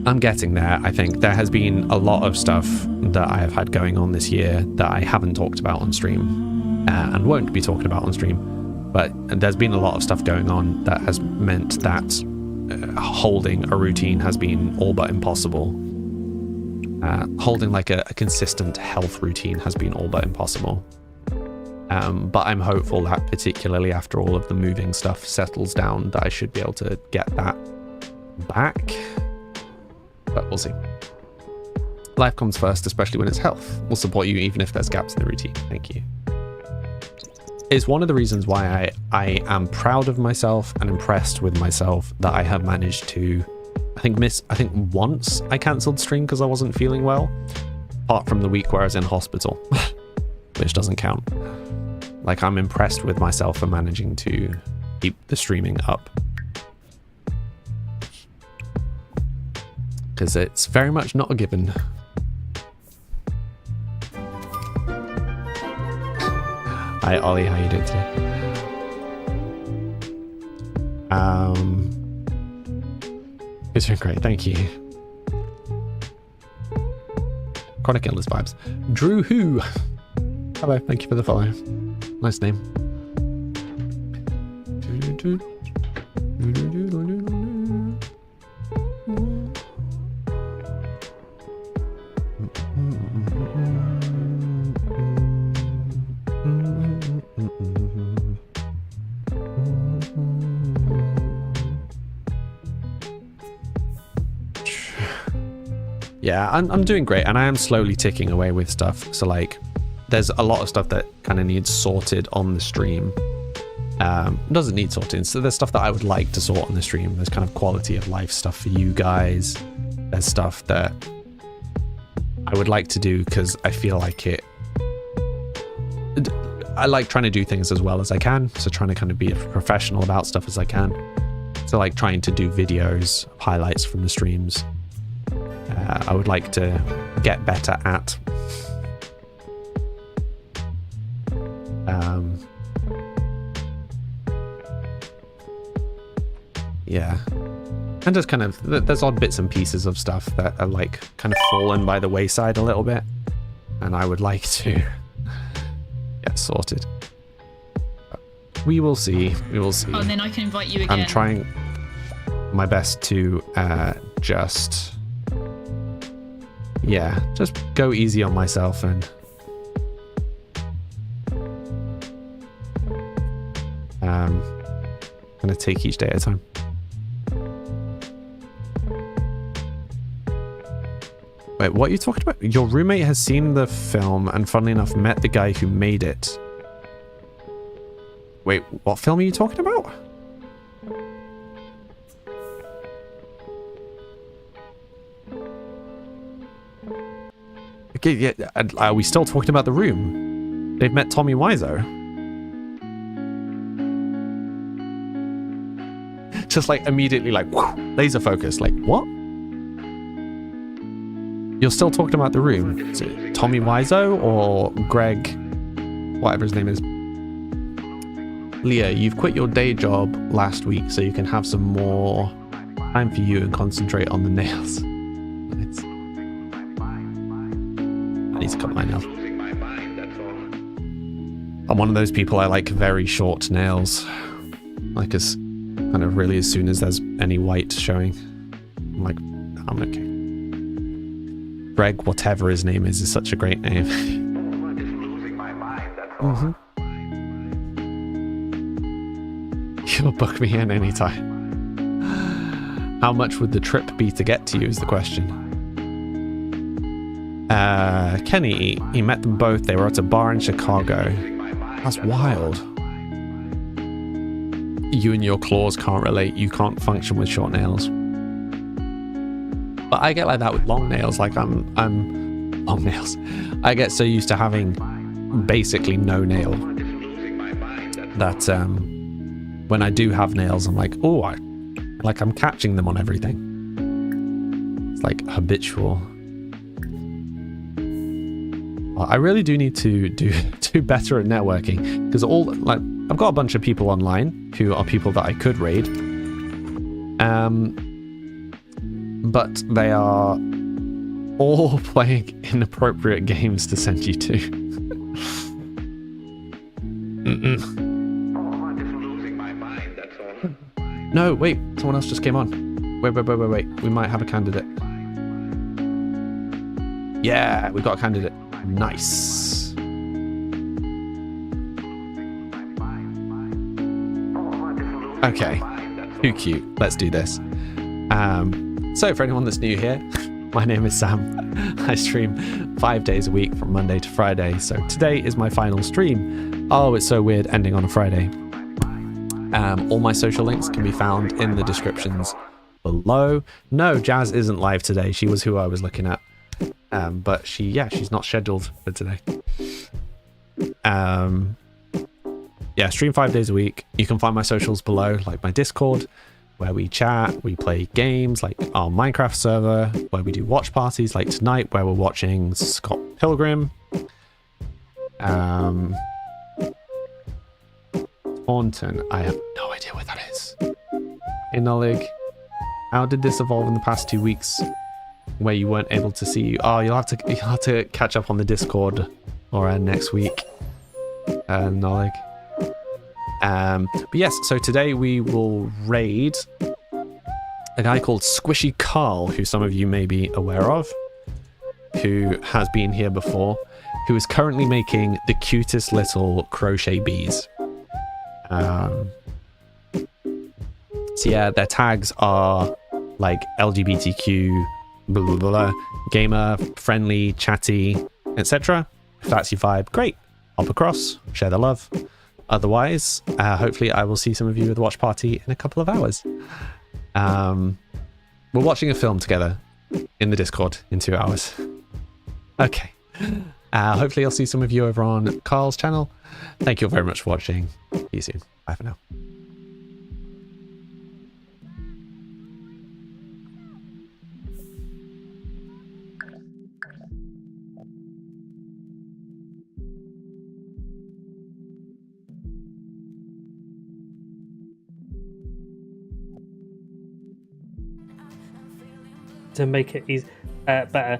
I'm getting there. I think there has been a lot of stuff that I have had going on this year that I haven't talked about on stream and won't be talking about on stream. But there's been a lot of stuff going on that has meant that holding a routine has been all but impossible. Holding like a consistent health routine has been all but impossible. But I'm hopeful that particularly after all of the moving stuff settles down, that I should be able to get that back. But we'll see. Life comes first, especially when it's health. We'll support you even if there's gaps in the routine. Thank you. It's one of the reasons why I am proud of myself and impressed with myself that I have managed to, I think once I cancelled stream because I wasn't feeling well, apart from the week where I was in hospital, which doesn't count. Like, I'm impressed with myself for managing to keep the streaming up. Because it's very much not a given. Hi Ollie, how you doing today? It's been great, thank you. Chronic illness vibes. Drew Who. Hello, thank you for the follow. Nice name. Yeah, I'm doing great, and I am slowly ticking away with stuff. So like, there's a lot of stuff that kind of needs sorted on the stream. Doesn't need sorting. So there's stuff that I would like to sort on the stream. There's kind of quality of life stuff for you guys. There's stuff that I would like to do because I feel like I like trying to do things as well as I can. So trying to kind of be as professional about stuff as I can. So like trying to do videos, highlights from the streams. I would like to get better at. Yeah. And just kind of, there's odd bits and pieces of stuff that are like kind of fallen by the wayside a little bit. And I would like to get sorted. But we will see. We will see. Oh, and then I can invite you again. I'm trying my best to just go easy on myself and kind of take each day at a time. Wait, what are you talking about? Your roommate has seen the film and funnily enough met the guy who made it. Wait, what film are you talking about? Okay, yeah, are we still talking about The Room? They've met Tommy Wiseau. Just like immediately like, whoosh, laser focus, like what? You're still talking about The Room? Is it Tommy Wiseau or Greg, whatever his name is? Leah, you've quit your day job last week so you can have some more time for you and concentrate on the nails. I need to cut my nails. I'm one of those people, I like very short nails. Like as kind of really as soon as there's any white showing. I'm like, I'm okay. Greg, whatever his name is such a great name. Mm-hmm. You'll book me in anytime. How much would the trip be to get to you is the question. Kenny, he met them both. They were at a bar in Chicago. That's wild. You and your claws can't relate. You can't function with short nails. But I get like that with long nails. Like I'm long nails. I get so used to having basically no nail that when I do have nails, I'm like, oh, I'm catching them on everything. It's like habitual. I really do need to do better at networking because I've got a bunch of people online who are people that I could raid, but they are all playing inappropriate games to send you to. No, wait, someone else just came on. Wait, we might have a candidate. Yeah, we got a candidate. Nice. Okay, too cute. Let's do this. So for anyone that's new here, my name is Sam. I stream 5 days a week from Monday to Friday. So today is my final stream. Oh, it's so weird ending on a Friday. All my social links can be found in the descriptions below. No, Jazz isn't live today. She was who I was looking at. But she's not scheduled for today. Stream 5 days a week. You can find my socials below, like my Discord, where we chat, we play games, like our Minecraft server, where we do watch parties, like tonight, where we're watching Scott Pilgrim. Taunton, I have no idea what that is. Hey Nolig, how did this evolve in the past 2 weeks? Where you weren't able to see you. Oh, you'll have to catch up on the Discord or next week. Nolig. But yes, so today we will raid a guy called Squishy Carl, who some of you may be aware of, who has been here before, who is currently making the cutest little crochet bees. So yeah, their tags are like LGBTQ blah, blah, blah, gamer, friendly, chatty, etc. If that's your vibe, great. Hop across, share the love. Otherwise, hopefully I will see some of you at the watch party in a couple of hours. We're watching a film together in the Discord in 2 hours. Okay. Hopefully I'll see some of you over on Carl's channel. Thank you all very much for watching. See you soon. Bye for now. To make it easy, better,